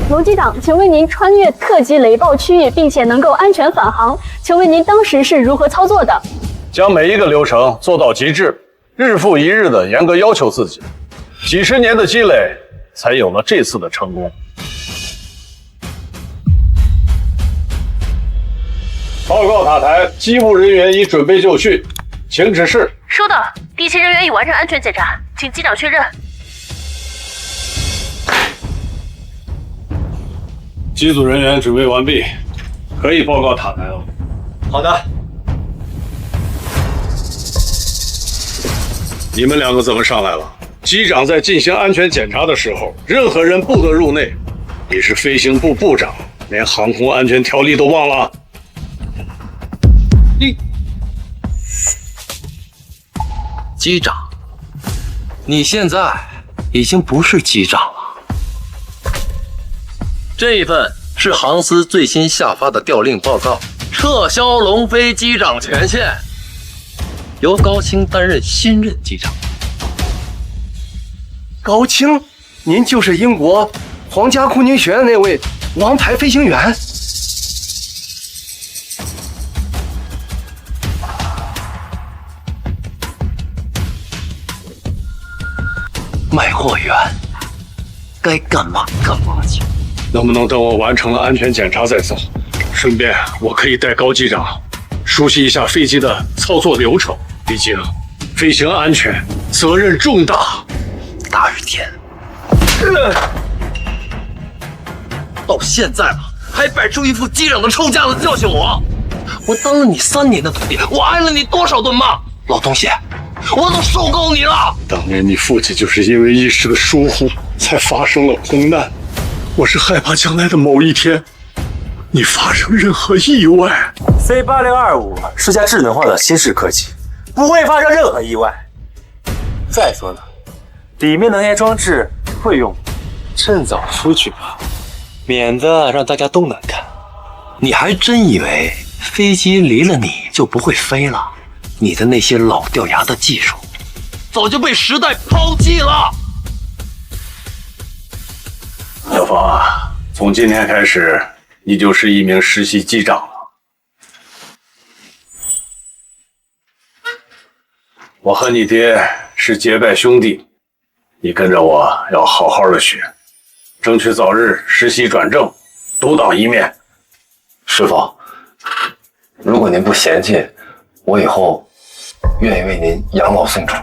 龙机长，请问您穿越特级雷暴区域，并且能够安全返航，请问您当时是如何操作的？将每一个流程做到极致，日复一日的严格要求自己，几十年的积累，才有了这次的成功。报告塔台，机务人员已准备就绪，请指示。收到，地勤人员已完成安全检查，请机长确认。机组人员准备完毕，可以报告塔台了。好的。你们两个怎么上来了？机长在进行安全检查的时候，任何人不得入内。你是飞行部部长，连航空安全条例都忘了？机长，你现在已经不是机长了。这一份是航司最新下发的调令报告，撤销龙飞机长权限，由高清担任新任机长。高清，您就是英国皇家空军学院那位王牌飞行员？卖货员，该干嘛干嘛去。能不能等我完成了安全检查再走？顺便我可以带高机长熟悉一下飞机的操作流程。毕竟飞行安全责任重大。大雨天，到现在了，还摆出一副机长的臭架子教训我。我当了你3年的徒弟，我挨了你多少顿骂，老东西，我都受够你了。当年你父亲就是因为一时的疏忽，才发生了空难。我是害怕将来的某一天，你发生任何意外。C8025是架智能化的新式科技，不会发生任何意外。再说了，里面的那些装置会用，趁早出去吧，免得让大家都难看。你还真以为飞机离了你就不会飞了？你的那些老掉牙的技术，早就被时代抛弃了。小芳啊，从今天开始，你就是一名实习机长了。我和你爹是结拜兄弟，你跟着我要好好的学，争取早日实习转正，独当一面。师傅，如果您不嫌弃，我以后愿意为您养老送终。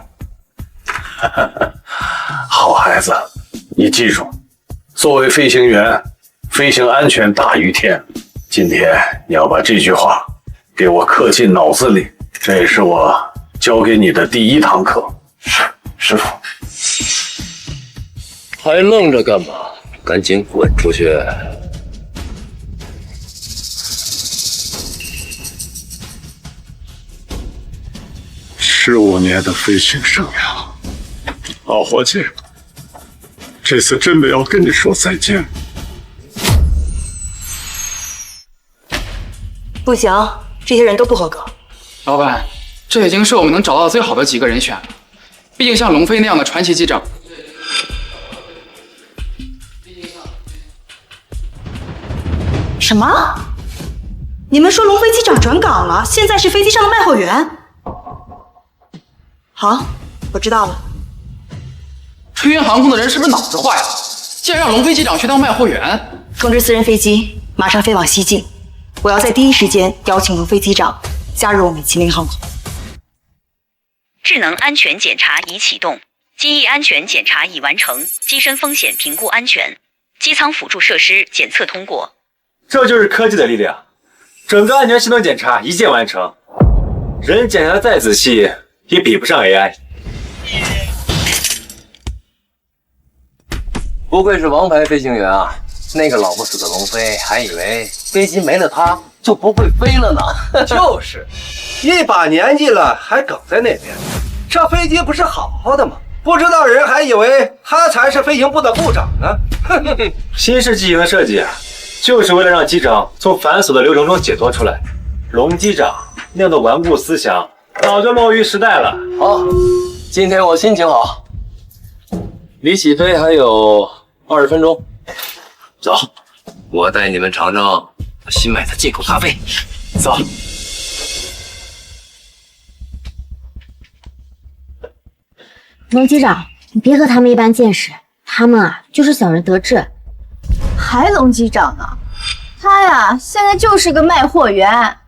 好孩子，你记住，作为飞行员，飞行安全大于天。今天你要把这句话给我刻进脑子里，这也是我教给你的第1堂课。是，师傅。还愣着干嘛？赶紧滚出去！15年的飞行生涯，老伙计，这次真的要跟你说再见。不行，这些人都不合格。老板，这已经是我们能找到最好的几个人选了。毕竟像龙飞那样的传奇机长，什么？你们说龙飞机长转岗了，现在是飞机上的卖货员？好，我知道了。飞云航空的人是不是脑子坏了？竟然让龙飞机长去当卖货员！通知私人飞机马上飞往西进，我要在第一时间邀请龙飞机长加入我们麒麟航空。智能安全检查已启动，机翼安全检查已完成，机身风险评估安全，机舱辅助设施检测通过。这就是科技的力量，整个安全系统检查一键完成，人检查的再仔细也比不上 AI。不愧是王牌飞行员啊！那个老不死的龙飞还以为飞机没了他就不会飞了呢。就是，一把年纪了还梗在那边，这飞机不是好好的吗？不知道人还以为他才是飞行部的部长呢。新式机型的设计啊，就是为了让机长从繁琐的流程中解脱出来。龙机长那样的顽固思想早就落于时代了。好，今天我心情好，离起飞还有20分钟。走，我带你们尝尝新买的进口咖啡。走。龙机长，你别和他们一般见识，他们啊就是小人得志。还龙机长呢？他呀，现在就是个卖货员。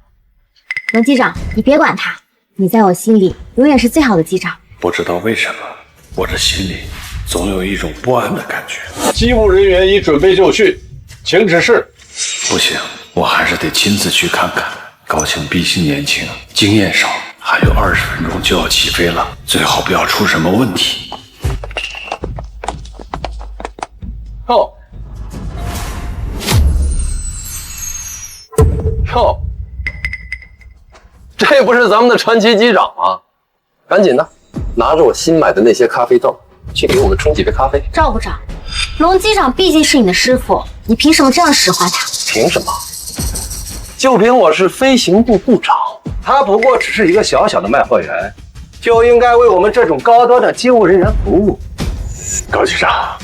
龙机长，你别管他，你在我心里永远是最好的机长。不知道为什么，我这心里总有一种不安的感觉。机务人员已准备就绪，请指示。不行，我还是得亲自去看看。高庆毕竟年轻，经验少，还有20分钟就要起飞了，最好不要出什么问题。哟，哟，这不是咱们的传奇机长吗？赶紧的，拿着我新买的那些咖啡豆，去给我们冲几杯咖啡。赵部长，龙机长毕竟是你的师傅，你凭什么这样使唤他？凭什么？就凭我是飞行部部长。他不过只是一个小小的卖货员，就应该为我们这种高端的机务人员服务。高机长，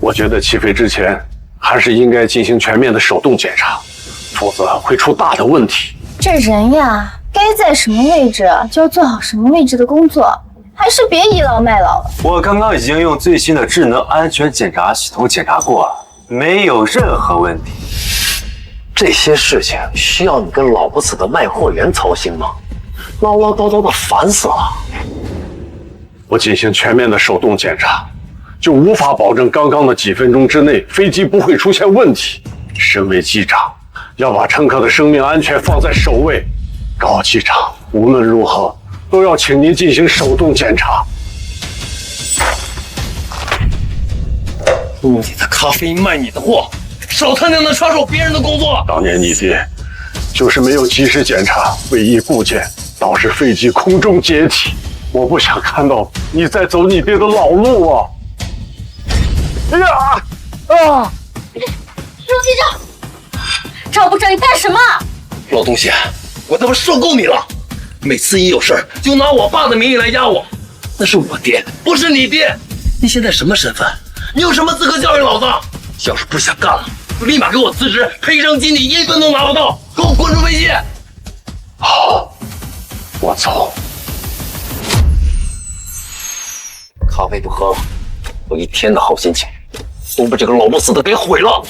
我觉得起飞之前还是应该进行全面的手动检查，否则会出大的问题。这人呀，该在什么位置就要做好什么位置的工作，还是别倚老卖老了。我刚刚已经用最新的智能安全检查系统检查过了，没有任何问题。这些事情需要你跟老不死的卖货员操心吗？唠唠叨叨的烦死了。不进行全面的手动检查，就无法保证刚刚的几分钟之内飞机不会出现问题。身为机长，要把乘客的生命安全放在首位。高机长，无论如何都要请您进行手动检查。你的咖啡卖你的货，少他娘的插手别人的工作。当年你爹就是没有及时检查尾翼固件，导致飞机空中解体。我不想看到你再走你爹的老路啊！哎呀啊！龙机长，赵部长，你干什么？老东西，我他妈受够你了！每次一有事儿就拿我爸的名义来压我，那是我爹，不是你爹。你现在什么身份？你有什么资格教育老子？要是不想干了，立马给我辞职，赔偿金你1分都拿不到，给我滚出飞机！好，我走。咖啡不喝了，我一天的好心情都被这个老不死的给毁了。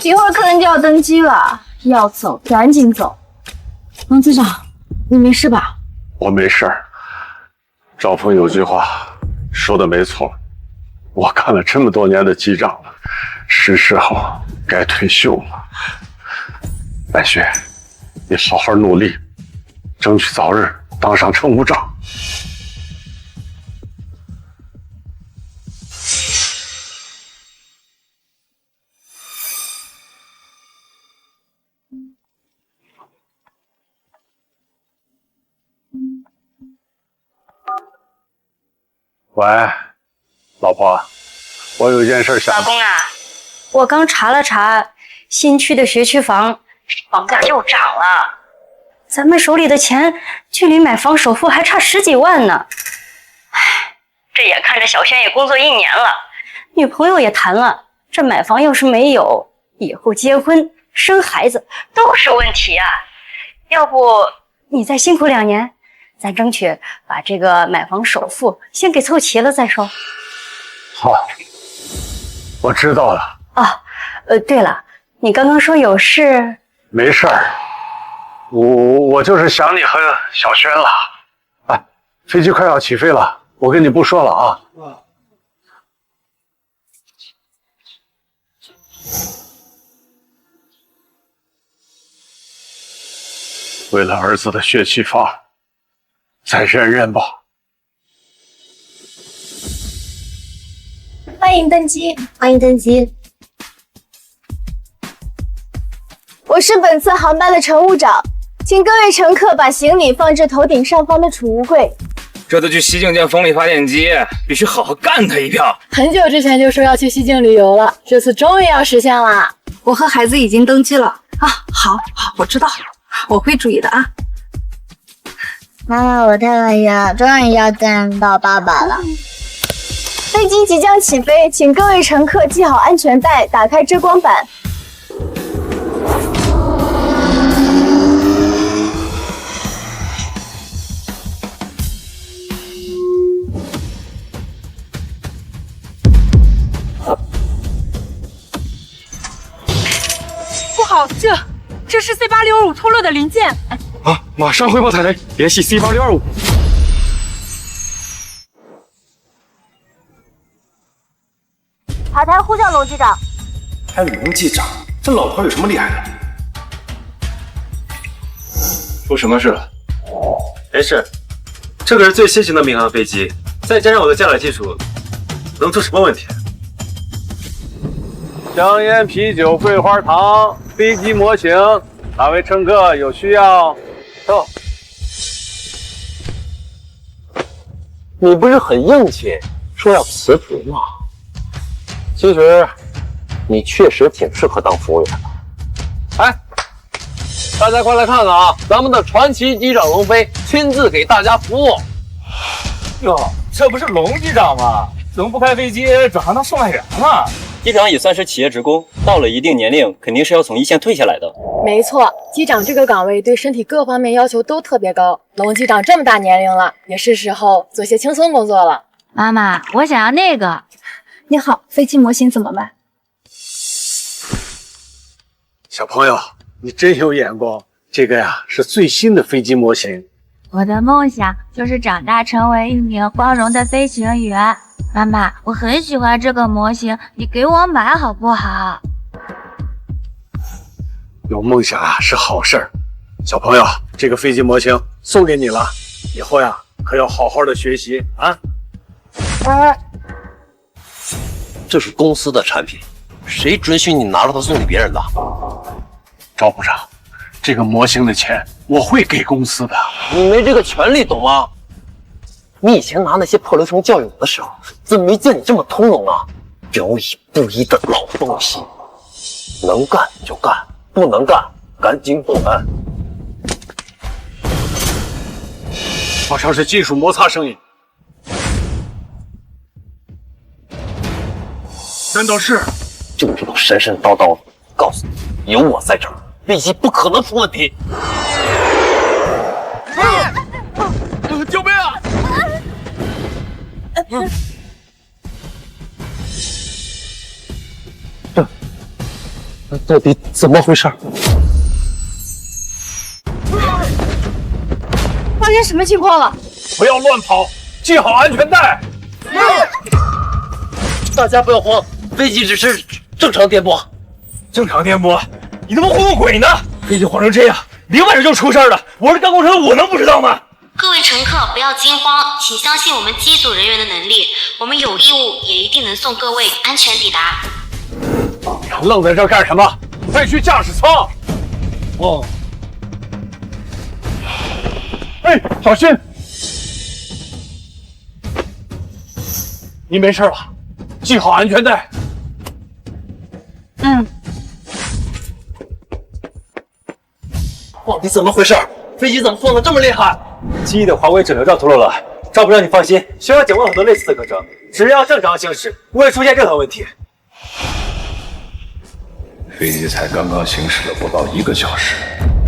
一会儿客人就要登机了，要走赶紧走。龙机长，你没事吧？我没事儿。赵峰有句话说的没错，我干了这么多年的机长了，是时候该退休了。白雪，你好好努力，争取早日当上乘务长。喂，老婆，我有一件事想。老公啊，我刚查了查新区的学区房价又涨了，咱们手里的钱距离买房首付还差10几万呢。唉，这眼看着小轩也工作1年了，女朋友也谈了，这买房要是没有，以后结婚生孩子都是问题啊。要不你再辛苦2年，咱争取把这个买房首付先给凑齐了再说。好，我知道了。对了，你刚刚说有事？没事儿，我就是想你和小轩了。哎，飞机快要起飞了，我跟你不说了啊。为了儿子的血气房，再忍忍吧。欢迎登机，欢迎登机。我是本次航班的乘务长，请各位乘客把行李放至头顶上方的储物柜。这次去西境建风力发电机，必须好好干他一票。很久之前就说要去西境旅游了，这次终于要实现了。我和孩子已经登机了啊！好，我知道，我会注意的啊。妈妈，我太开心了，终于要见到爸爸了。飞机即将起飞，请各位乘客系好安全带，打开遮光板。不好，这是 C865脱落的零件。啊！马上汇报塔雷，联系 C8625。塔台呼叫龙机长。还龙机长，这老头有什么厉害的？出什么事了？没事，这可是最新型的民航飞机，再加上我的驾驶技术，能出什么问题？香烟、啤酒、桂花糖、飞机模型，哪位乘客有需要？到。你不是很硬气，说要辞职吗？其实，你确实挺适合当服务员的。哎，大家快来看看啊，咱们的传奇机长龙飞亲自给大家服务。哟，这不是龙机长吗？怎么不开飞机转行当售卖员了？机长也算是企业职工，到了一定年龄，肯定是要从一线退下来的。没错，机长这个岗位对身体各方面要求都特别高。龙机长这么大年龄了，也是时候做些轻松工作了。妈妈，我想要那个。你好，飞机模型怎么办？小朋友，你真有眼光，这个呀是最新的飞机模型。我的梦想就是长大成为一名光荣的飞行员。妈妈，我很喜欢这个模型，你给我买好不好？有梦想啊是好事儿。小朋友，这个飞机模型送给你了，以后呀可要好好的学习啊。哎，这是公司的产品，谁准许你拿了它送给别人的？赵部长，这个模型的钱我会给公司的。你没这个权利，懂吗？你以前拿那些破流程教育我的时候，怎么没见你这么通融啊？表里不一的老东西，能干就干，不能干赶紧滚！好像是金属摩擦声音，难道是？就知道神神叨叨的，告诉你，有我在这儿，飞机不可能出问题。救命啊！这到底怎么回事？发生什么情况了？不要乱跑，系好安全带。大家不要慌，飞机只是正常颠簸。正常颠簸？你他妈糊弄鬼呢！飞机晃成这样，明晚上就出事了。我是干工程，我能不知道吗？各位乘客不要惊慌，请相信我们机组人员的能力，我们有义务也一定能送各位安全抵达。愣在这儿干什么？快去驾驶舱！哦。哎，小心！你没事吧？系好安全带。到底怎么回事？飞机怎么晃得这么厉害？机翼的滑轨整流罩脱落了。赵部长，你放心，学校讲过很多类似的课程，只要正常行驶，不会出现任何问题。飞机才刚刚行驶了不到1个小时，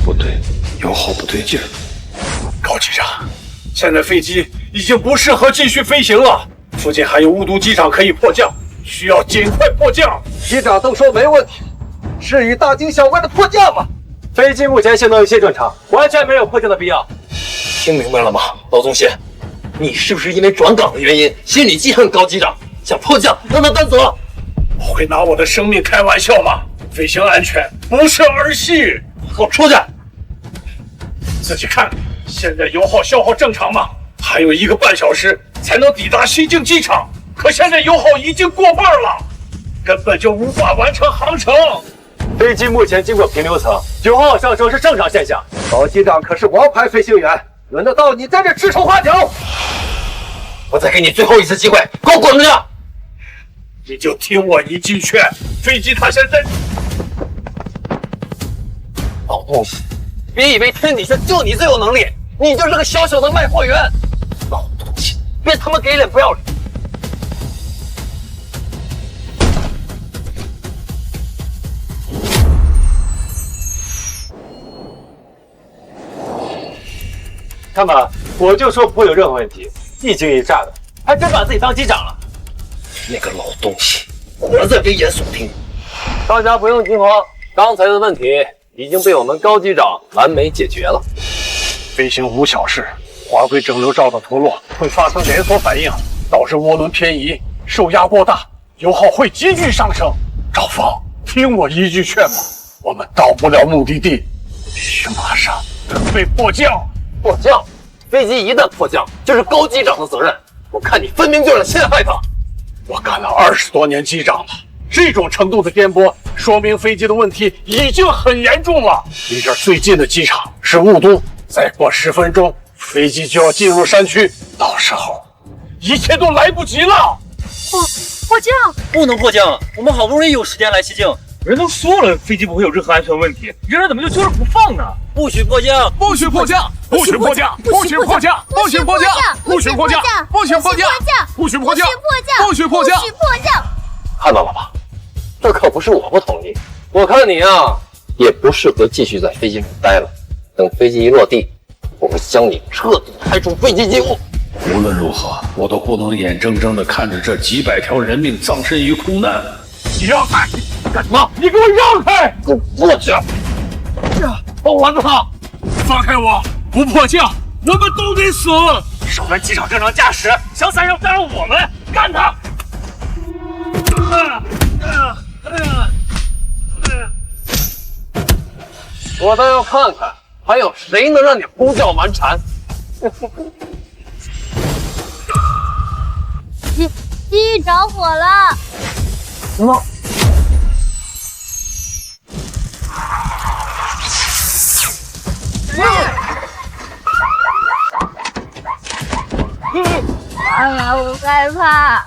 不对，油耗不对劲儿。高机长，现在飞机已经不适合继续飞行了，附近还有雾都机场可以迫降，需要尽快迫降。机长都说没问题，至于大惊小怪的迫降吗？飞机目前性能一切正常，完全没有迫降的必要。听明白了吗，老宗宪？你是不是因为转岗的原因，心里记恨高机长，想迫降让他担责？我会拿我的生命开玩笑吗？飞行安全不是儿戏。给我出去！自己看，现在油耗消耗正常吗？还有1个半小时才能抵达西京机场，可现在油耗已经过半了，根本就无法完成航程。飞机目前经过平流层，油耗上升是正常现象。高机长可是王牌飞行员，轮得到你在这指手画脚？我再给你最后一次机会，给我滚出去！你就听我一句劝，飞机它现在……老东西，别以为天底下就你最有能力，你就是个小小的卖货员。老东西，别他妈给脸不要脸！看吧，我就说不会有任何问题，一惊一乍的，还真把自己当机长了。那个老东西，活在危言耸听。大家不用惊慌，刚才的问题已经被我们高机长完美解决了。飞行无小事，滑轨整流罩的脱落会发生连锁反应，导致涡轮偏移，受压过大，油耗会急剧上升。赵峰，听我一句劝吧，我们到不了目的地，必须马上准备迫降。迫降？飞机一旦迫降，就是高机长的责任。我看你分明就是陷害他。我干了20多年机长了，这种程度的颠簸，说明飞机的问题已经很严重了。离这儿最近的机场是雾都，再过10分钟，飞机就要进入山区，到时候一切都来不及了。迫降不能迫降，我们好不容易有时间来西境。人都说了，飞机不会有任何安全问题，人家怎么就揪着不放呢？不许迫降！不许迫降！不许迫降！不许迫降！不许迫降！不许迫降！不许迫降！不许迫降！不许迫降！看到了吧？这可不是我不同意，我看你啊，也不适合继续在飞机上待了。等飞机一落地，我会将你彻底开除飞机机务。无论如何，我都不能眼睁睁地看着这几百条人命葬身于空难。你让开！干什么？你给我让开！给我过去！放完他！放开我！不迫降，我们都得死！少管机场正常驾驶，想散让我们干他！我倒要看看，还有谁能让你呼叫蛮缠。机着火了！什么？妈妈，我害怕。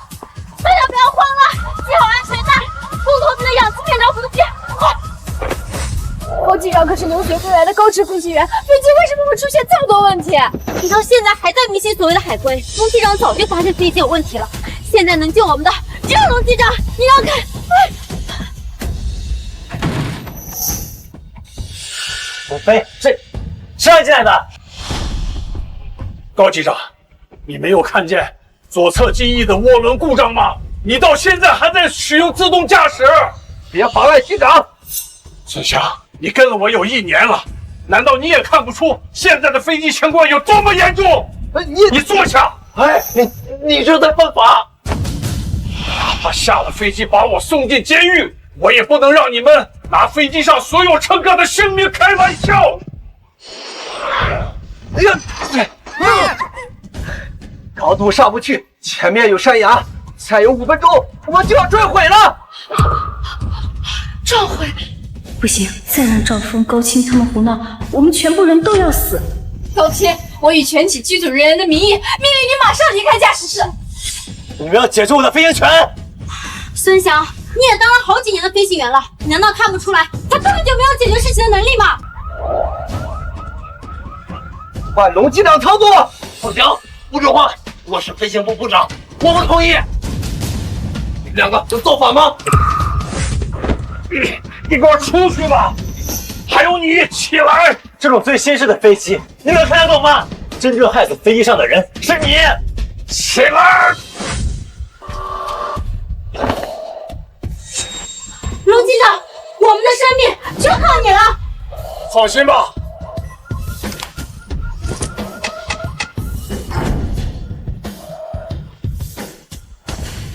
大家不要慌了，系好安全带，共同的氧气片着补剂。高机长可是留学归来的高职飞行员，飞机为什么会出现这么多问题？你到现在还在迷信所谓的海龟，龙机长早就发现飞机有问题了。现在能救我们的只有龙机长，你让开！龙飞，谁让你进来的？高机长，你没有看见左侧机翼的涡轮故障吗？你到现在还在使用自动驾驶，别妨碍机长。子祥，你跟了我有1年了，难道你也看不出现在的飞机情况有多么严重？你坐下。哎，你这在犯法！哪怕下了飞机把我送进监狱，我也不能让你们拿飞机上所有乘客的性命开玩笑。哎呀！高度上不去，前面有山崖，再有5分钟，我们就要坠毁了。撞毁？不行，再让赵峰、高青他们胡闹，我们全部人都要死。高青，我以全体机组人员的名义，命令你马上离开驾驶室。你们要解除我的飞行权！孙翔，你也当了好几年的飞行员了，你难道看不出来，他根本就没有解决事情的能力吗？换龙机长操作。不行，不准换！我是飞行部部长，我不同意。你们2个就造反吗？你给我出去吧！还有你，起来！这种最新式的飞机，你能看得懂吗？真正害死飞机上的人是你！起来！龙机长，我们的生命就靠你了。放心吧。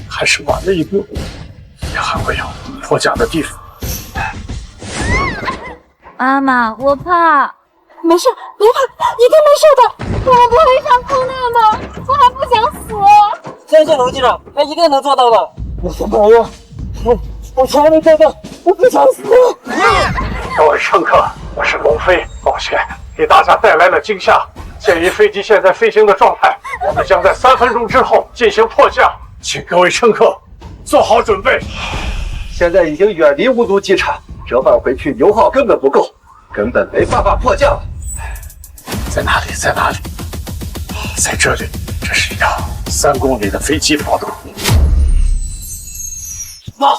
还是晚了一步，也还会有迫降的地方。妈妈，我怕。没事，别怕，一定没事的。我们不会上空难的，我还不想死。相信龙机长，他一定能做到的。我想保佑，我才能做到，我不想死。各位乘客，我是龙飞，抱歉给大家带来了惊吓。鉴于飞机现在飞行的状态，我们将在3分钟之后进行迫降，请各位乘客做好准备。现在已经远离雾都机场，折返回去油耗根本不够，根本没办法迫降。在哪里？在哪里？在这里。这是一条3公里的飞机跑道。妈，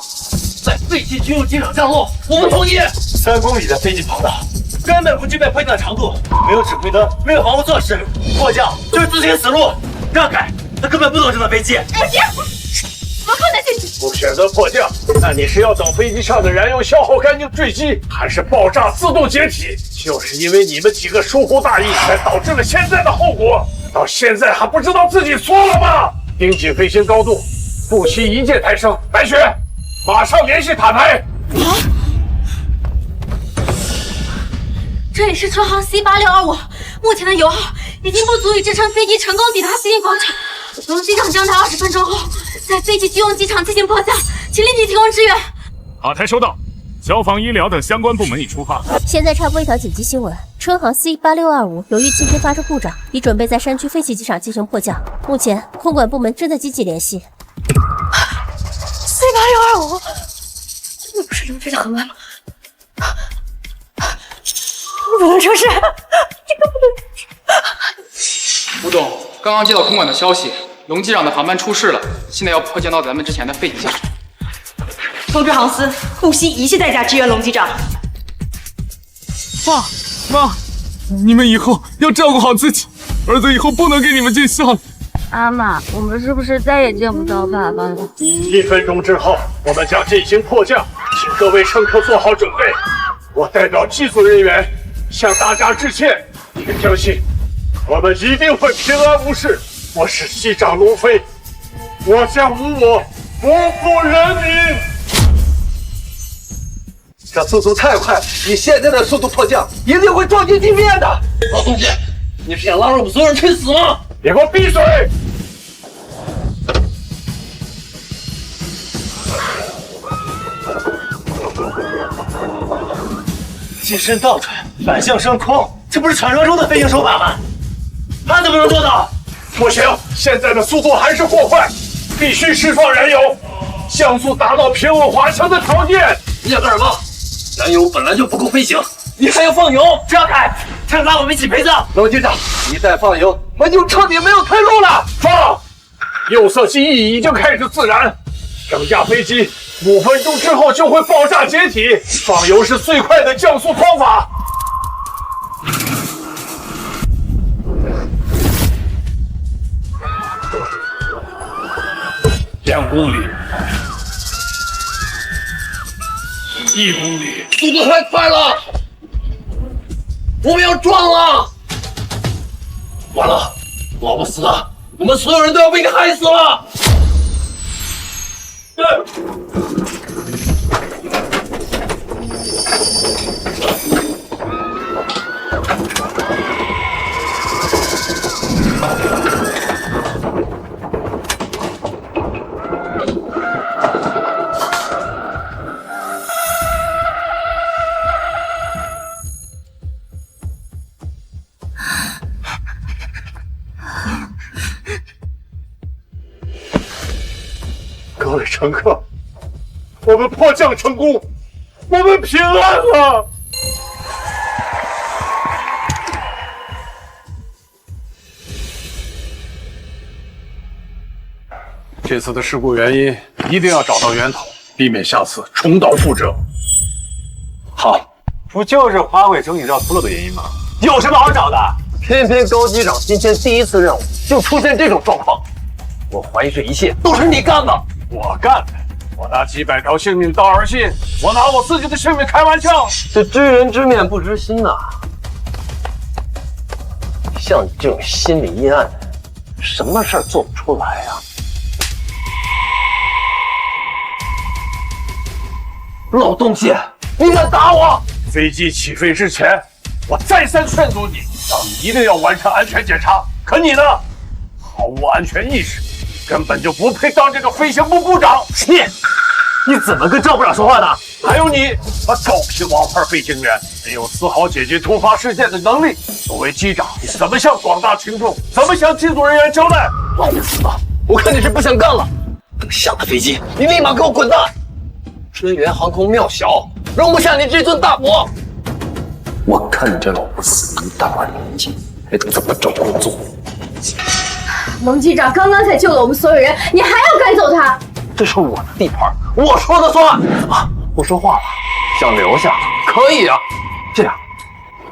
在废弃军用机场降落，我们同意。3公里的飞机跑道，根本不具备迫降的长度，没有指挥灯，没有防护措施，迫降就是自寻死路。让开，他根本不懂这架飞机。哎，别！我不能进去。不选择迫降，那你是要等飞机上的燃油消耗干净坠机，还是爆炸自动解体？就是因为你们几个疏忽大意，才导致了现在的后果。到现在还不知道自己错了吗？盯紧飞行高度，不惜一箭抬升。白雪，马上联系塔台。这里是川航 C8625，目前的油耗已经不足以支撑飞机成功抵达西进广场。龙机长将在20分钟后在飞机机用机场进行迫降，请立即提供支援。塔台收到，消防、医疗等相关部门已出发。现在插播一条紧急新闻：春航 C8625由于今天发生故障，已准备在山区废弃机场进行迫降。目前空管部门正在积极联系。C8625，真的不是龙飞的航班吗？不能出事，这个不能出事。吴总，刚刚接到空管的消息，龙机长的航班出事了，现在要迫降到咱们之前的废机场。通知航司，不惜一切代价支援龙机长。爸妈，你们以后要照顾好自己，儿子以后不能给你们尽孝了。阿玛，我们是不是再也见不到爸爸了1分钟之后，我们将进行迫降，请各位乘客做好准备。我代表机组人员向大家致歉，请相信，我们一定会平安无事。我是机长龙飞，我将无我，不负人民。这速度太快，以现在的速度迫降，一定会撞击地面的。老东西，你是想拉着我们所有人去死吗？你给我闭嘴！机身倒转，反向升空，这不是传说中的飞行手法吗？他怎么能做到？不行，现在的速度还是过快，必须释放燃油，降速达到平稳滑翔的条件。你想干什么？燃油本来就不够飞行，你还要放油？让开，趁拉我们一起陪葬。龙机长，一旦放油，我就彻底没有退路了。放！右侧机翼已经开始自燃，整架飞机5分钟之后就会爆炸解体。放油是最快的降速方法。2公里，1公里，速度太快了，我们要撞了！完了，老不死的，我们所有人都要被你害死了！各位乘客，我们迫降成功，我们平安了。这次的事故原因一定要找到源头，避免下次重蹈覆辙。好，不就是滑轨整体罩脱落的原因吗？有什么好找的？偏偏高机长今天第一次任务就出现这种状况，我怀疑这一切都是你干的。我干的？我拿几百条性命当儿戏，我拿我自己的性命开玩笑。这知人知面不知心呐！像你这种心理阴暗的人，什么事儿做不出来呀？老东西，你敢打我！飞机起飞之前，我再三劝阻你，让你一定要完成安全检查。可你呢，毫无安全意识，根本就不配当这个飞行部部长。你怎么跟赵部长说话的？还有你，招聘王牌飞行员，没有丝毫解决突发事件的能力。作为机长，你怎么向广大群众，怎么向机组人员交代？老子，我看你是不想干了。等下了飞机，你立马给我滚蛋！春源航空庙小，容不下你这尊大佛。我看你这老不死一大把年纪，还怎么找工作？龙机长刚刚才救了我们所有人，你还要赶走他？这是我的地盘，我说的算。怎么不说话了？想留下可以啊。这样，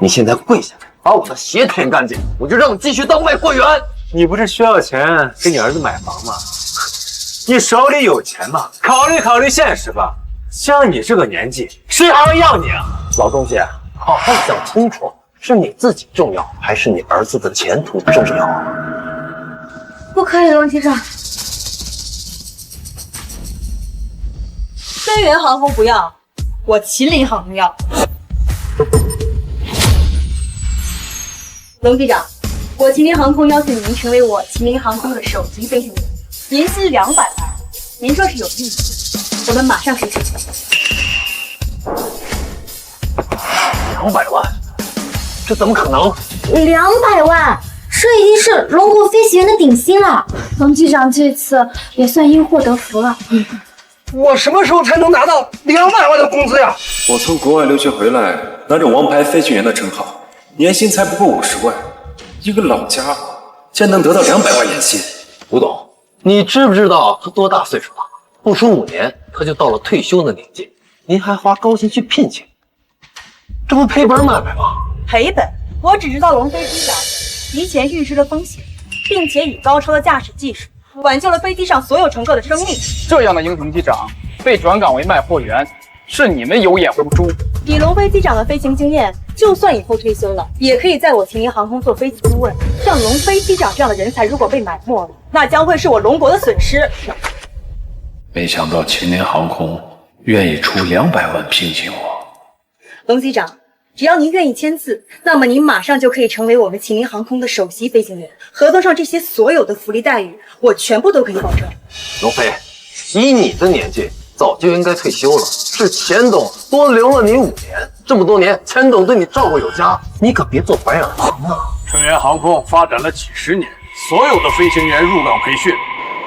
你现在跪下来，把我的鞋舔干净，我就让你继续当卖货员。你不是需要钱给你儿子买房吗？你手里有钱吗？考虑考虑现实吧。像你这个年纪，谁还要你啊？老东西，好好想清楚，是你自己重要，还是你儿子的前途重要？不可以，龙机长。飞源航空不要，我麒麟航空要。龙机长，我麒麟航空邀请您成为我麒麟航空的首席飞行员，年薪200万，您说是有意义？我们马上实行。200万？这怎么可能？200万，这已经是龙国飞行员的顶薪了。龙机长这次也算因祸得福了。我什么时候才能拿到200万的工资呀？我从国外留学回来，拿着王牌飞行员的称号，年薪才不过50万。一个老家伙竟然能得到200万年薪。吴董，你知不知道他多大岁数了？不出5年，他就到了退休的年纪，您还花高薪去聘请，这不赔本买卖吗？赔本？我只知道龙飞机长提前预知了风险，并且以高超的驾驶技术挽救了飞机上所有乘客的生命。这样的英雄机长被转岗为卖货员，是你们有眼无珠。以龙飞机长的飞行经验，就算以后退休了，也可以在我麒麟航空做飞机顾问。像龙飞机长这样的人才，如果被埋没了，那将会是我龙国的损失。没想到麒麟航空愿意出200万聘请我。龙机长，只要您愿意签字，那么您马上就可以成为我们麒麟航空的首席飞行员。合同上这些所有的福利待遇，我全部都可以保证。龙飞，以你的年纪，早就应该退休了，是钱董多留了你5年，这么多年，钱董对你照顾有加，你可别做白眼狼啊！春源航空发展了几十年，所有的飞行员入岗培训，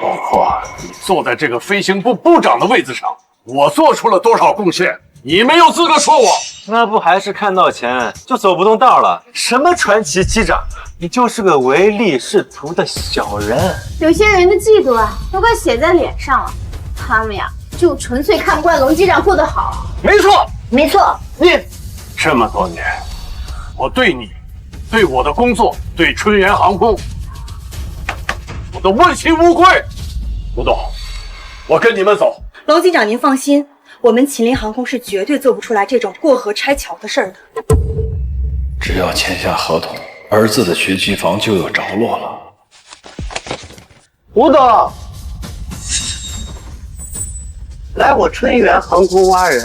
包括你坐在这个飞行部部长的位子上，我做出了多少贡献，你没有资格说我。那不还是看到钱就走不动道了？什么传奇机长，你就是个唯利是图的小人。有些人的嫉妒啊，都快写在脸上了。他们呀，就纯粹看不惯龙机长过得好。没错，没错，你这么多年，我对你、对我的工作、对春源航空，我都问心无愧。吴董，我跟你们走。龙机长，您放心，我们麒麟航空是绝对做不出来这种过河拆桥的事儿的。只要签下合同，儿子的学区房就有着落了。吴董，来我春源航空挖人，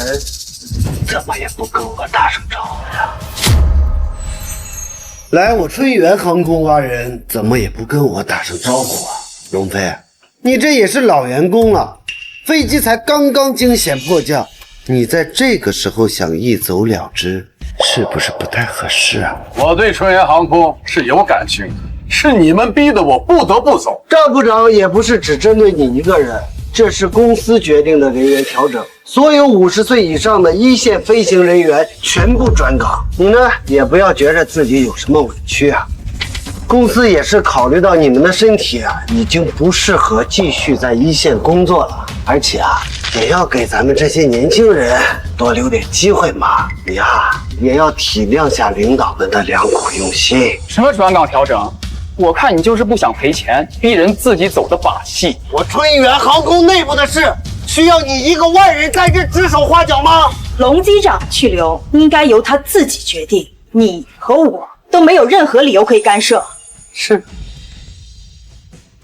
怎么也不跟我打声招呼呀？来我春源航空挖人，怎么也不跟我打声招呼啊？龙飞，你这也是老员工了，飞机才刚刚惊险迫降，你在这个时候想一走了之，是不是不太合适啊？我对春源航空是有感情的，是你们逼得我不得不走。赵部长也不是只针对你一个人，这是公司决定的人员调整，所有50岁以上的一线飞行人员全部转岗。你呢，也不要觉着自己有什么委屈啊。公司也是考虑到你们的身体啊，已经不适合继续在一线工作了，而且啊，也要给咱们这些年轻人多留点机会嘛。你呀，也要体谅下领导们的良苦用心。什么转岗调整？我看你就是不想赔钱，逼人自己走的把戏。我春源航空内部的事，需要你一个外人在这指手画脚吗？龙机长去留应该由他自己决定，你和我都没有任何理由可以干涉。是，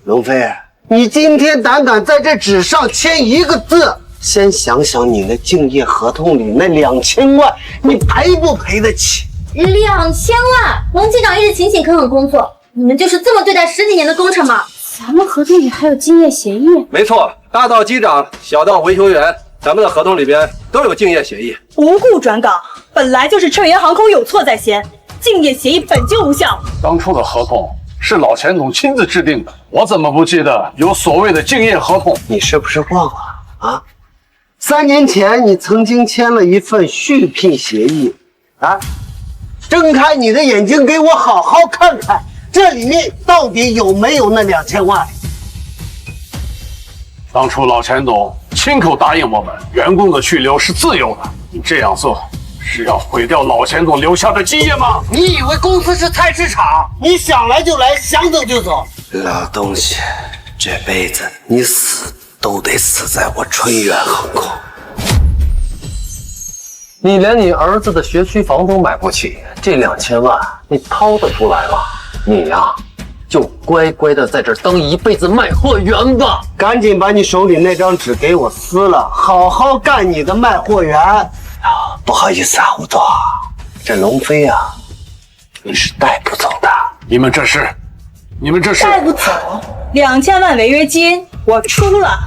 龙飞，你今天胆敢在这纸上签一个字，先想想你那竞业合同里那2000万，你赔不赔得起？2000万！龙机长一直勤勤恳恳工作，你们就是这么对待10几年的工程吗？咱们合同里还有竞业协议。没错，大到机长，小到维修员，咱们的合同里边都有竞业协议。无故转岗，本来就是春源航空有错在先，竞业协议本就无效。当初的合同是老钱总亲自制定的，我怎么不记得有所谓的竞业合同？你是不是忘了啊？3年前你曾经签了一份续聘协议啊！睁开你的眼睛，给我好好看看，这里面到底有没有那2000万？当初老钱总亲口答应我们，员工的去留是自由的，你这样做是要毁掉老钱总留下的基业吗？你以为公司是菜市场？你想来就来，想走就走。老东西，这辈子你死都得死在我春源航空。你连你儿子的学区房都买不起，这2000万你掏得出来吗？你呀，就乖乖的在这儿当一辈子卖货员吧。赶紧把你手里那张纸给我撕了，好好干你的卖货员。不好意思啊，吴总，这龙飞啊，你是带不走的。你们这是带不走，2000万违约金我出了。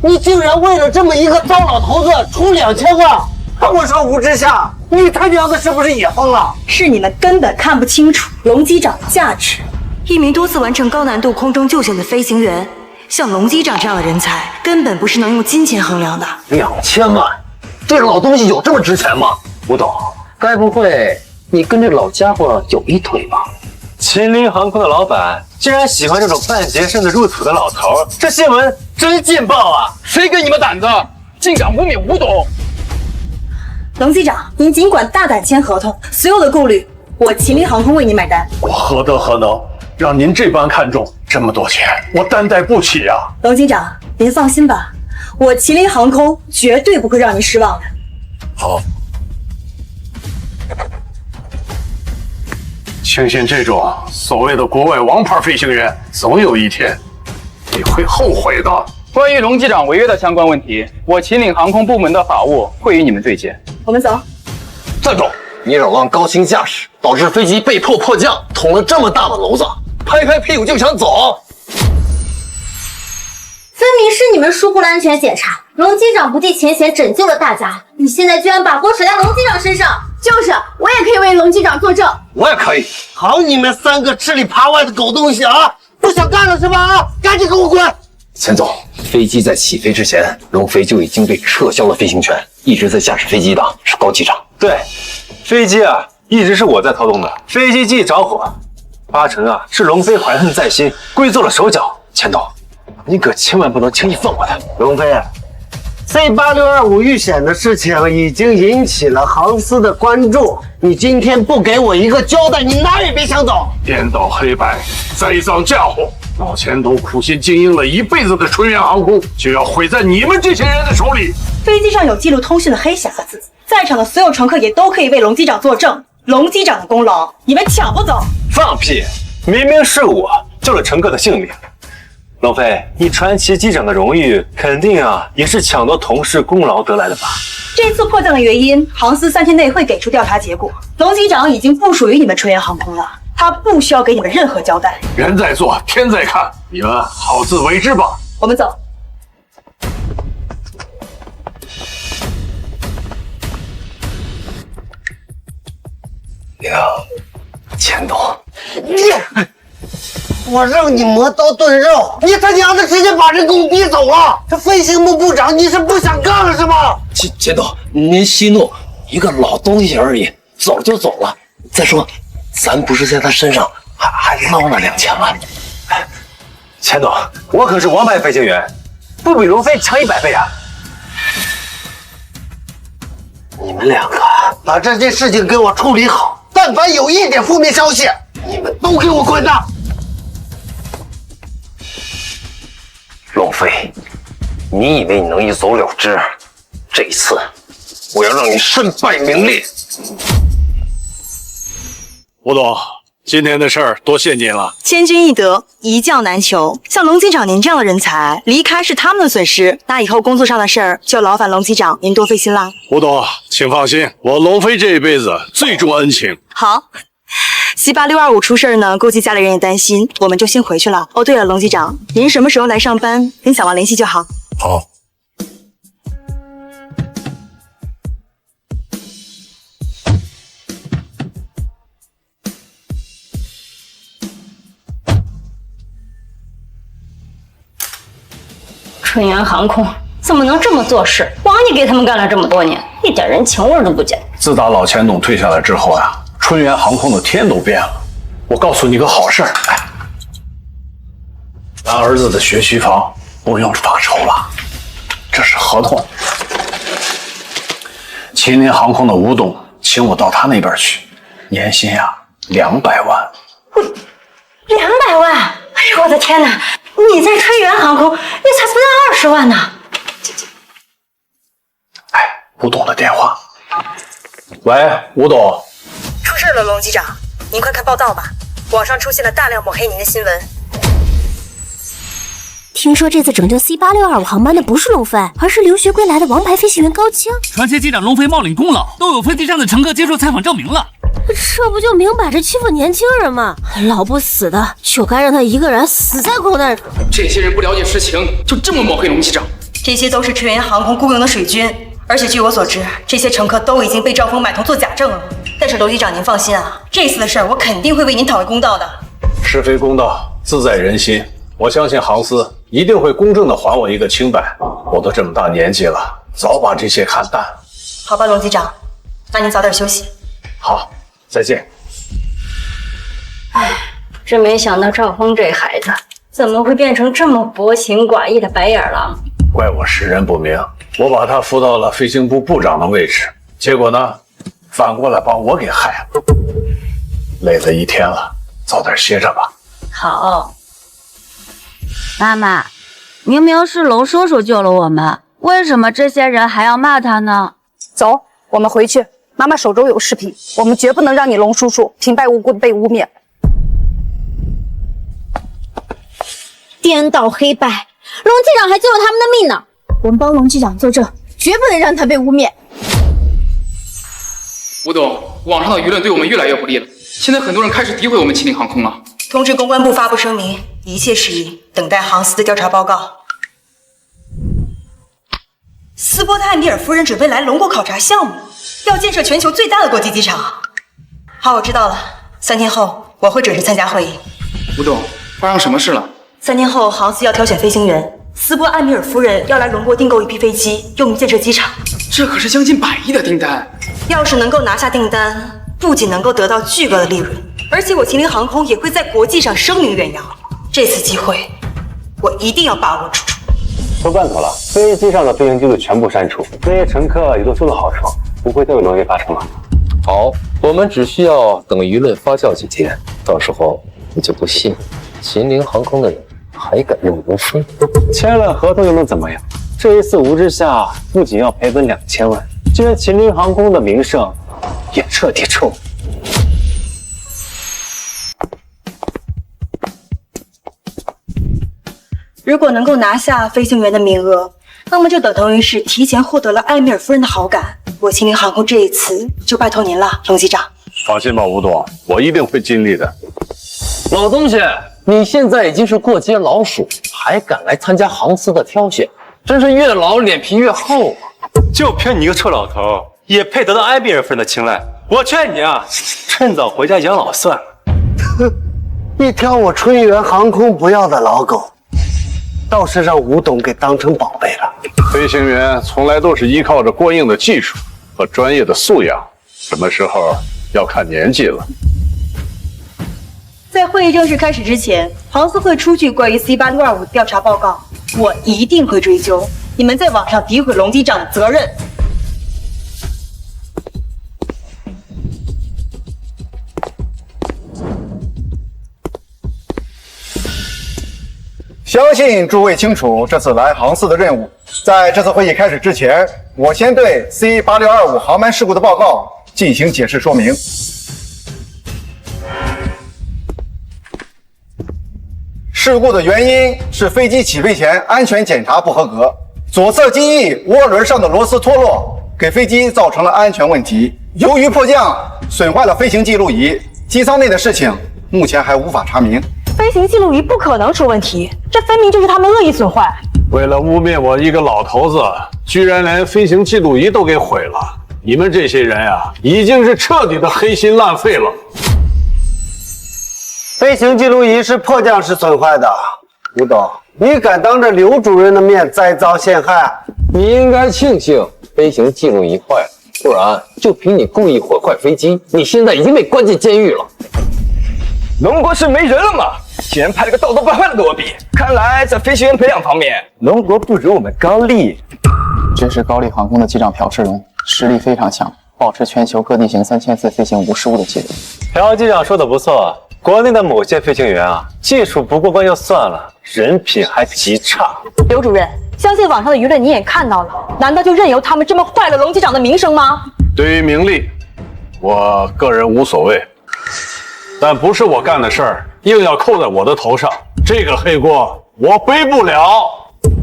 你竟然为了这么一个糟老头子出2000万！我说吴之夏，你他娘的是不是也疯了？是你们根本看不清楚龙机长的价值。一名多次完成高难度空中救险的飞行员，像龙机长这样的人才，根本不是能用金钱衡量的。2000万，这老东西有这么值钱吗？吴董，该不会你跟这老家伙有一腿吧？秦林航空的老板竟然喜欢这种半洁身子入土的老头，这新闻真劲爆啊！谁给你们胆子，竟敢污蔑吴董？龙机长，您尽管大胆签合同，所有的顾虑我秦林航空为您买单。我何德何能，让您这般看重？这么多钱，我担待不起啊！龙机长，您放心吧，我秦林航空绝对不会让您失望的。好，庆幸这种所谓的国外王牌飞行员，总有一天你会后悔的。关于龙机长违约的相关问题，我秦岭航空部门的法务会与你们对接。我们走。站住！你扰乱高清驾驶，导致飞机被迫迫降，捅了这么大的娄子，拍拍屁股就想走。分明是你们疏忽了安全检查，龙机长不计前嫌拯救了大家，你现在居然把锅甩在龙机长身上。就是，我也可以为龙机长作证。我也可以。好，你们3个吃里扒外的狗东西啊！不想干了是吧？啊，赶紧给我滚！钱总，飞机在起飞之前，龙飞就已经被撤销了飞行权，一直在驾驶飞机的是高机长。对，飞机啊一直是我在操纵的，飞机机着火，8成啊是龙飞怀恨在心，故意做了手脚。钱总，你可千万不能轻易放过他。龙飞，C8625遇险的事情已经引起了航司的关注，你今天不给我一个交代，你哪儿也别想走。颠倒黑白，栽赃嫁祸，老钱都苦心经营了一辈子的春源航空，就要毁在你们这些人的手里。飞机上有记录通讯的黑匣子，在场的所有乘客也都可以为龙机长作证，龙机长的功劳你们抢不走。放屁！明明是我救了乘客的性命。龙飞，你传奇机长的荣誉肯定啊也是抢夺同事功劳得来的吧？这次迫降的原因，航司3天内会给出调查结果。龙机长已经不属于你们春源航空了，他不需要给你们任何交代。人在做，天在看，你们好自为之吧。我们走。钱总，我让你磨刀炖肉，你他娘的直接把人给我逼走了！这飞行部部长，你是不想干了是吗？钱总，您息怒，一个老东西而已，走就走了。再说，咱不是在他身上还捞了2000万。钱总，我可是王牌飞行员，不比龙飞强100倍啊！你们2个把这件事情给我处理好，但凡有一点负面消息，你们都给我滚蛋！龙飞，你以为你能一走了之？这一次，我要让你身败名裂。吴总，今天的事儿多谢您了。千军易得，一将难求。像龙机长您这样的人才，离开是他们的损失，那以后工作上的事儿就劳烦龙机长您多费心啦。吴总，请放心，我龙飞这一辈子最重恩情。好。C8625出事呢，估计家里人也担心，我们就先回去了。哦，对了，龙机长，您什么时候来上班，跟小王联系就好。好。春源航空怎么能这么做事？王你给他们干了这么多年，一点人情味都不讲。自打老钱董退下来之后呀，春源航空的天都变了。我告诉你个好事儿，咱儿子的学区房不用发愁了，这是合同。秦林航空的吴董请我到他那边去，年薪呀200万。200万！哎呦我的天哪！你在春源航空，你才不到20万呢！吴董的电话。喂，吴董。出事了，龙机长，您快看报道吧，网上出现了大量抹黑您的新闻。听说这次拯救 C8625航班的不是龙飞，而是留学归来的王牌飞行员高清。传奇机长龙飞冒领功劳，都有飞机上的乘客接受采访证明了。这不就明摆着欺负年轻人吗？老不死的，就该让他一个人死在空难上。这些人不了解实情，就这么抹黑龙机长？这些都是春源航空雇佣的水军，而且据我所知，这些乘客都已经被赵峰买通做假证了。但是龙机长您放心啊，这次的事儿我肯定会为您讨回公道的。是非公道自在人心，我相信航司一定会公正的还我一个清白。我都这么大年纪了，早把这些看淡了。好吧，龙机长，那您早点休息。好，再见。唉，真没想到赵峰这孩子怎么会变成这么薄情寡义的白眼狼？怪我识人不明，我把他扶到了飞行部部长的位置，结果呢，反过来把我给害了。累了一天了，早点歇着吧。好。妈妈，明明是龙叔叔救了我们，为什么这些人还要骂他呢？走，我们回去。妈妈手中有视频，我们绝不能让你龙叔叔平白无故的被污蔑。颠倒黑白，龙机长还救了他们的命呢。我们帮龙机长作证，绝不能让他被污蔑。吴董，网上的舆论对我们越来越不利了，现在很多人开始诋毁我们麒麟航空了。通知公关部发布声明，一切事宜等待航司的调查报告。斯波特艾米尔夫人准备来龙国考察项目，要建设全球最大的国际机场。好，我知道了。3天后我会准时参加会议。吴董，发生什么事了？3天后航司要挑选飞行员，斯波艾米尔夫人要来龙国订购一批飞机，用于建设机场。这可是将近100亿的订单。要是能够拿下订单，不仅能够得到巨额的利润，而且我麒麟航空也会在国际上声名远扬。这次机会，我一定要把握住。都办妥了，飞机上的飞行记录全部删除，那些乘客也都收到好处，不会再有龙飞发生了。好，我们只需要等舆论发酵几天，到时候你就不信麒麟航空的人还敢用龙飞。签了合同又能怎么样？这一次无之下不仅要赔本2000万，就连麒麟航空的名声也彻底臭。如果能够拿下飞行员的名额，那么就等于是提前获得了艾米尔夫人的好感。我麒麟航空这一次就拜托您了，龙机长。放心吧，吴董，我一定会尽力的。老东西，你现在已经是过街老鼠，还敢来参加航司的挑选，真是越老脸皮越厚啊！就凭你一个臭老头，也配得到艾米尔夫人的青睐？我劝你啊，趁早回家养老算了。哼，一条我春源航空不要的老狗，倒是让吴董给当成宝贝了。飞行员从来都是依靠着过硬的技术和专业的素养，什么时候要看年纪了。在会议正式开始之前，航司会出具关于 C8625 调查报告，我一定会追究你们在网上诋毁龙机长的责任。相信诸位清楚这次来航司的任务。在这次会议开始之前，我先对 C8625 航班事故的报告进行解释说明。事故的原因是飞机起飞前安全检查不合格，左侧机翼涡轮上的螺丝脱落，给飞机造成了安全问题。由于迫降损坏了飞行记录仪，机舱内的事情目前还无法查明。飞行记录仪不可能出问题，这分明就是他们恶意损坏。为了污蔑我一个老头子，居然连飞行记录仪都给毁了！你们这些人呀，已经是彻底的黑心烂肺了。飞行记录仪是迫降时损坏的，吴董，你敢当着刘主任的面栽赃陷害？你应该庆幸飞行记录仪坏了，不然就凭你故意毁坏飞机，你现在已经被关进监狱了。龙国是没人了吗？竟然派了个道德败坏的跟我比，看来在飞行员培养方面，龙国不如我们高丽。这是高丽航空的机长朴世荣，实力非常强，保持全球各地形3000次飞行无失误的记录。朴机长说的不错，国内的某些飞行员啊，技术不过关就算了，人品还极差。刘主任，相信网上的舆论你也看到了，难道就任由他们这么坏了龙机长的名声吗？对于名利，我个人无所谓，但不是我干的事儿，硬要扣在我的头上，这个黑锅我背不了。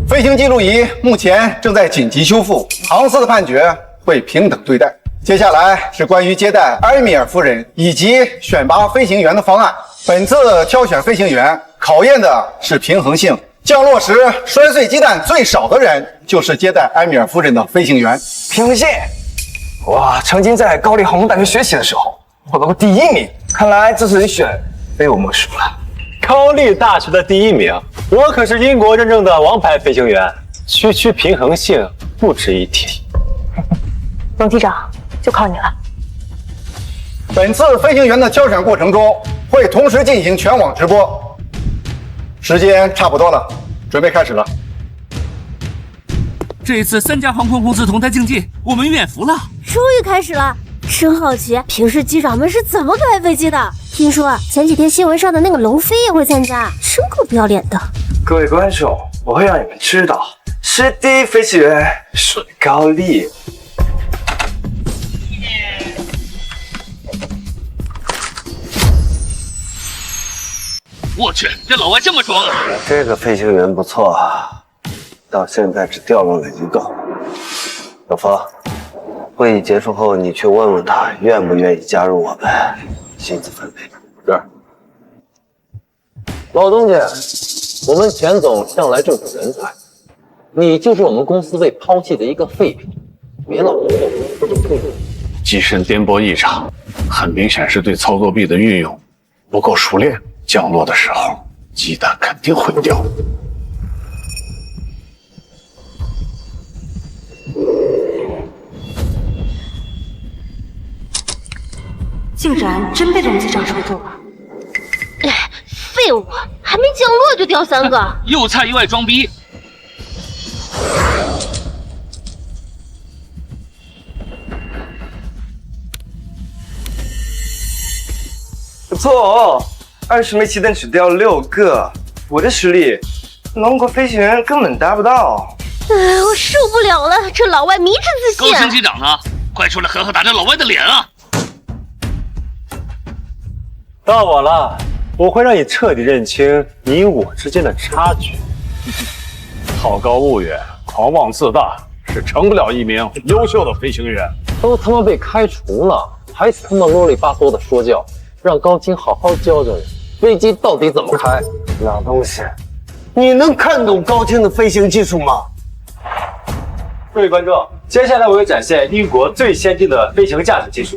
飞行记录仪目前正在紧急修复，航司的判决会平等对待。接下来是关于接待埃米尔夫人以及选拔飞行员的方案。本次挑选飞行员考验的是平衡性，降落时摔碎鸡蛋最少的人就是接待埃米尔夫人的飞行员。平衡性，我曾经在高丽航空大学学习的时候获得过第1名，看来这次选非我莫属了。高丽大学的第1名，我可是英国认证的王牌飞行员，区平衡性不值一提。龙机长，就靠你了。本次飞行员的挑选过程中会同时进行全网直播，时间差不多了，准备开始了。这一次3家航空公司同台竞技，我们远服了。终于开始了，真好奇，平时机长们是怎么开飞机的？听说前几天新闻上的那个龙飞也会参加，真够不要脸的。各位观众，我会让你们知道，是第一飞行员是高丽。我去，这老外这么装啊！这个飞行员不错啊，到现在只掉落了1个。小峰，会议结束后你去问问他愿不愿意加入我们，薪资分配。是。老东家，我们钱总向来正是人才，你就是我们公司被抛弃的一个废品，别老觉得我们退路。机身颠簸异常，很明显是对操作臂的运用不够熟练。降落的时候，鸡蛋肯定会掉。竟然真被龙机长说中了！废物，还没降落就掉3个，又菜又爱装逼。不错哦。20枚气弹只掉6个，我的实力，龙国飞行员根本达不到。我受不了了，这老外迷之自信。高升机长呢？快出来狠狠打这老外的脸啊！到我了，我会让你彻底认清你我之间的差距。好高骛远，狂妄自大，是成不了一名优秀的飞行员。都他妈被开除了，还他妈啰里吧嗦的说教，让高青好好教教你。飞机到底怎么开？老东西，你能看懂高清的飞行技术吗？各位观众，接下来我会展现英国最先进的飞行驾驶技术。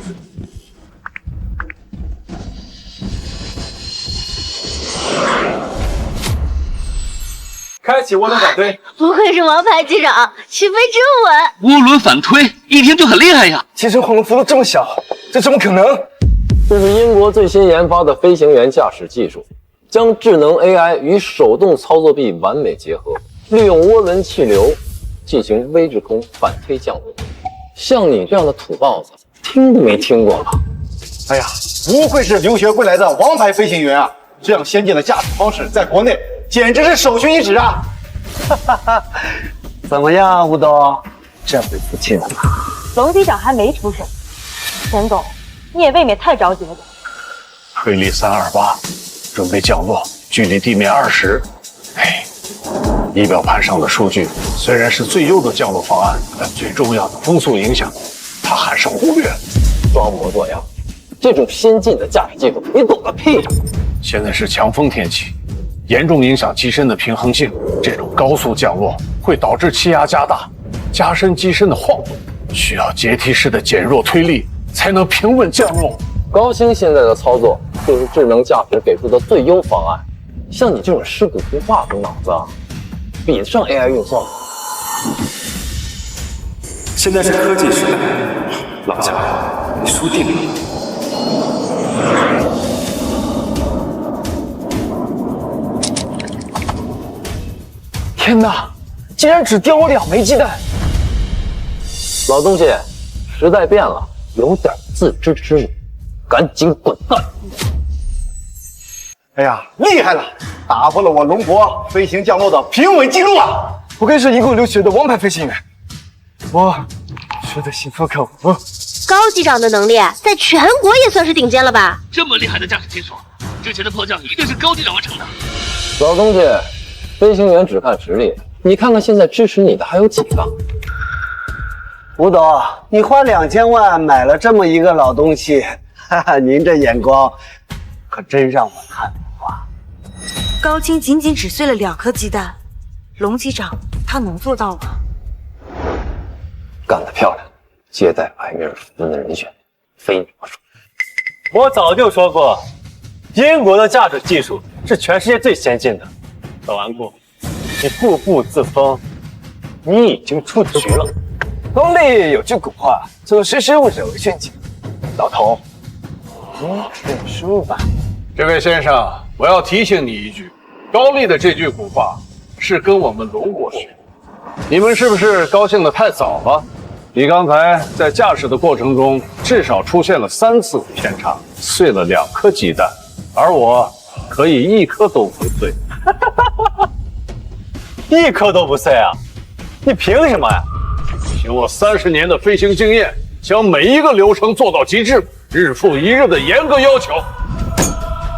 开启涡轮反推。不愧是王牌机长，起飞真稳。涡轮反推，一听就很厉害呀！其实涡轮幅度这么小，这怎么可能？这是英国最新研发的飞行员驾驶技术，将智能 AI 与手动操作臂完美结合，利用涡轮气流进行微制空反推降落。像你这样的土包子，听都没听过吧？哎呀，不愧是留学归来的王牌飞行员啊！这样先进的驾驶方式，在国内简直是首屈一指啊！哈哈哈，怎么样，吴董？这回服气了吧？龙机长还没出声，钱总。你也未免太着急了点。推力328，准备降落，距离地面20。仪表盘上的数据虽然是最优的降落方案，但最重要的风速影响，它还是忽略了。装模作样，这种先进的驾驶技术，你懂个屁呀！现在是强风天气，严重影响机身的平衡性。这种高速降落会导致气压加大，加深机身的晃动，需要阶梯式的减弱推力。才能平稳降落。高星现在的操作就是智能驾驶给出的最优方案。像你这种尸骨不化的脑子，比得上 AI 运算吗？现在是科技时代，老家伙，你输定了。天哪，竟然只掉我2枚鸡蛋！老东西，时代变了，有点自知之明，赶紧滚蛋！哎呀，厉害了，打破了我龙国飞行降落的平稳记录啊！不愧是一共留学的王牌飞行员，我学的心服口服。高机长的能力在全国也算是顶尖了吧？这么厉害的驾驶技术，之前的迫降一定是高机长完成的。老东西，飞行员只看实力，你看看现在支持你的还有几个？吴董，你花2000万买了这么一个老东西，哈哈，您这眼光可真让我叹服啊！高青仅只碎了2颗鸡蛋，龙机长他能做到吗？干得漂亮，接待埃米尔夫人的人选，非你莫属。我早就说过，英国的驾驶技术是全世界最先进的。老顽固，你固步自封，你已经出局了。东丽有句古话，做识时务者为俊杰。老头，你认输吧。这位先生，我要提醒你一句，高丽的这句古话是跟我们龙国学。你们是不是高兴得太早了？你刚才在驾驶的过程中至少出现了3次偏差，碎了2颗鸡蛋，而我可以1颗都不碎。1颗都不碎啊？你凭什么呀？凭我30年的飞行经验，将每一个流程做到极致，日复一日的严格要求，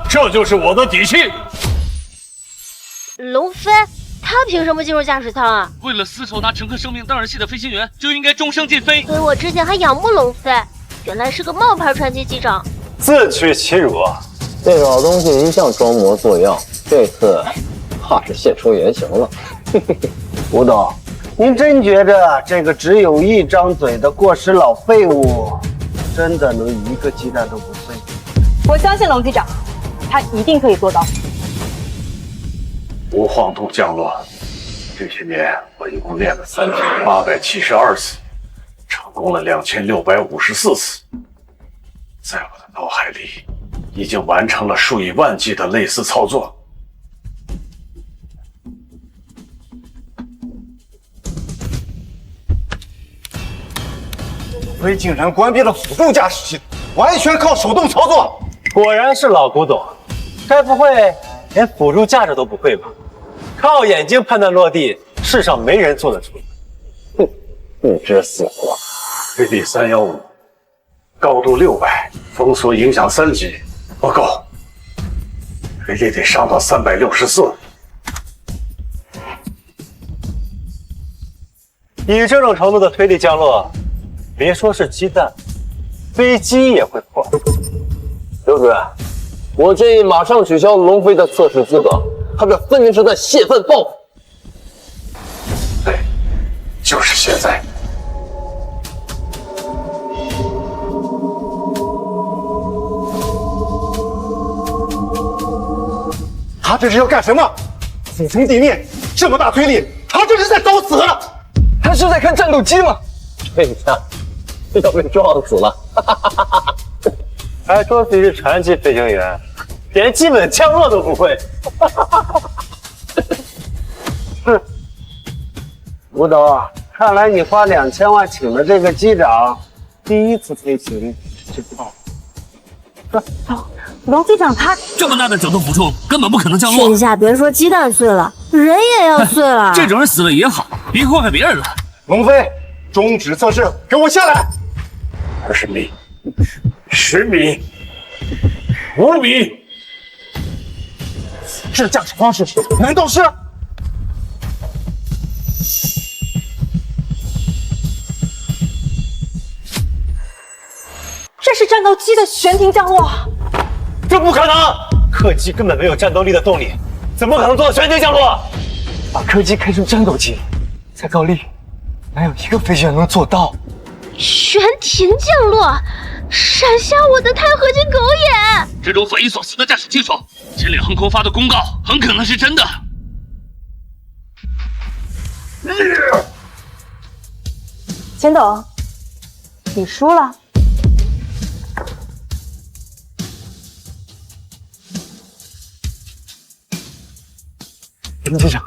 这就是我的底气。龙飞，他凭什么进入驾驶舱啊？为了丝绸拿乘客生命当儿戏的飞行员，就应该终生禁飞。所以我之前还仰慕龙飞，原来是个冒牌传奇机长，自取其辱啊！这老东西一向装模作样，这次怕是现出原形了。吴董，您真觉着这个只有1张嘴的过时老废物，真的能1个鸡蛋都不碎？我相信龙机长，他一定可以做到。无晃动降落，这些年我一共练了3872次，成功了2654次，在我的脑海里已经完成了数以万计的类似操作。飞竟然关闭了辅助驾驶系统，完全靠手动操作。果然是老古董，该不会连辅助驾驶都不会吧？靠眼睛判断落地，世上没人做得出。哼，不知死活。飞地315，高度600，风速影响3级，不够，飞力得上到364。以这种程度的推力降落，别说是鸡蛋，飞机也会破。刘主任，我建议马上取消龙飞的测试资格，他这分明是在泄愤报复。对，就是现在。他这是要干什么？俯冲地面，这么大推力，他这是在找死！他是在看战斗机吗？这下要被撞死了！还说自己是传奇飞行员，连基本降落都不会。吴董，看来你花2000万请的这个机长，第1次飞行就爆了。龙机长他这么大的角度俯冲，根本不可能降落。这下别说鸡蛋碎了，人也要碎了。这种人死了也好，别祸害别人了。龙飞，终止测试，给我下来！20米，10米，5米，这驾驶方式难道是？这是战斗机的悬停降落。这不可能！客机根本没有战斗力的动力，怎么可能做到悬停降落？把客机开成战斗机，在高丽，哪有1个飞行员能做到？悬停降落，闪瞎我的钛合金狗眼！这种匪夷所思的驾驶技术，千里航空发的公告很可能是真的。钱董，你输了。林机长，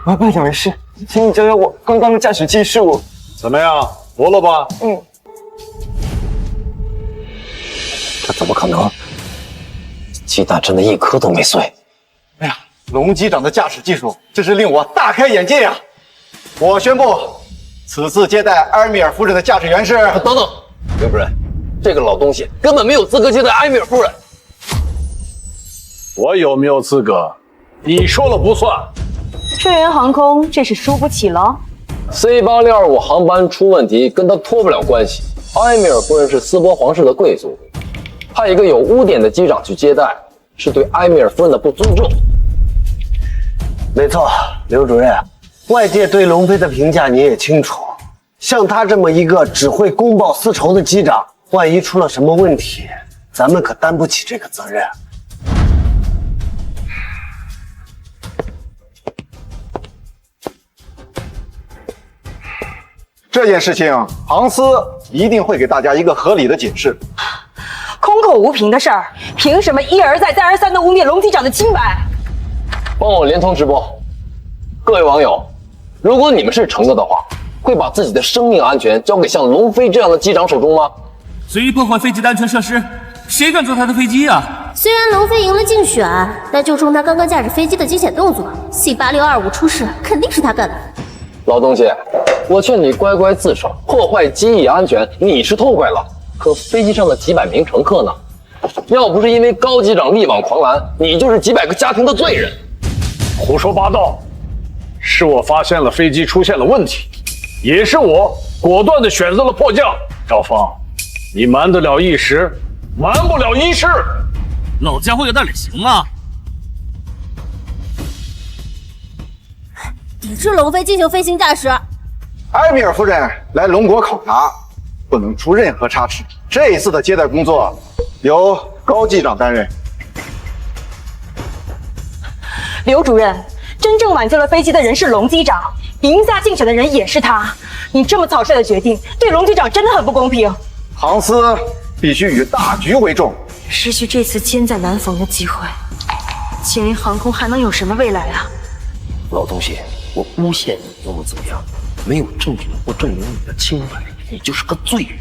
我半点没事，请你教教我刚刚的驾驶技术。怎么样，服了吧？不可能，鸡蛋真的一颗都没碎。哎呀，龙机长的驾驶技术真是令我大开眼界呀！我宣布，此次接待埃米尔夫人的驾驶员是……等等，刘主任，这个老东西根本没有资格接待埃米尔夫人。我有没有资格，你说了不算。春源航空这是输不起了。C8625航班出问题跟他脱不了关系。埃米尔夫人是斯波皇室的贵族，派一个有污点的机长去接待，是对埃米尔夫人的不尊重。没错，刘主任，外界对龙飞的评价你也清楚，像他这么一个只会公报私仇的机长，万一出了什么问题，咱们可担不起这个责任。这件事情，航司一定会给大家一个合理的解释。空口无凭的事儿，凭什么一而再再而三的污蔑龙机长的清白？帮我连通直播，各位网友，如果你们是乘客的话，会把自己的生命安全交给像龙飞这样的机长手中吗？随意破坏飞机的安全设施，谁敢坐他的飞机啊？虽然龙飞赢了竞选，但就冲他刚刚驾驶飞机的惊险动作 ，C8625出事肯定是他干的。老东西，我劝你乖乖自首，破坏机翼安全，你是痛快了。可飞机上的几百名乘客呢？要不是因为高机长力挽狂澜，你就是几百个家庭的罪人。胡说八道！是我发现了飞机出现了问题，也是我果断地选择了迫降。赵峰，你瞒得了一时，瞒不了一世。老家伙有点脸行吗？抵制龙飞进行飞行驾驶。埃米尔夫人来龙国考察，不能出任何差池。这一次的接待工作由高机长担任。刘主任，真正挽救了飞机的人是龙机长，赢下竞选的人也是他。你这么草率的决定，对龙机长真的很不公平。航司必须以大局为重。失去这次千载难逢的机会，秦林航空还能有什么未来啊？老东西，我诬陷你又能怎么样？没有证据能够证明你的清白，你就是个罪人。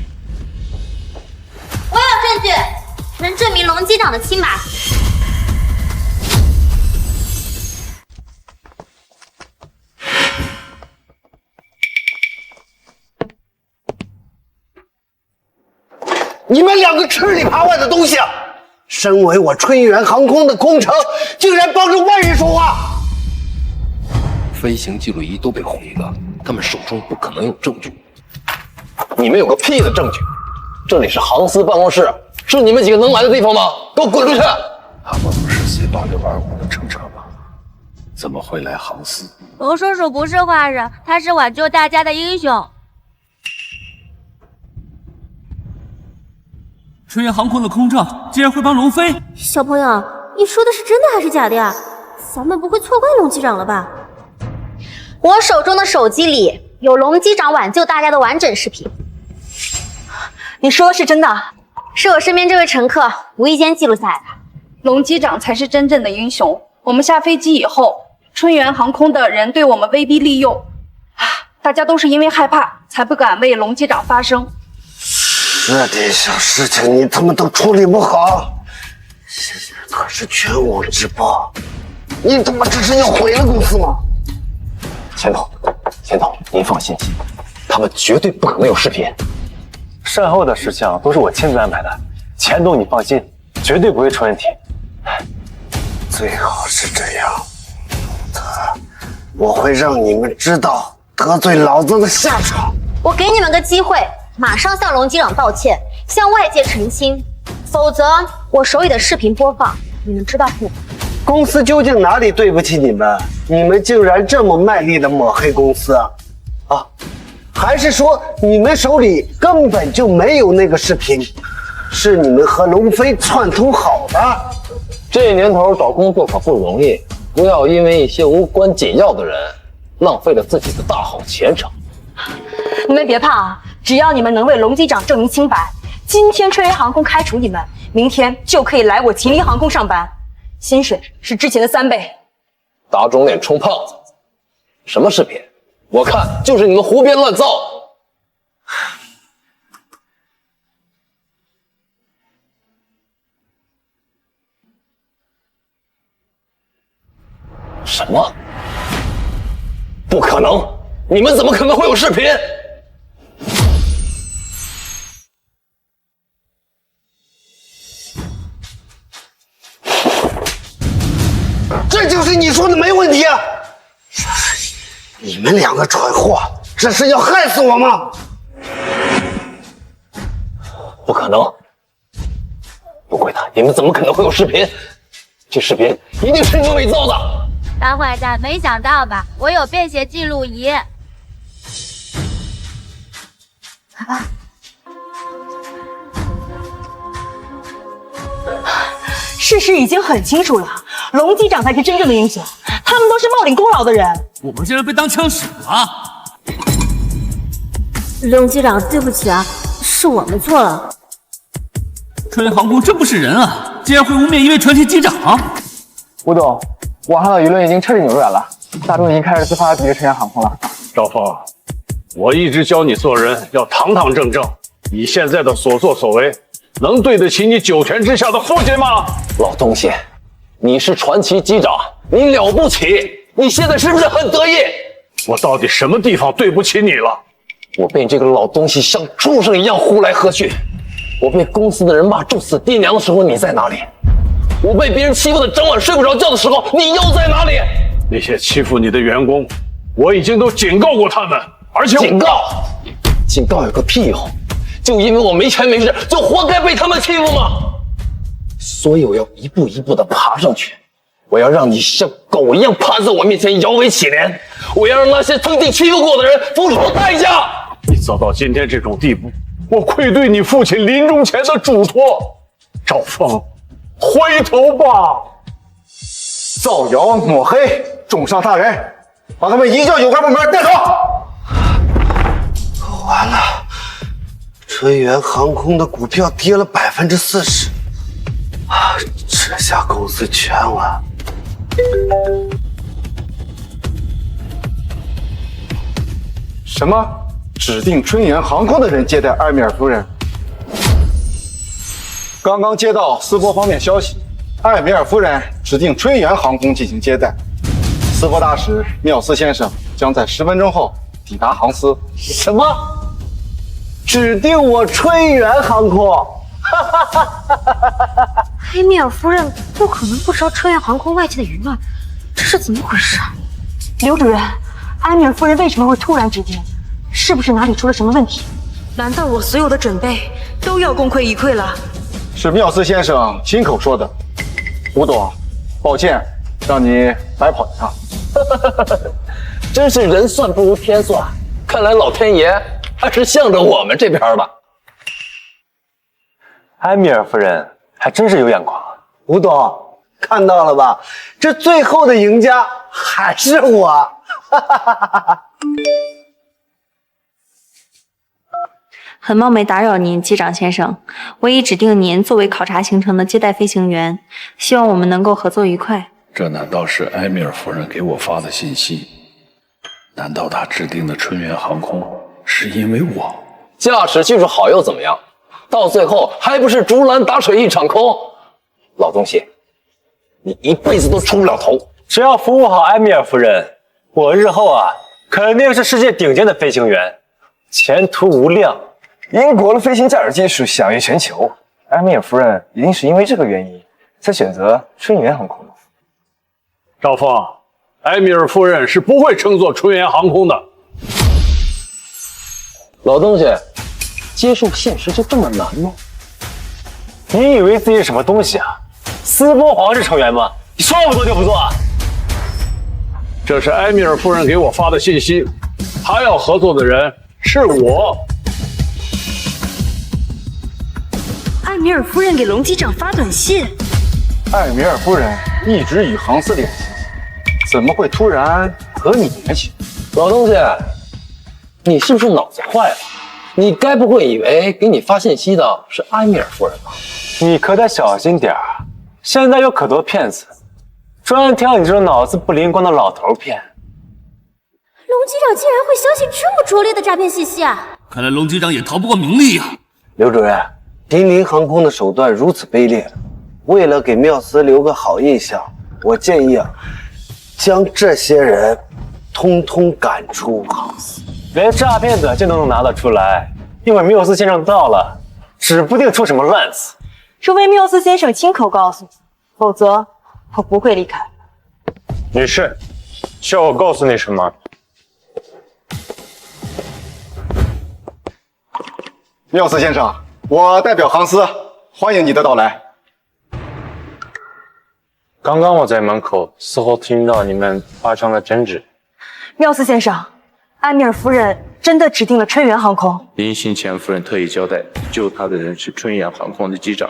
我有证据，能证明龙机长的清白。你们两个吃里扒外的东西，身为我春源航空的空乘，竟然帮着外人说话！飞行记录仪都被毁了，他们手中不可能有证据。你们有个屁的证据！这里是航司办公室，是你们几个能来的地方吗？给我滚出去！他们不是 C8625的乘车吗？怎么会来航司？龙叔叔不是坏人，他是挽救大家的英雄。春源航空的空乘竟然会帮龙飞！小朋友，你说的是真的还是假的呀？咱们不会错怪龙机长了吧？我手中的手机里有龙机长挽救大家的完整视频。你说的是真的？是我身边这位乘客无意间记录下来的。龙机长才是真正的英雄。我们下飞机以后，春源航空的人对我们威逼利诱，大家都是因为害怕才不敢为龙机长发声。这点小事情你他妈都处理不好，现在可是全网直播，你他妈这是要毁了公司吗？钱总，您放心，他们绝对不可能有视频。善后的事项都是我亲自安排的，钱总你放心，绝对不会出问题。最好是这样，否则我会让你们知道得罪老子的下场。我给你们个机会，马上向龙机长道歉，向外界澄清，否则我手里的视频播放，你们知道不？公司究竟哪里对不起你们？你们竟然这么卖力的抹黑公司啊！还是说你们手里根本就没有那个视频，是你们和龙飞串通好的？这年头找工作可不容易，不要因为一些无关紧要的人浪费了自己的大好前程。你们别怕啊，只要你们能为龙机长证明清白，今天春源航空开除你们，明天就可以来我秦林航空上班，薪水是之前的3倍。打肿脸充胖子，什么视频？我看就是你们胡编乱造。什么？不可能！你们怎么可能会有视频？这就是你说的没问题啊！你们两个蠢货，这是要害死我吗？不可能！不会的，你们怎么可能会有视频？这视频一定是你们伪造的！大坏蛋，没想到吧？我有便携记录仪。事实已经很清楚了，龙机长才是真正的英雄，他们都是冒领功劳的人。我们竟然被当枪使了！龙机长，对不起啊，是我们错了。春源航空真不是人啊，竟然会污蔑一位传奇机长！吴董，网上的舆论已经彻底扭转了，大众已经开始自发抵制春源航空了。赵峰，我一直教你做人要堂堂正正，你现在的所作所为，能对得起你九泉之下的父亲吗？老东西，你是传奇机长，你了不起，你现在是不是很得意？我到底什么地方对不起你了？我被这个老东西像畜生一样呼来喝去，我被公司的人骂咒死爹娘的时候你在哪里？我被别人欺负的整晚睡不着觉的时候你又在哪里？那些欺负你的员工，我已经都警告过他们，而且警告有个屁用！就因为我没权没势，就活该被他们欺负吗？所以我要一步一步的爬上去，我要让你像狗一样趴在我面前摇尾乞怜，我要让那些曾经欺负过我的人付出代价。你走到今天这种地步，我愧对你父亲临终前的嘱托。赵峰，回头吧！造谣抹黑，重伤他人，把他们移交有关部门带走。完了，春源航空的股票跌了40%，这下公司全完。什么？指定春源航空的人接待埃米尔夫人？刚刚接到斯波方面消息，埃米尔夫人指定春源航空进行接待。斯波大使缪斯先生将在10分钟后抵达航司。什么？指定我春源航空？埃米尔夫人不可能不知道春源航空外界的舆论，这是怎么回事？刘主任，埃米尔夫人为什么会突然指定？是不是哪里出了什么问题？难道我所有的准备都要功亏一篑了？是缪斯先生亲口说的。吴董，抱歉，让你白跑一趟。真是人算不如天算，看来老天爷还是向着我们这边的。埃米尔夫人还真是有眼光。吴董，看到了吧？这最后的赢家还是我。很冒昧打扰您，机长先生，我已指定您作为考察行程的接待飞行员，希望我们能够合作愉快。这难道是埃米尔夫人给我发的信息？难道她指定的春源航空是因为我？驾驶技术好又怎么样？到最后还不是竹篮打水一场空？老东西，你一辈子都出不了头。只要服务好埃米尔夫人，我日后肯定是世界顶尖的飞行员，前途无量。英国的飞行驾驶技术享誉全球，埃米尔夫人一定是因为这个原因才选择春源航空的。赵峰，埃米尔夫人是不会乘坐春源航空的。老东西，接受现实就这么难吗？你以为自己是什么东西啊？斯波皇室成员吗？你说不做就不做啊？这是埃米尔夫人给我发的信息，她要合作的人是我。埃米尔夫人给龙机长发短信。埃米尔夫人一直与航司联系，怎么会突然和你联系？老东西，你是不是脑子坏了？你该不会以为给你发信息的是埃米尔夫人吧？你可得小心点儿，现在有可多骗子，专挑你这种脑子不灵光的老头骗。龙机长竟然会相信这么拙劣的诈骗信息啊！看来龙机长也逃不过名利呀。刘主任，濒临航空的手段如此卑劣，为了给缪斯留个好印象，我建议将这些人通通赶出航司。连诈骗短信都能拿得出来，一会儿缪斯先生到了，指不定出什么乱子。除非缪斯先生亲口告诉你，否则我不会离开。女士，需要我告诉你什么？缪斯先生，我代表航司欢迎你的到来。刚刚我在门口似乎听到你们发生了争执。缪斯先生，埃米尔夫人真的指定了春源航空。林信前夫人特意交代，救她的人是春源航空的机长。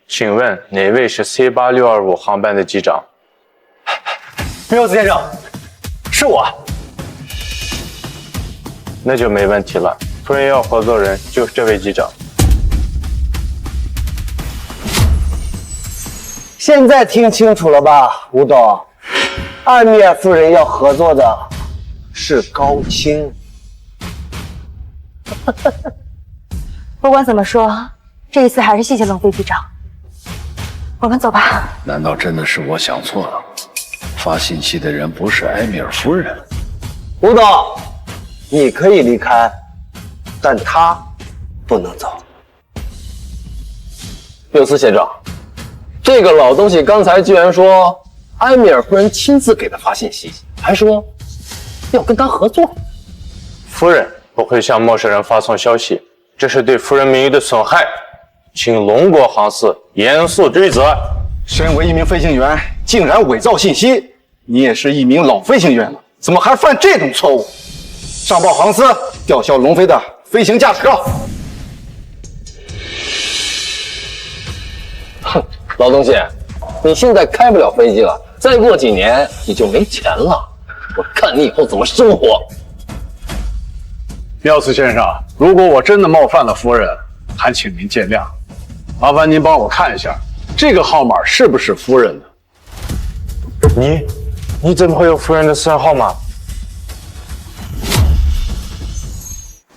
请问哪位是 C8625 航班的机长？缪斯先生，是我。那就没问题了。夫人要合作人就是这位机长。现在听清楚了吧，吴董？埃米尔夫人要合作的是高清。不管怎么说，这一次还是谢谢龙飞机长。我们走吧。难道真的是我想错了？发信息的人不是埃米尔夫人？吴董，你可以离开，但他不能走。缪斯先生，这个老东西刚才居然说埃米尔夫人亲自给他发信息，还说要跟他合作。夫人不会向陌生人发送消息，这是对夫人名誉的损害，请龙国航司严肃追责。身为一名飞行员，竟然伪造信息，你也是一名老飞行员了，怎么还犯这种错误？上报航司吊销龙飞的飞行驾驶照。哼，老东西，你现在开不了飞机了，再过几年你就没钱了，我看你以后怎么生活。缪斯先生，如果我真的冒犯了夫人，还请您见谅。麻烦您帮我看一下，这个号码是不是夫人的？你怎么会有夫人的私人号码？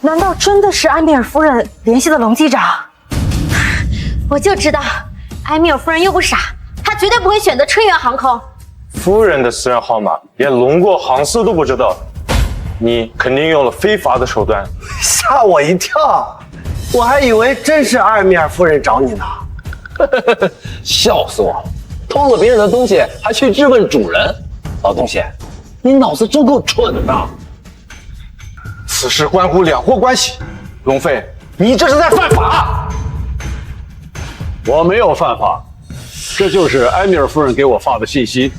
难道真的是埃米尔夫人联系的龙机长？我就知道，埃米尔夫人又不傻，她绝对不会选择春源航空。夫人的私人号码连龙国航司都不知道，你肯定用了非法的手段。吓我一跳，我还以为真是埃米尔夫人找你呢。笑死我了！偷了别人的东西还去质问主人，老东西，你脑子真够蠢的！此事关乎两国关系，龙飞，你这是在犯法！我没有犯法，这就是埃米尔夫人给我发的信息。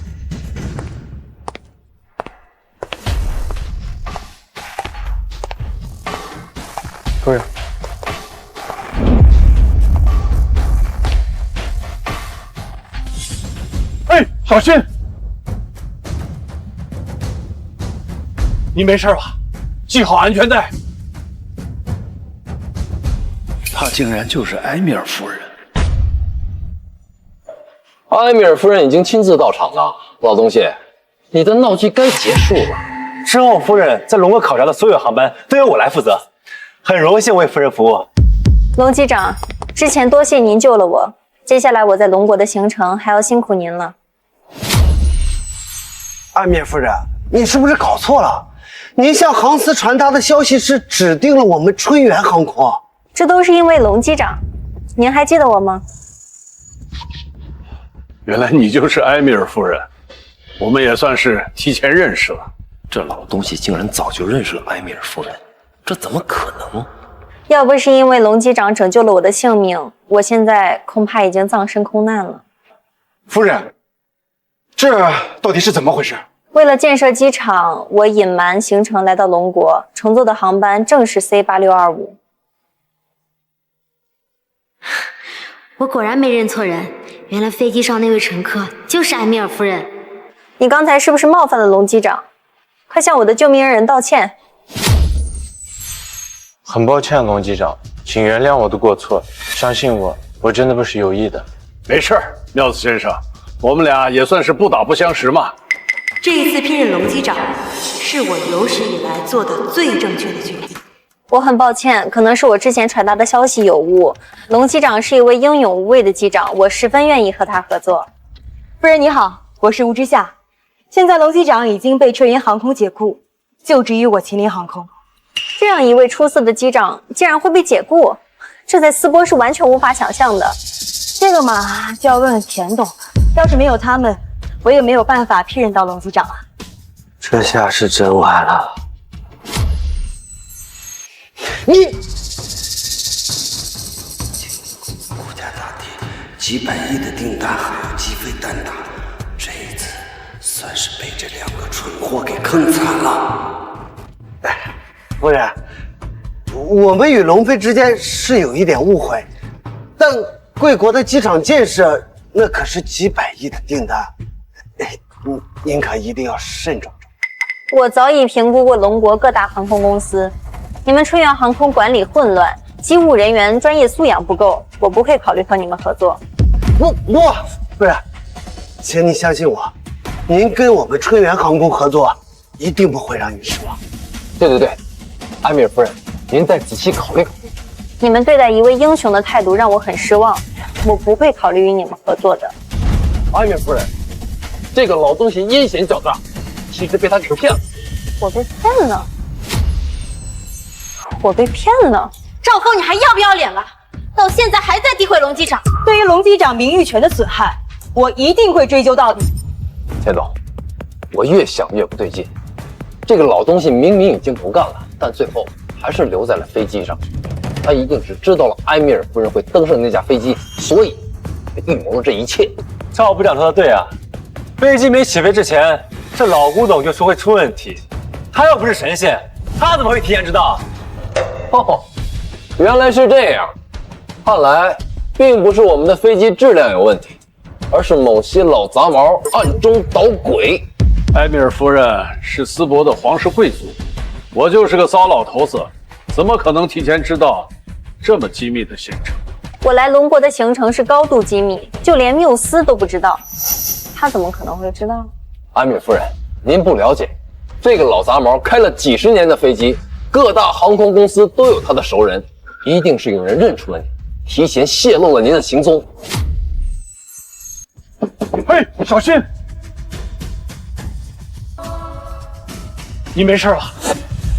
夫人，哎，小心！你没事吧？系好安全带。她竟然就是埃米尔夫人。埃米尔夫人已经亲自到场了，老东西，你的闹剧该结束了。之后夫人在龙国考察的所有航班都由我来负责，很荣幸为夫人服务。龙机长，之前多谢您救了我，接下来我在龙国的行程还要辛苦您了。埃米尔夫人，你是不是搞错了？您向航司传达的消息是指定了我们春源航空，这都是因为龙机长，您还记得我吗？原来你就是埃米尔夫人，我们也算是提前认识了。这老东西竟然早就认识了埃米尔夫人，这怎么可能？要不是因为龙机长拯救了我的性命，我现在恐怕已经葬身空难了。夫人，这到底是怎么回事？为了建设机场，我隐瞒行程来到龙国，乘坐的航班正是 C8625。我果然没认错人，原来飞机上那位乘客就是埃米尔夫人。你刚才是不是冒犯了龙机长？快向我的救命恩人道歉！很抱歉，龙机长，请原谅我的过错，相信我，我真的不是有意的。没事儿，缪斯先生，我们俩也算是不打不相识嘛。这一次聘任龙机长，是我有史以来做的最正确的决定。我很抱歉，可能是我之前传达的消息有误。龙机长是一位英勇无畏的机长，我十分愿意和他合作。夫人你好，我是吴之夏，现在龙机长已经被春云航空解雇，就职于我秦林航空。这样一位出色的机长竟然会被解雇，这在斯波是完全无法想象的。这个嘛，就要问问田董，要是没有他们，我也没有办法聘任到龙机长啊。这下是真完了。你国家大地几百亿的订单还有鸡飞蛋打，这一次算是被这两个蠢货给坑惨了。哎，夫人，我们与龙飞之间是有一点误会，但贵国的机场建设那可是几百亿的订单，您可一定要慎重。我早已评估过龙国各大航空公司，你们春源航空管理混乱，机务人员专业素养不够，我不会考虑和你们合作。不是，请你相信我，您跟我们春源航空合作，一定不会让你失望。对，埃米尔夫人，您再仔细考虑考虑。你们对待一位英雄的态度让我很失望，我不会考虑与你们合作的。埃米尔夫人，这个老东西阴险狡诈，其实被他给骗了。我被骗了？我被骗了？赵峰，你还要不要脸了？到现在还在诋毁龙机长。对于龙机长名誉权的损害，我一定会追究到底。钱总，我越想越不对劲，这个老东西明明已经不干了，但最后还是留在了飞机上。他一定是知道了埃米尔夫人会登上那架飞机，所以预谋了这一切。赵部长说的对啊，飞机没起飞之前，这老古董就说会出问题。他又不是神仙，他怎么会提前知道？哦，原来是这样。看来并不是我们的飞机质量有问题，而是某些老杂毛暗中捣鬼。埃米尔夫人是斯伯的皇室贵族，我就是个糟老头子，怎么可能提前知道这么机密的行程？我来龙国的行程是高度机密，就连缪斯都不知道，他怎么可能会知道？埃米尔夫人，您不了解，这个老杂毛开了几十年的飞机，各大航空公司都有他的熟人，一定是有人认出了你，提前泄露了您的行踪。嘿，小心！你没事吧？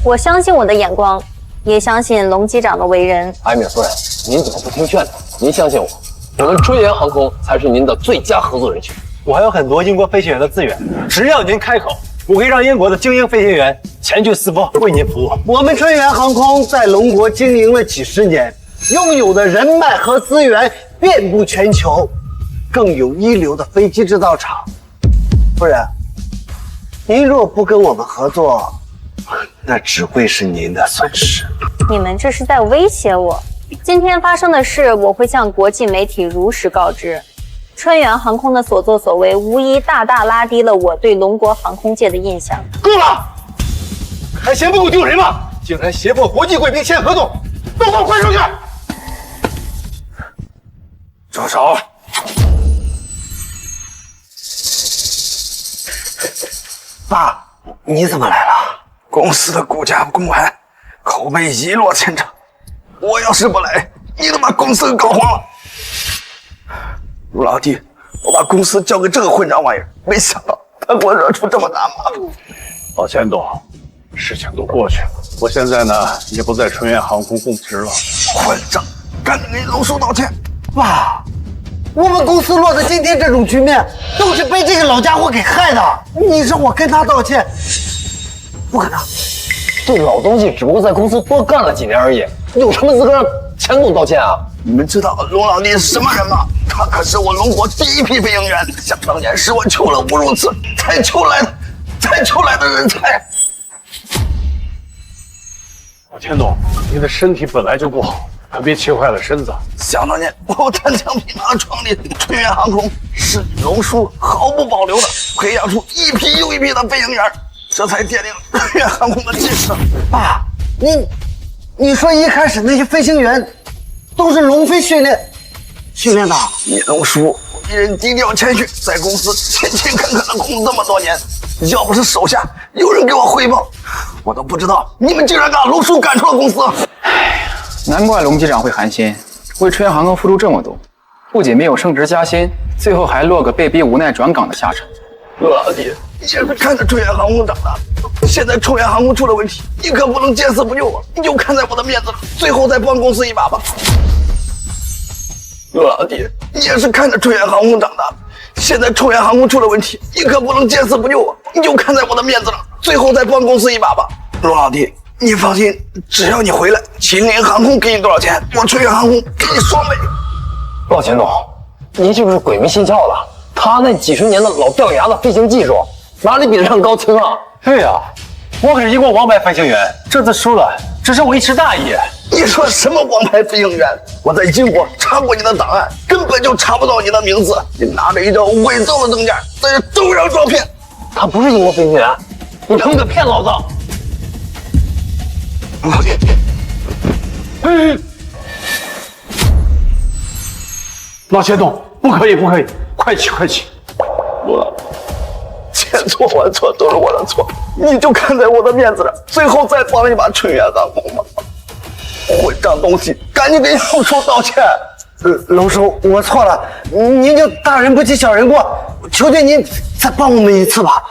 我相信我的眼光，也相信龙机长的为人。埃米尔夫人，您怎么不听劝呢？您相信我，我们春源航空才是您的最佳合作人选。我还有很多英国飞行员的资源，只要您开口，我可以让英国的精英飞行员前去斯波为您服务。我们春源航空在龙国经营了几十年，拥有的人脉和资源遍布全球，更有一流的飞机制造厂。夫人，您若不跟我们合作，那只会是您的损失。你们这是在威胁我。今天发生的事，我会向国际媒体如实告知。春源航空的所作所为，无疑大大拉低了我对龙国航空界的印象。够了！还嫌不够丢人吗？竟然胁迫国际贵宾签合同，都给我滚出去！住手！爸，你怎么来了？公司的股价崩盘，口碑一落千丈。我要是不来，你都把公司给搞黄了。陆老弟，我把公司交给这个混账玩意儿，没想到他给我惹出这么大麻烦。老钱董，事情都过去了，我现在呢也不在春源航空供职了。混账，赶紧给龙叔道歉。爸，我们公司落到今天这种局面，都是被这个老家伙给害的。你让我跟他道歉，不可能。这老东西只不过在公司多干了几年而已，有什么资格让钱总道歉啊？你们知道龙老弟是什么人吗？他可是我龙国第一批飞行员，想当年是我求了无数次才求来的人才。老钱总，你的身体本来就不好，可别气坏了身子。想当年我单枪匹马创立春源航空，是龙叔毫不保留的培养出一批又一批的飞行员，这才奠定了春源航空的基石。爸，你说一开始那些飞行员都是龙飞训练的？你龙叔为人低调谦虚，在公司勤勤恳恳的工作这么多年，要不是手下有人给我汇报，我都不知道你们竟然把龙叔赶出了公司。难怪龙机长会寒心，为春源航空付出这么多，不仅没有升职加薪，最后还落个被逼无奈转岗的下场。老弟，你也是看着春源航空长大的，现在春源航空出了问题，你可不能见死不救啊！你就看在我的面子上，最后再帮公司一把吧。老弟，你也是看着春源航空长大的，现在春源航空出了问题，你可不能见死不救啊！你就看在我的面子上，最后再帮公司一把吧。罗老弟，你放心，只要你回来，秦林航空给你多少钱，我春源航空给你双倍。老钱总，您是不是鬼迷心窍了？他那几十年的老掉牙的飞行技术，哪里比得上高清啊？对呀，我可是一过王牌飞行员，这次输了只是我一时大意。你说什么王牌飞行员？我在英国查过你的档案，根本就查不到你的名字。你拿着一张伪造的证件，在这招摇撞骗。他不是英国飞行员，你他妈个骗老子！老弟，老钱总，不可以，快起！我千错万错都是我的错，你就看在我的面子上，最后再帮一把春源航空吧。混账东西，赶紧给杨叔道歉！龙叔，我错了，您就大人不计小人过，求求您再帮我们一次吧。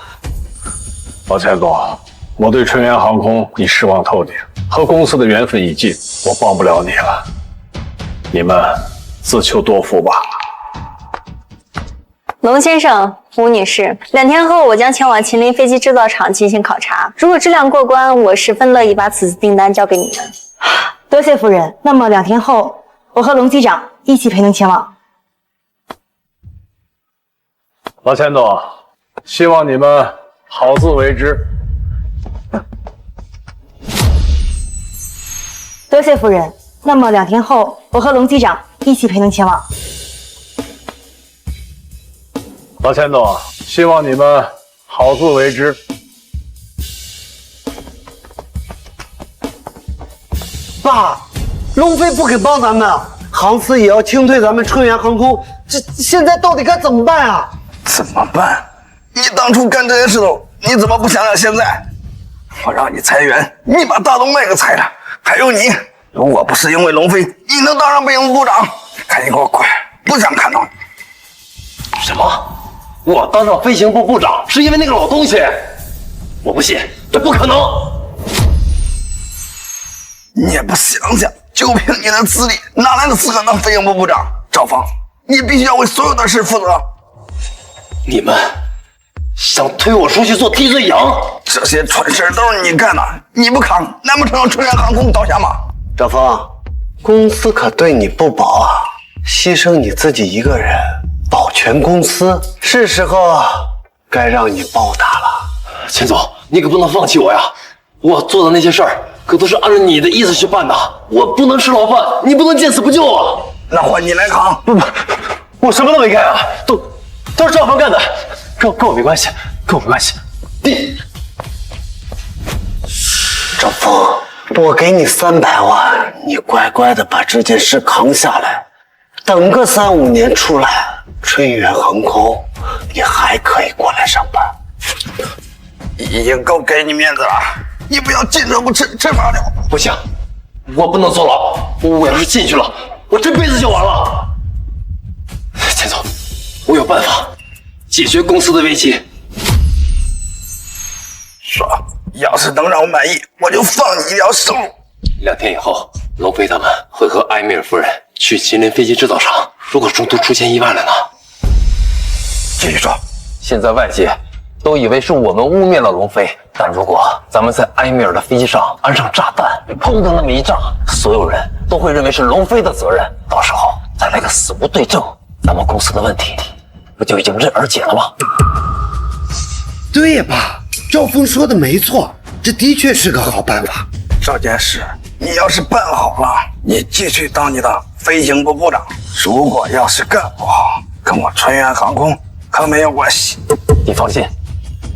老钱总，我对春源航空已失望透顶，和公司的缘分已尽，我帮不了你了，你们自求多福吧。龙先生、吴女士，2天后我将前往秦林飞机制造厂进行考察，如果质量过关，我十分乐意把此次订单交给你们。多谢夫人。那么2天后，我和龙机长一起陪您前往。老钱总，希望你们好自为之。多谢夫人。那么2天后，我和龙机长一起陪您前往。老钱总，希望你们好自为之。爸，龙飞不肯帮咱们，航司也要清退咱们春源航空，这现在到底该怎么办啊？怎么办？你当初干这些事头，你怎么不想想现在？我让你裁员，你把大动脉给裁了。还有你，如果不是因为龙飞，你能当上飞行部长？赶紧给我滚！不想看到你。什么？我当上飞行部部长是因为那个老东西？我不信，这不可能！你也不想想，就凭你的资历，哪来的资格当飞行部部长？赵峰，你必须要为所有的事负责。你们想推我出去做替罪羊？这些蠢事都是你干的，你不扛，难不成让春源航空倒下吗？赵峰，公司可对你不薄啊，牺牲你自己一个人，保全公司，是时候该让你报答了。钱总，你可不能放弃我呀！我做的那些事儿可都是按照你的意思去办的，我不能吃牢饭，你不能见死不救啊！那换你来扛。不，我什么都没干啊，都是赵峰干的，跟我没关系，跟我没关系。赵峰，我给你300万，你乖乖的把这件事扛下来，等个3、5年出来，春源航空你还可以过来上班。已经够给你面子了，你不要进则不吃，吃罚了。不行，我不能坐牢，我要是进去了，我这辈子就完了。钱总，我有办法解决公司的危机。爽，要是能让我满意，我就放你一条生路。2天以后，龙飞他们会和埃米尔夫人去秦林飞机制造厂，如果中途出现意外了呢？继续说。现在外界都以为是我们污蔑了龙飞，但如果咱们在埃米尔的飞机上安上炸弹，砰的那么一炸，所有人都会认为是龙飞的责任，到时候再来个死无对证，咱们公司的问题不就迎刃而解了吗？对呀，爸，赵峰说的没错，这的确是个好办法。这件事你要是办好了，你继续当你的飞行部部长；如果要是干不好，跟我春源航空可没有关系。你放心，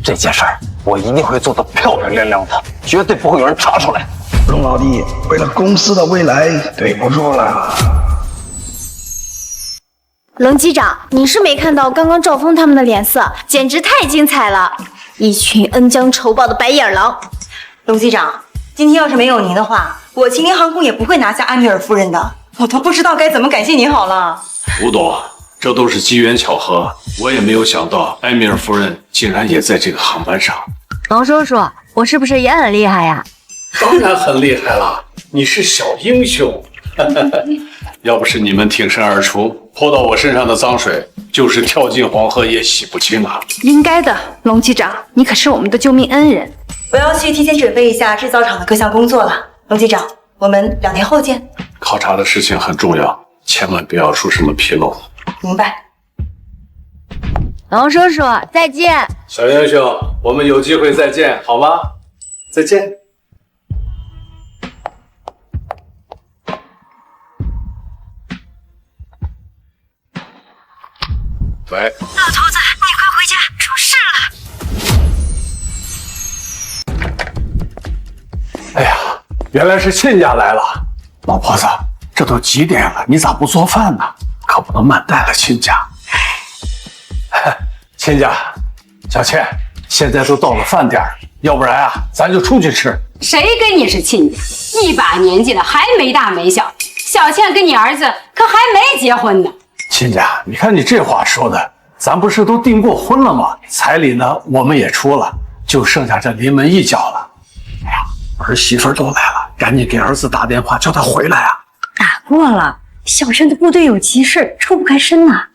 这件事儿我一定会做得漂漂亮亮的，绝对不会有人查出来。龙老弟，为了公司的未来，对不住了。龙机长，你是没看到刚刚赵峰他们的脸色，简直太精彩了，一群恩将仇报的白眼狼。龙机长，今天要是没有您的话，我秦林航空也不会拿下埃米尔夫人的，我都不知道该怎么感谢您好了。吴董，这都是机缘巧合。我也没有想到埃米尔夫人竟然也在这个航班上。龙叔叔，我是不是也很厉害呀？当然很厉害了，你是小英雄。要不是你们挺身而出，泼到我身上的脏水，就是跳进黄河也洗不清啊！应该的，龙机长，你可是我们的救命恩人。我要去提前准备一下制造厂的各项工作了。龙机长，我们2天后见。考察的事情很重要，千万不要出什么纰漏。明白。龙叔叔，再见。小英雄，我们有机会再见，好吗？再见。喂，老头子，你快回家，出事了！哎呀，原来是亲家来了。老婆子，这都几点了，你咋不做饭呢？可不能慢待了亲家。亲家，小倩，现在都到了饭点，要不然啊，咱就出去吃。谁跟你是亲家？一把年纪了还没大没小，小倩跟你儿子可还没结婚呢。亲家，你看你这话说的，咱不是都订过婚了吗？彩礼呢，我们也出了，就剩下这临门一脚了。哎呀，儿媳妇都来了，赶紧给儿子打电话，叫他回来啊！打过了，小轩的部队有急事，抽不开身呐。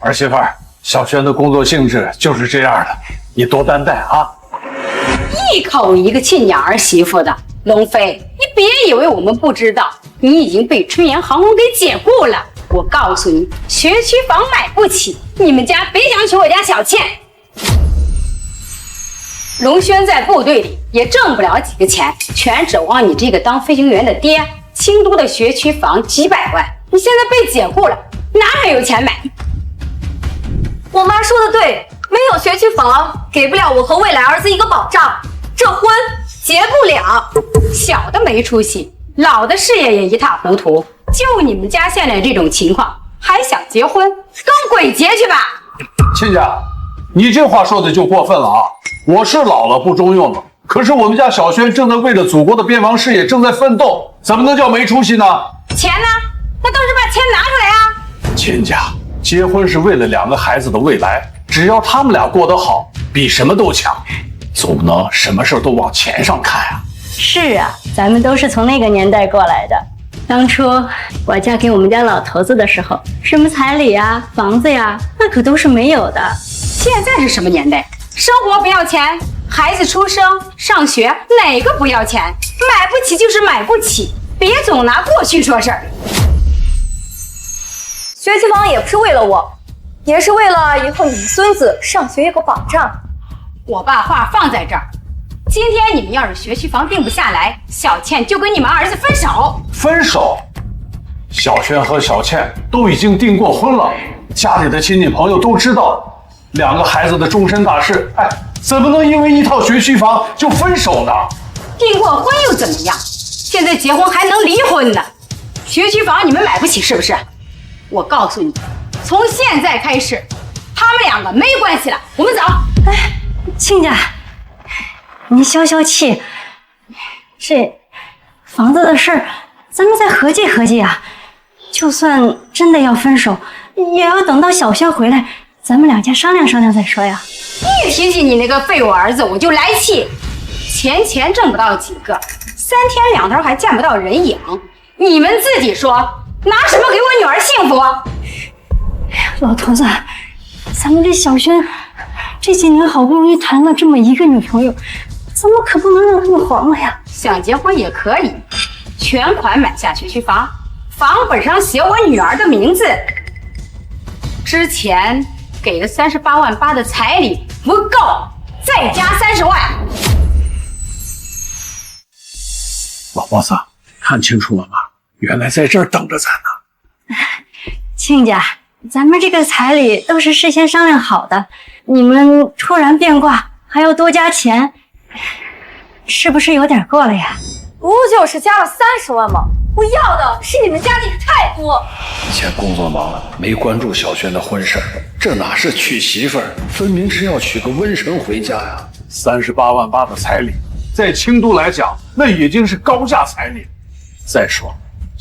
儿媳妇儿，小轩的工作性质就是这样的，你多担待啊！一口一个亲家儿媳妇的，龙飞，你别以为我们不知道，你已经被春阳航空给解雇了。我告诉你，学区房买不起，你们家别想娶我家小倩。龙轩在部队里也挣不了几个钱，全指望你这个当飞行员的爹。京都的学区房几百万，你现在被解雇了，哪还有钱买？我妈说的对，没有学区房，给不了我和未来儿子一个保障，这婚结不了。小的没出息，老的事业也一塌糊涂。就你们家现在这种情况，还想结婚？跟鬼结去吧！亲家，你这话说的就过分了啊！我是老了不中用了，可是我们家小轩正在为了祖国的边防事业正在奋斗，怎么能叫没出息呢？钱呢？那倒是把钱拿出来啊！亲家，结婚是为了2个孩子的未来，只要他们俩过得好，比什么都强。总不能什么事都往钱上看啊！是啊，咱们都是从那个年代过来的。当初我嫁给我们家老头子的时候，什么彩礼啊、房子呀，那可都是没有的。现在是什么年代？生活不要钱，孩子出生、上学哪个不要钱？买不起就是买不起，别总拿过去说事儿。学区房也不是为了我，也是为了以后你们孙子上学有个保障。我把话放在这儿，今天你们要是学区房定不下来，小倩就跟你们儿子分手。分手？小轩和小倩都已经订过婚了，家里的亲戚朋友都知道，2个孩子的终身大事，哎，怎么能因为一套学区房就分手呢？订过婚又怎么样？现在结婚还能离婚呢。学区房你们买不起是不是？我告诉你，从现在开始，他们2个没关系了。我们走。哎，亲家，您消消气，这房子的事儿，咱们再合计合计啊。就算真的要分手，也要等到小轩回来，咱们2家商量商量再说呀。一提起你那个废物儿子，我就来气。钱挣不到几个，3天2头还见不到人影。你们自己说，拿什么给我女儿幸福？老头子，咱们这小轩这几年好不容易谈了这么一个女朋友，咱们可不能让他们黄了呀。想结婚也可以，全款买下学区房，房本上写我女儿的名字。之前给了38.8万的彩礼不够，再加30万。老boss，看清楚了吗？原来在这儿等着咱呢。亲家，咱们这个彩礼都是事先商量好的，你们突然变卦还要多加钱，是不是有点过了呀？不就是加了30万吗？我要的是你们家那个太多。以前工作忙了，没关注小轩的婚事，这哪是娶媳妇儿，分明是要娶个瘟神回家呀！38.8万的彩礼，在京都来讲，那已经是高价彩礼。再说，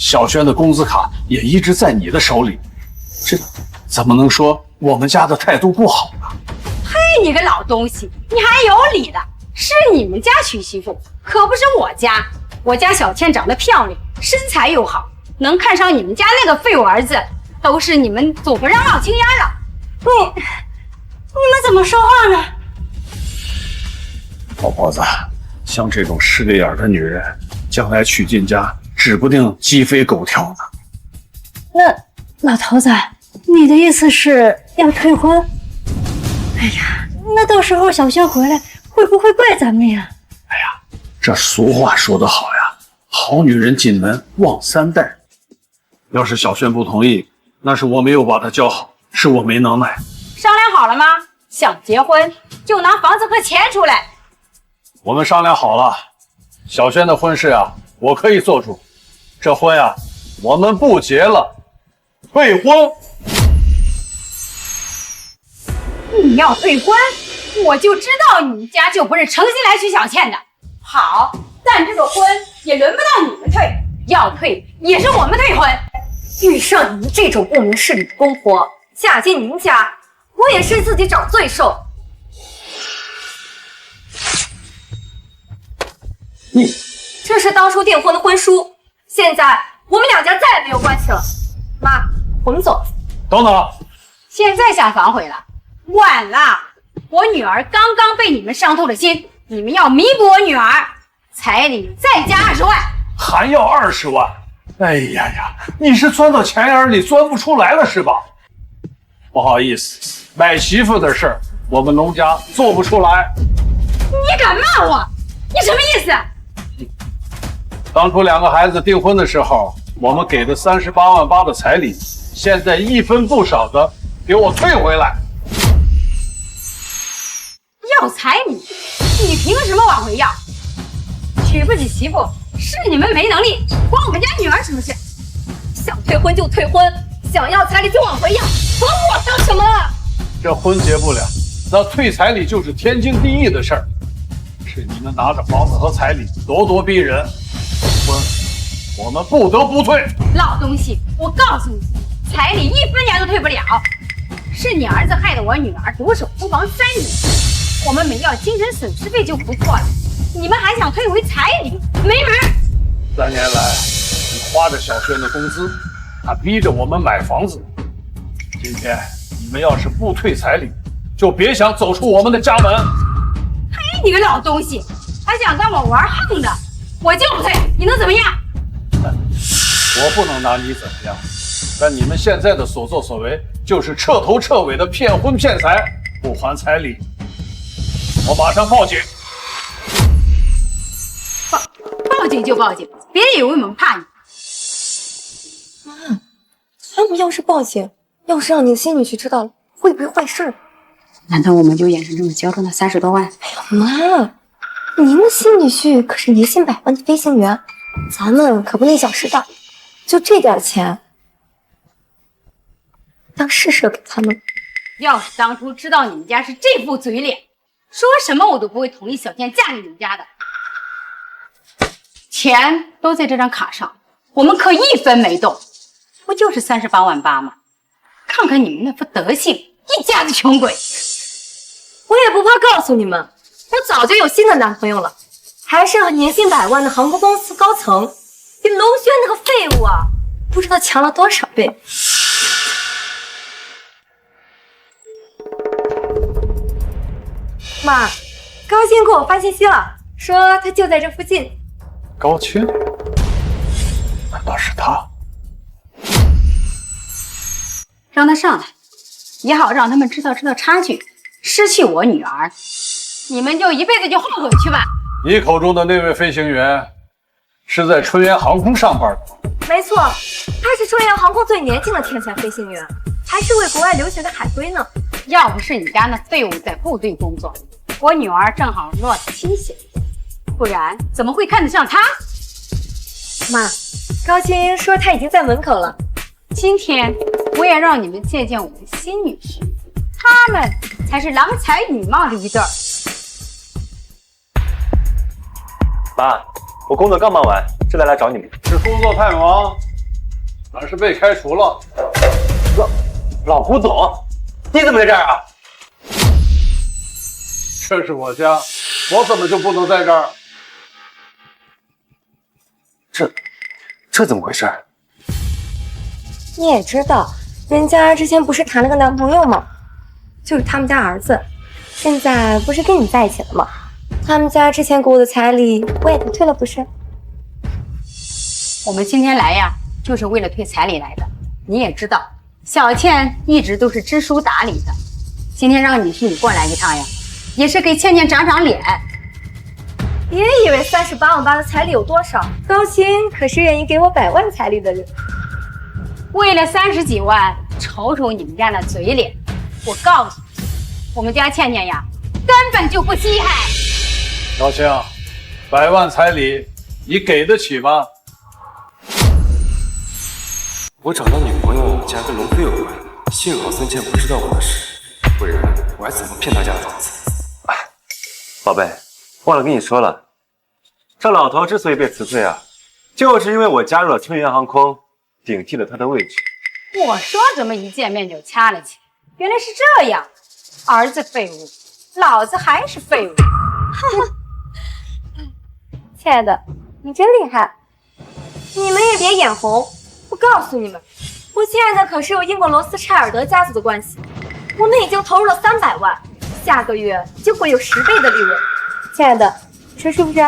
小轩的工资卡也一直在你的手里，这怎么能说我们家的态度不好呢？嘿，你个老东西，你还有理了？是你们家娶媳妇，可不是我家。我家小倩长得漂亮，身材又好，能看上你们家那个废物儿子，都是你们祖父让冒青烟了。你们怎么说话呢？老婆子，像这种势利眼的女人，将来娶进家，指不定鸡飞狗跳呢。那老头子，你的意思是要退婚？哎呀，那到时候小轩回来会不会怪咱们呀？这俗话说得好呀，好女人进门旺3代。要是小轩不同意，那是我没有把她教好，是我没能耐。商量好了吗？想结婚就拿房子和钱出来。我们商量好了，小轩的婚事啊，我可以做主。这婚啊，我们不结了，退婚。你要退婚，我就知道你们家就不是诚心来娶小倩的。好，但这个婚也轮不到你们退，要退也是我们退婚。遇上你们这种不明事理的公婆，嫁进你们家，我也是自己找罪受。这是当初订婚的婚书，现在我们两家再也没有关系了。妈，我们走。等等，现在想反悔了，晚了。我女儿刚刚被你们伤透了心，你们要弥补我女儿，彩礼再加20万，还要20万。哎呀呀，你是钻到钱眼里钻不出来了是吧？不好意思，买媳妇的事儿我们农家做不出来。你敢骂我？你什么意思？当初2个孩子订婚的时候，我们给的38.8万的彩礼，现在1分不少的给我退回来。要彩礼，你凭什么往回要？娶不起媳妇是你们没能力，关我们家女儿什么事？想退婚就退婚，想要彩礼就往回要，管我当什么？这婚结不了，那退彩礼就是天经地义的事儿。是你们拿着房子和彩礼咄咄逼人，婚我们不得不退。老东西，我告诉你，彩礼1分钱都退不了。是你儿子害得我女儿独守空房3年，我们没要精神损失费就不错了，你们还想退回彩礼，没门！3年来，你花着小轩的工资，他逼着我们买房子。今天你们要是不退彩礼，就别想走出我们的家门。嘿，你个老东西，还想跟我玩横的，我就不退，你能怎么样？我不能拿你怎么样，但你们现在的所作所为就是彻头彻尾的骗婚骗财，不还彩礼，我马上报警。报警就报警，别以为我们怕你。妈，咱们要是报警，要是让你的新女婿知道了，会不会坏事？难道我们就眼睁睁的交出那30多万？哎呦妈，您的新女婿可是年薪100万的飞行员，咱们可不那小事大，就这点钱，当施舍给他们。要是当初知道你们家是这副嘴脸，说什么我都不会同意小倩嫁给你们家的。钱都在这张卡上，我们可1分没动，不就是38.8万吗？看看你们那副德行，一家子穷鬼！我也不怕告诉你们，我早就有新的男朋友了，还是个年薪100万的航空公司高层，比龙轩那个废物啊，不知道强了多少倍。妈，高鑫给我发信息了，说他就在这附近。高清？难道是他？让他上来，也好让他们知道差距。失去我女儿，你们就一辈子就后悔去吧。你口中的那位飞行员，是在春源航空上班的？没错，他是春源航空最年轻的天才飞行员，还是为国外留学的海归呢。要不是你家那废物在部队工作，我女儿正好落得清闲，不然怎么会看得上他？妈，高鑫说他已经在门口了。今天我也让你们见见我们新女婿，他们才是郎才女貌的一对儿。妈，我工作刚忙完，这才来找你们。是工作太忙，而是被开除了。老胡总，你怎么在这儿啊？这是我家，我怎么就不能在这儿？这怎么回事？你也知道，人家之前不是谈了个男朋友吗？就是他们家儿子，现在不是跟你在一起了吗？他们家之前给我的彩礼我也都退了，不是？我们今天来呀，就是为了退彩礼来的。你也知道，小倩一直都是知书达理的。今天让女婿你过来一趟呀，也是给倩倩长长脸。别以为38万8的彩礼有多少，高鑫可是愿意给我100万彩礼的人。为了30几万，瞅瞅你们家那嘴脸，我告诉你，我们家倩倩呀，根本就不稀罕。小青，100万彩礼，你给得起吗？我找到女朋友竟然跟龙飞有关，幸好孙倩不知道我的事，不然我还怎么骗他家的房子？宝贝，忘了跟你说了，这老头之所以被辞退啊，就是因为我加入了春源航空，顶替了他的位置。我说怎么一见面就掐了起来，原来是这样。儿子废物，老子还是废物。亲爱的，你真厉害，你们也别眼红。我告诉你们，我现在可是有英国罗斯柴尔德家族的关系，我们已经投入了300万，下个月就会有10倍的利润。亲爱的，你说是不是？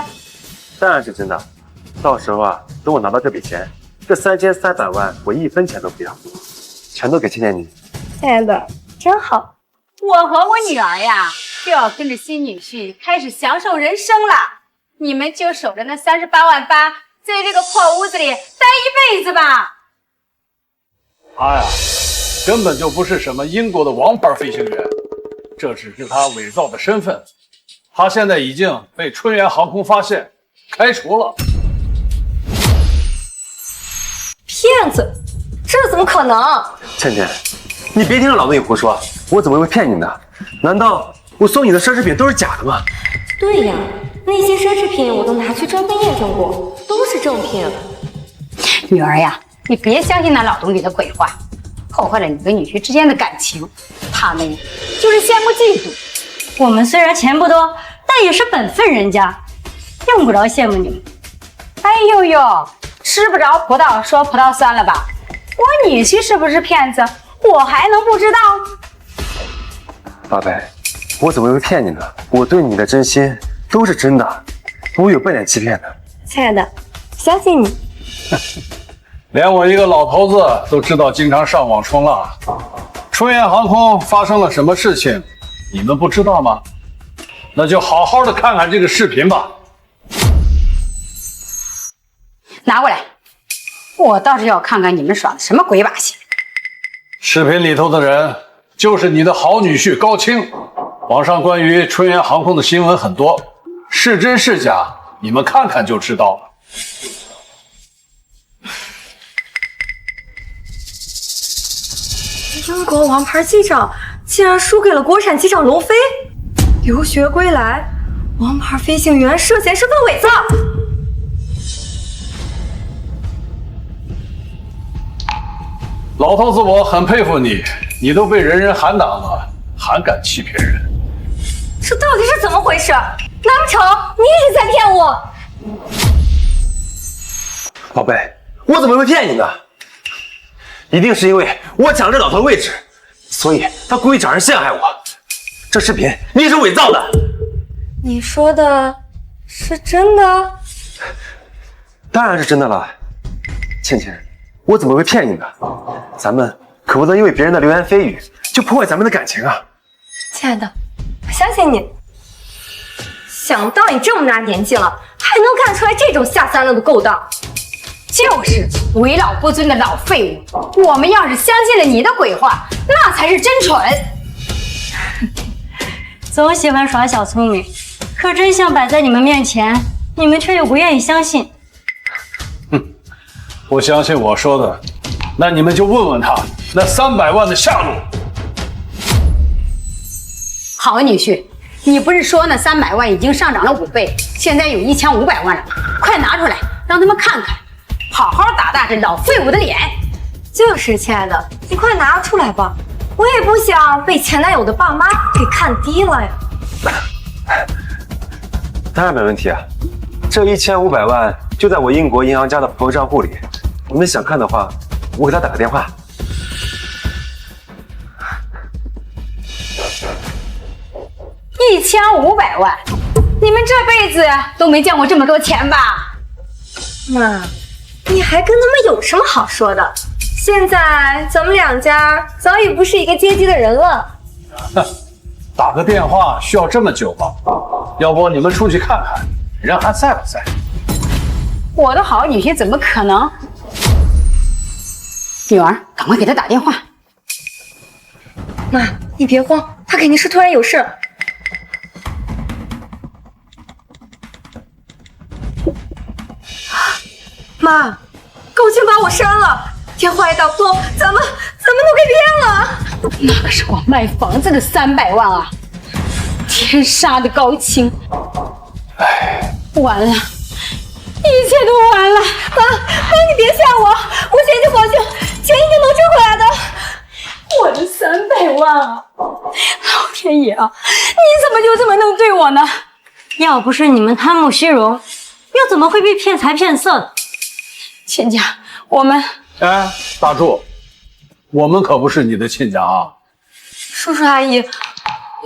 当然是真的。到时候啊，等我拿到这笔钱，这3300万我1分钱都不要，全都给倩倩你。亲爱的，真好。我和我女儿呀，就要跟着新女婿开始享受人生了。你们就守着那38万8，在这个破屋子里待一辈子吧。他呀，根本就不是什么英国的王牌飞行员，这只是他伪造的身份。他现在已经被春源航空发现，开除了。骗子，这怎么可能？倩倩，你别听着老东西胡说，我怎么会骗你呢？难道我送你的奢侈品都是假的吗？对呀，那些奢侈品我都拿去专门验证过，都是正品。女儿呀，你别相信那老东西的鬼话，破坏了你跟女婿之间的感情。他们就是羡慕嫉妒。我们虽然钱不多，但也是本分人家，用不着羡慕你们。哎呦呦，吃不着葡萄说葡萄酸了吧？我女婿是不是骗子，我还能不知道？宝贝，我怎么会骗你呢？我对你的真心都是真的，不会有半点欺骗的。亲爱的，相信你。连我一个老头子都知道经常上网冲浪。春源航空发生了什么事情，你们不知道吗？那就好好的看看这个视频吧。拿过来，我倒是要看看你们耍的什么鬼把戏。视频里头的人就是你的好女婿高清。网上关于春源航空的新闻很多，是真是假，你们看看就知道了。英国王牌机长竟然输给了国产机长龙飞，留学归来，王牌飞行员涉嫌身份伪造。老头子，我很佩服你，你都被人人喊打了，还敢欺骗人。这到底是怎么回事？难不成你也在骗我？宝贝，我怎么会骗你呢？一定是因为我抢这老头的位置，所以他故意找人陷害我。这视频你是伪造的。你说的是真的？当然是真的了。倩倩，我怎么会骗你呢？咱们可不能因为别人的流言蜚语就破坏咱们的感情啊！亲爱的，我相信你。想不到你这么大年纪了，还能干出来这种下三滥的勾当。就是为老不尊的老废物。我们要是相信了你的鬼话，那才是真蠢。总喜欢耍小聪明，可真相摆在你们面前，你们却又不愿意相信。不相信我说的，那你们就问问他那300万的下落。好女婿，你不是说那300万已经上涨了5倍，现在有1500万了吗？快拿出来，让他们看看，好好打打这老废物的脸。就是亲爱的，你快拿出来吧，我也不想被前男友的爸妈给看低了呀。当然没问题啊，这1500万就在我英国银行家的朋友账户里，你们想看的话，我给他打个电话。1500万，你们这辈子都没见过这么多钱吧？妈，你还跟他们有什么好说的？现在咱们两家早已不是一个阶级的人了。打个电话需要这么久吗？要不你们出去看看，人还在不在？我的好女婿怎么可能？女儿，赶快给他打电话。妈，你别慌，他肯定是突然有事。妈，高青把我删了，电话也打不通，咱们都给骗了。那可是我卖房子的300万啊！天杀的高青！完了，一切都完了！妈，你别吓我，我现在就报警，钱一定能追回来的。我的300万啊！老天爷啊，你怎么就这么能对我呢？要不是你们贪慕虚荣，又怎么会被骗财骗色的？亲家，我们……哎，大柱，我们可不是你的亲家啊！叔叔阿姨，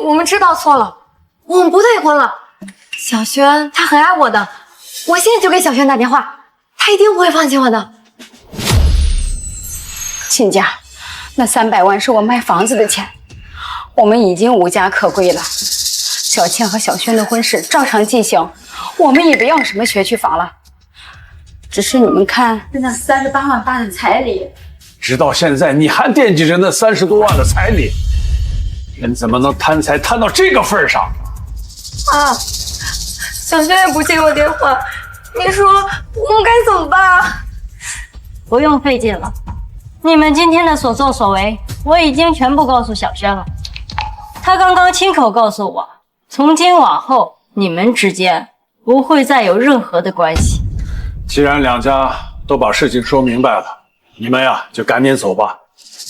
我们知道错了，我们不退婚了。小轩他很爱我的，我现在就给小轩打电话，他一定不会放弃我的。亲家，那300万是我卖房子的钱，我们已经无家可归了。小倩和小轩的婚事照常进行，我们也不要什么学区房了。只是你们看那38万8的彩礼，直到现在你还惦记着那30多万的彩礼，人怎么能贪财贪到这个份上？啊，小轩也不接我电话，你说我们该怎么办？不用费劲了，你们今天的所作所为，我已经全部告诉小轩了。他刚刚亲口告诉我，从今往后你们之间不会再有任何的关系。既然两家都把事情说明白了，你们呀就赶紧走吧。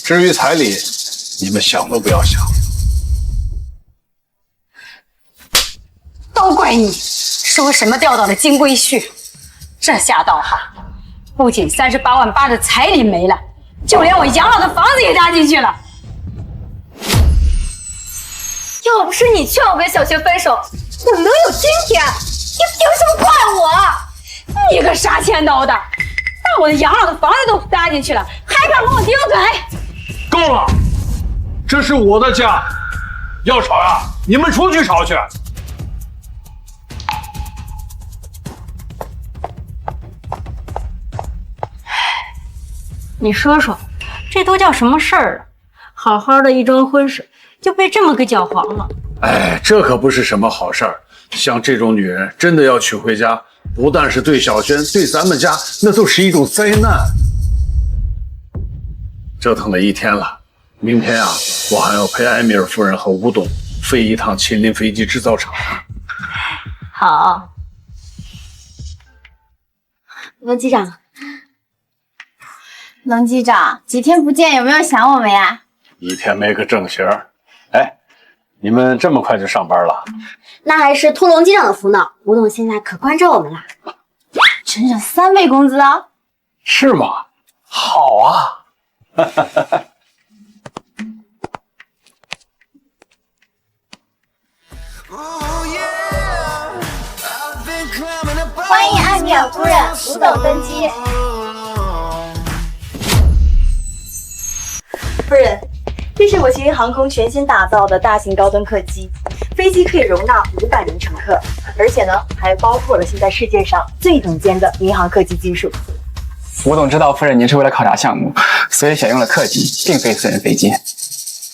至于彩礼，你们想都不要想。都怪你，说什么钓到了金龟婿，这下倒好，不仅38万8的彩礼没了，就连我养老的房子也搭进去了。要不是你劝我跟小轩分手，我能有今天。你凭什么怪我？你个杀千刀的，把我的养老的房子都搭进去了，还敢跟我顶嘴？够了，这是我的家，要吵呀，你们出去吵去。你说说，这都叫什么事儿啊？好好的一桩婚事就被这么个搅黄了。哎，这可不是什么好事儿。像这种女人，真的要娶回家，不但是对小轩，对咱们家，那都是一种灾难。折腾了一天了，明天啊，我还要陪埃米尔夫人和吴董飞一趟秦林飞机制造厂。好，龙机长，龙机长，几天不见，有没有想我们呀？一天没个正形儿。哎，你们这么快就上班了？那还是托龙机长的福呢，吴董现在可关照我们了，整整3倍工资哦。是吗？好啊！欢迎埃米尔夫人、吴董登机。夫人，这是我秦林航空全新打造的大型高端客机，飞机可以容纳500名乘客，而且呢还包括了现在世界上最顶尖的民航客机技术。吴董知道夫人您是为了考察项目，所以选用了客机，并非私人飞机。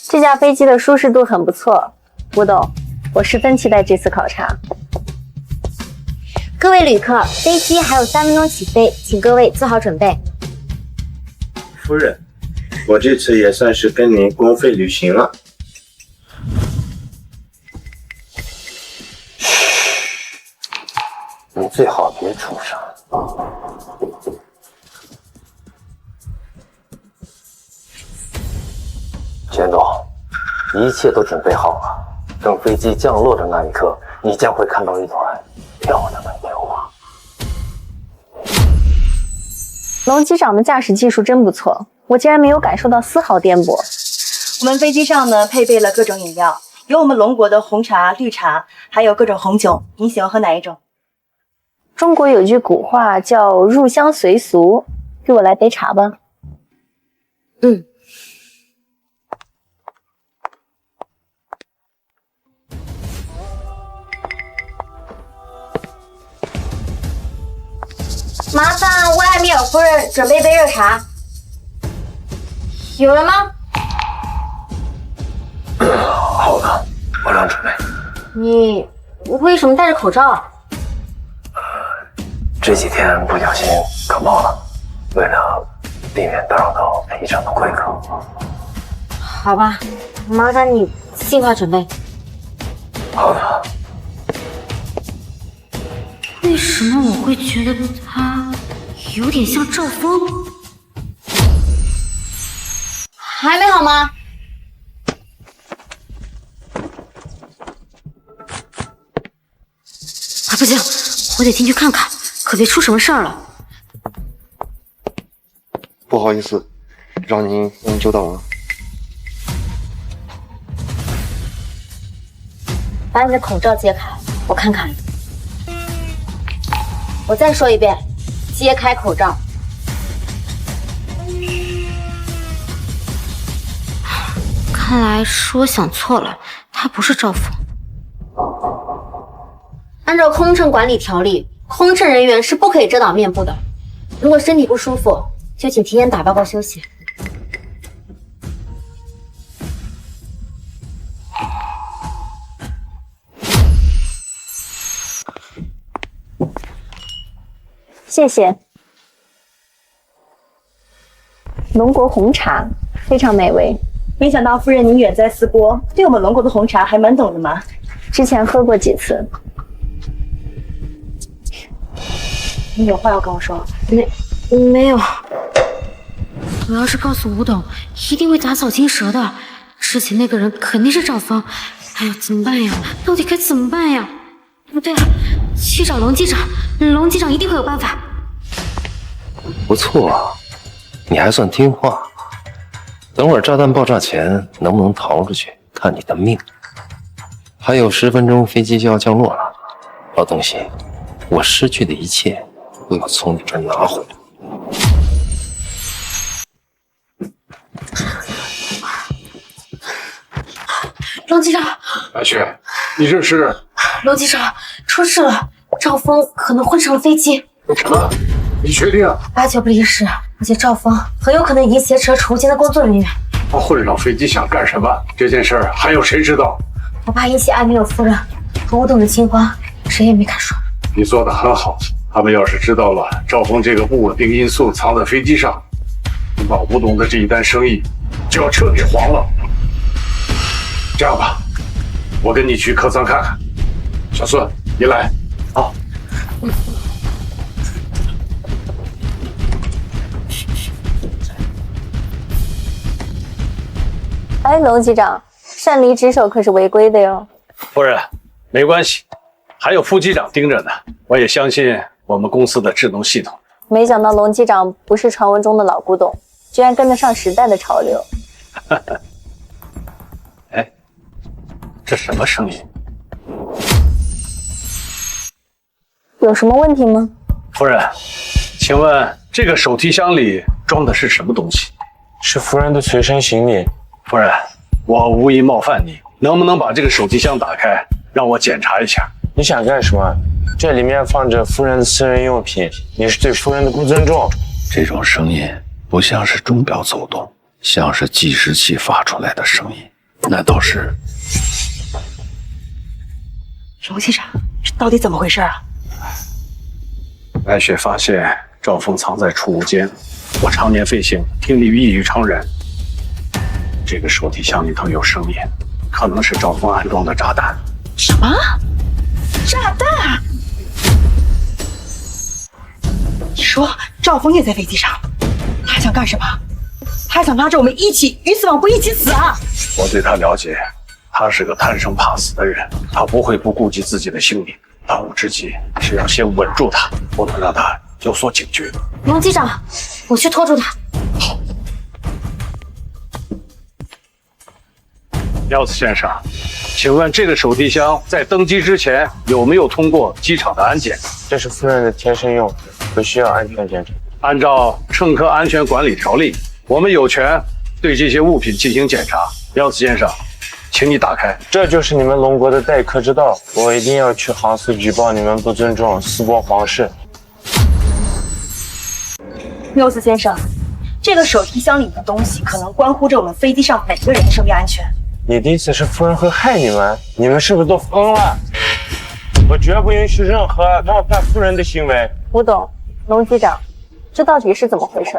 这架飞机的舒适度很不错，吴董，我十分期待这次考察。各位旅客，飞机还有3分钟起飞，请各位做好准备。夫人，我这次也算是跟您公费旅行了。你最好别出声。钱总，一切都准备好了。等飞机降落的那一刻，你将会看到一团漂亮的烟花。龙机长的驾驶技术真不错，我竟然没有感受到丝毫颠簸。我们飞机上呢配备了各种饮料，有我们龙国的红茶、绿茶，还有各种红酒。你喜欢喝哪一种？中国有句古话叫“入乡随俗”，给我来杯茶吧。嗯。麻烦外面有夫人准备杯热茶。有人吗？好的，马上准备。你为什么戴着口罩啊？这几天不小心感冒了，为了避免打扰到飞机上的贵客。好吧，麻烦你尽快准备。好的。为什么我会觉得他有点像赵峰？还没好吗？啊，不行，我得进去看看，可别出什么事儿了。不好意思，让您久等了。把你的口罩揭开，我看看。我再说一遍，揭开口罩。看来是我想错了，他不是赵峰。按照空乘管理条例，空乘人员是不可以遮挡面部的。如果身体不舒服，就请提前打报告休息。谢谢。龙国红茶非常美味。没想到夫人您远在斯波，对我们龙国的红茶还蛮懂的嘛。之前喝过几次。你有话要跟我说？没有。我要是告诉吴董，一定会打草惊蛇的。之前那个人肯定是赵峰。哎呀，怎么办呀？到底该怎么办呀？不对了，去找龙机长，龙机长一定会有办法。不错啊，你还算听话。等会儿炸弹爆炸前能不能逃出去，看你的命。还有10分钟，飞机就要降落了。老东西，我失去的一切都要从你这儿拿回来。龙机长，白雪，你这是？龙机长，出事了，赵峰可能混上了飞机。什么？你确定？8九不离十，而且赵峰很有可能已经挟持了储物间的工作人员。他混上飞机想干什么？这件事还有谁知道？我怕引起艾米尔夫人和吴董的惊慌，谁也没敢说。你做的很好，他们要是知道了赵峰这个不稳定因素藏在飞机上，恐怕吴董的这一单生意就要彻底黄了。这样吧，我跟你去客舱看看。小孙，你来。好。哎，龙机长，擅离职守可是违规的哟。夫人，没关系，还有副机长盯着呢。我也相信我们公司的智能系统。没想到龙机长不是传闻中的老古董，居然跟得上时代的潮流。哎，这什么声音？有什么问题吗？夫人，请问这个手提箱里装的是什么东西？是夫人的随身行李。夫人，我无意冒犯你，能不能把这个手提箱打开，让我检查一下？你想干什么？这里面放着夫人的私人用品，你是对夫人的不尊重。这种声音不像是钟表走动，像是计时器发出来的声音。难道是？龙机长，这到底怎么回事啊？白雪发现赵峰藏在储物间，我常年飞行，听力异于常人。这个手提箱里头有声音，可能是赵峰安装的炸弹。什么？炸弹？你说赵峰也在飞机上，他想干什么？还想拉着我们一起鱼死网破，一起死啊！我对他了解，他是个贪生怕死的人，他不会不顾及自己的性命。当务之急是要先稳住他，不能让他有所警觉。龙机长，我去拖住他。廖子先生，请问这个手提箱在登机之前有没有通过机场的安检？这是夫人的贴身用，不需要安全检查。按照乘客安全管理条例，我们有权对这些物品进行检查。廖子先生，请你打开。这就是你们龙国的待客之道，我一定要去航司举报你们不尊重四国皇室。缪斯先生，这个手提箱里的东西可能关乎着我们飞机上每个人的生命安全。你的意思是夫人会害你们？你们是不是都疯了？我绝不允许任何冒犯夫人的行为。吴董，龙机长，这到底是怎么回事？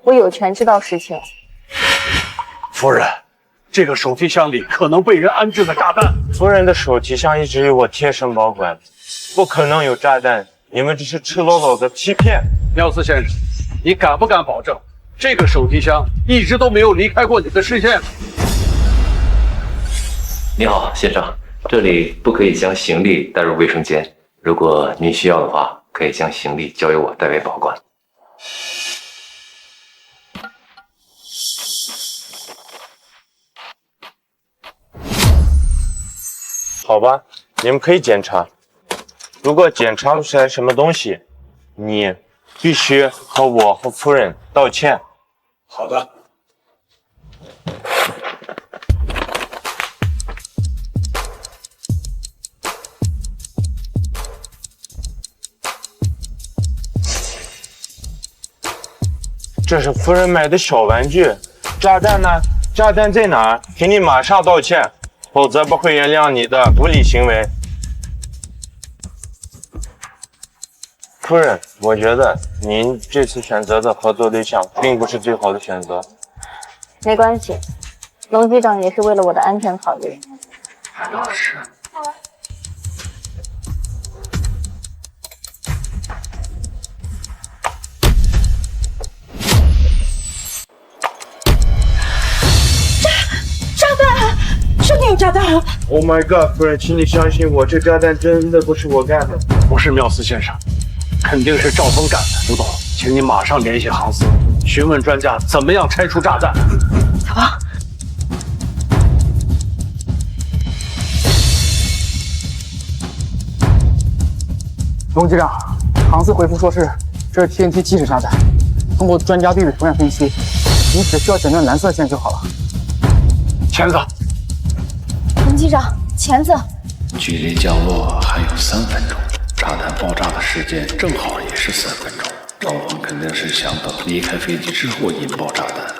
我有权知道实情。夫人，这个手提箱里可能被人安置了炸弹。夫人的手提箱一直由我贴身保管，不可能有炸弹。你们只是赤裸裸的欺骗。缪斯先生，你敢不敢保证这个手提箱一直都没有离开过你的视线？你好，先生，这里不可以将行李带入卫生间，如果您需要的话，可以将行李交由我代为保管。好吧，你们可以检查。如果检查出来什么东西，你必须和我和夫人道歉。好的。这是夫人买的小玩具，炸弹呢？炸弹在哪儿？请你马上道歉，否则不会原谅你的无理行为。夫人，我觉得您这次选择的合作对象并不是最好的选择。没关系，龙机长也是为了我的安全考虑。老师。真的有炸弹 ！Oh my god， 夫人，请你相信我，这炸弹真的不是我干的。不是缪斯先生，肯定是赵峰干的。吴总，请你马上联系航司，询问专家怎么样拆除炸弹。小王，龙机长，航司回复说是这是 TNT 基质炸弹，通过专家对比图样分析，你只需要剪断蓝色线就好了。钳子。龙机长，钳子。距离降落还有3分钟，炸弹爆炸的时间正好也是3分钟。赵峰肯定是想等离开飞机之后引爆炸弹。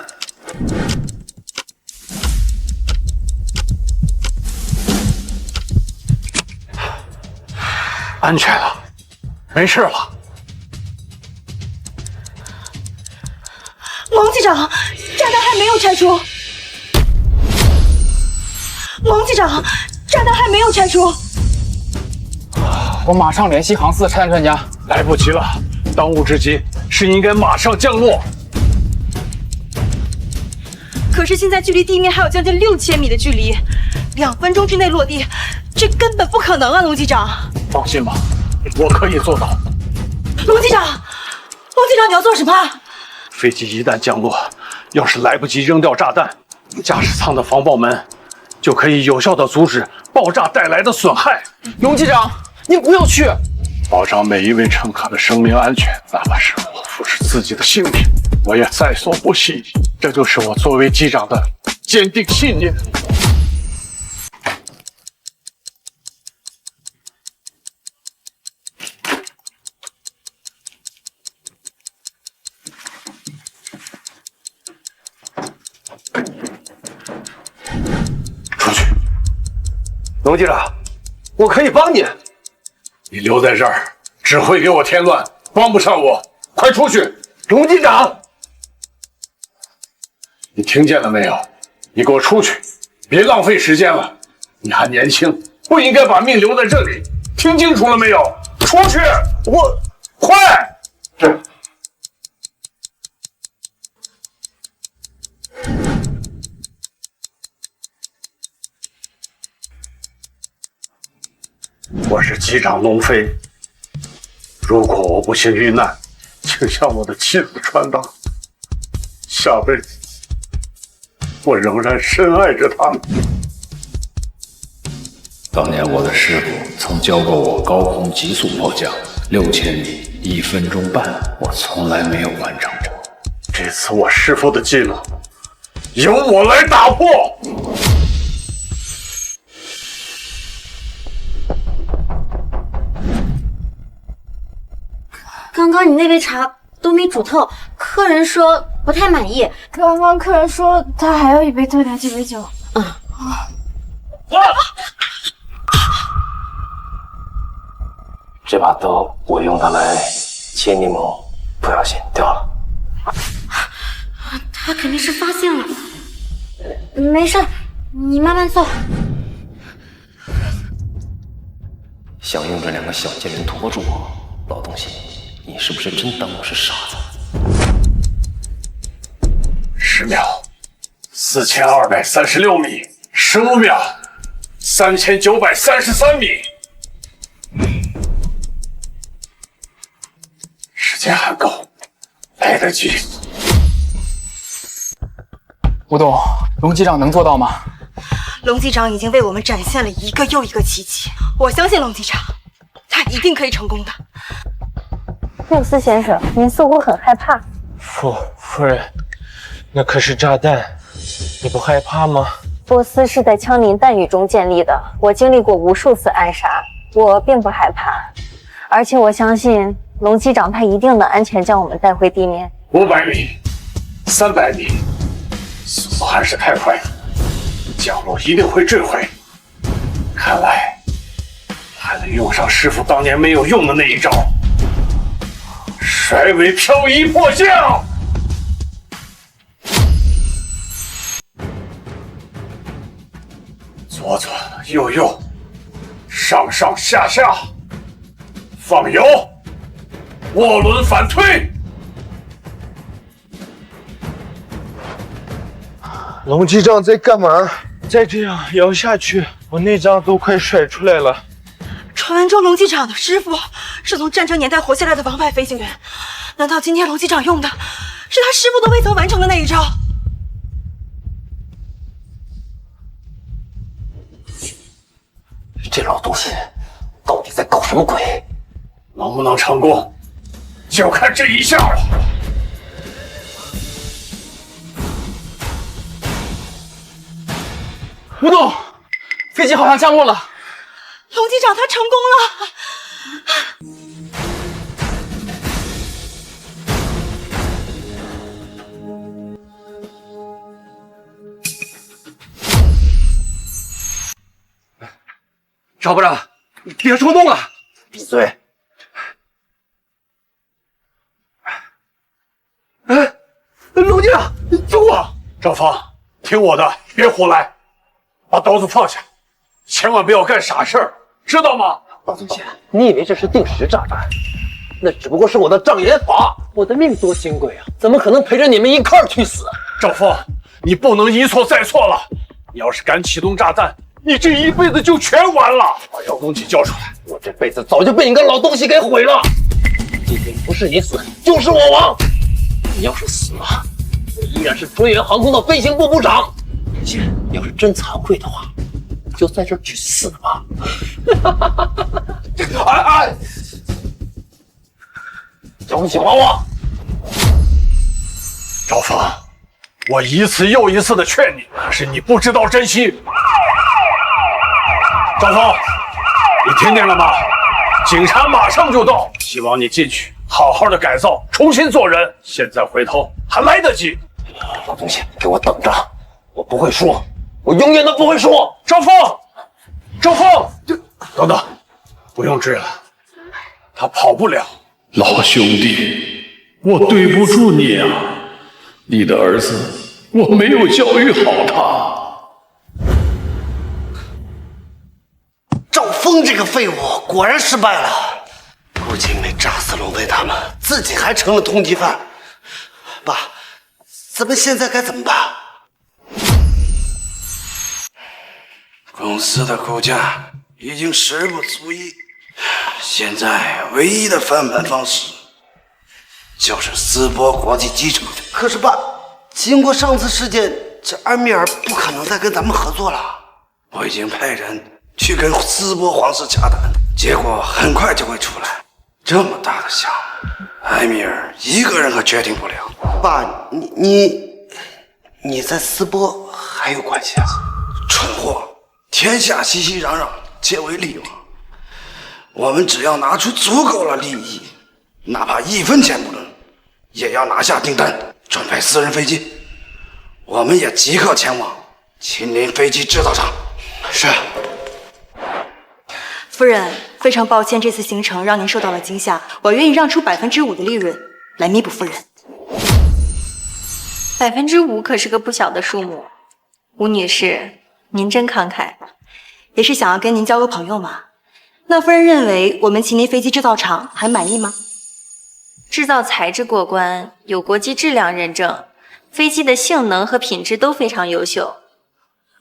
安全了，没事了。龙机长，炸弹还没有拆除。龙机长，炸弹还没有拆除。我马上联系航司的拆弹专家。来不及了，当务之急是应该马上降落。可是现在距离地面还有将近6000米的距离，2分钟之内落地，这根本不可能啊！龙机长，放心吧，我可以做到。龙机长，龙机长，你要做什么？飞机一旦降落，要是来不及扔掉炸弹，驾驶舱的防爆门就可以有效地阻止爆炸带来的损害。龙机长，您不要去！保障每一位乘客的生命安全，哪怕是我付出自己的性命，我也在所不惜。这就是我作为机长的坚定信念。出去，龙机长，我可以帮你。你留在这儿只会给我添乱，帮不上我。快出去！龙机长，你听见了没有？你给我出去，别浪费时间了。你还年轻，不应该把命留在这里。听清楚了没有？出去！我快！我是机长龙飞。如果我不幸遇难，请向我的妻子传达，下辈子我仍然深爱着她。当年我的师傅曾教过我高空急速迫降6000米1分钟半，我从来没有完成过。这次我师傅的记录由我来打破。刚刚你那杯茶都没煮透，客人说不太满意。刚刚客人说他还要一杯特调鸡尾酒。这把刀我用它来切柠檬，不小心掉了。他肯定是发现了。没事，你慢慢做。想用这2个小贱人拖住我，老东西，你是不是真当我是傻子？10秒，4236米；15秒，3933米。时间还够，来得及。吴董，龙机长能做到吗？龙机长已经为我们展现了一个又一个奇迹，我相信龙机长，他一定可以成功的。缪斯先生，您似乎很害怕。夫人，那可是炸弹，你不害怕吗？波斯是在枪林弹雨中建立的，我经历过无数次暗杀，我并不害怕，而且我相信龙机长他一定能安全将我们带回地面。500米，300米，速度还是太快了，降落一定会坠毁。看来还得用上师傅当年没有用的那一招。甩尾漂移迫降，左左右右，上上下下，放油，涡轮反推。龙机长在干嘛？再这样摇下去，我内脏都快甩出来了。传闻中龙机长的师傅是从战争年代活下来的王牌飞行员，难道今天龙机长用的是他师傅都未曾完成的那一招？这老东西到底在搞什么鬼？能不能成功，就看这一下了。吴董，飞机好像降落了。龙机长他成功了！赵部长，你别冲动啊！闭嘴！哎，龙机长，你救我！赵峰，听我的，别胡来，把刀子放下，千万不要干傻事儿。知道吗？老东西，你以为这是定时炸弹？那只不过是我的障眼法。我的命多金贵啊，怎么可能陪着你们一块儿去死？赵峰，你不能一错再错了。你要是敢启动炸弹，你这一辈子就全完了。把老东西交出来！我这辈子早就被你个老东西给毁了。今天不是你死，就是我亡。你要是死了，我依然是春源航空的飞行部部长。你要是真惭愧的话，就在这儿去死吧！哎，小气娃娃！赵峰，我一次又一次的劝你，可是你不知道珍惜。赵峰，你听见了吗？警察马上就到，希望你进去好好的改造，重新做人。现在回头还来得及。老东西，给我等着！我不会说，我永远都不会说。赵峰，赵峰，等等，不用追了，他跑不了。老兄弟，我对不住你啊！你的儿子，我没有教育好他。赵峰这个废物果然失败了，不仅没炸死龙飞他们，自己还成了通缉犯。爸，咱们现在该怎么办？公司的股价已经10不足1。现在唯一的翻盘方式就是淄博国际机场。可是爸，经过上次事件，这安米尔不可能再跟咱们合作了。我已经派人去跟淄博皇室洽谈，结果很快就会出来。这么大的项目，安米尔一个人可决定不了。爸，你在淄博还有关系啊？蠢货，天下熙熙攘攘，皆为利往。我们只要拿出足够的利益，哪怕1分钱不能，也要拿下订单，准备私人飞机。我们也即刻前往秦林飞机制造厂。是。夫人，非常抱歉，这次行程让您受到了惊吓，我愿意让出5%的利润来弥补夫人。5%可是个不小的数目，吴女士，您真慷慨。也是想要跟您交个朋友嘛。那夫人认为我们秦林飞机制造厂还满意吗？制造材质过关，有国际质量认证，飞机的性能和品质都非常优秀，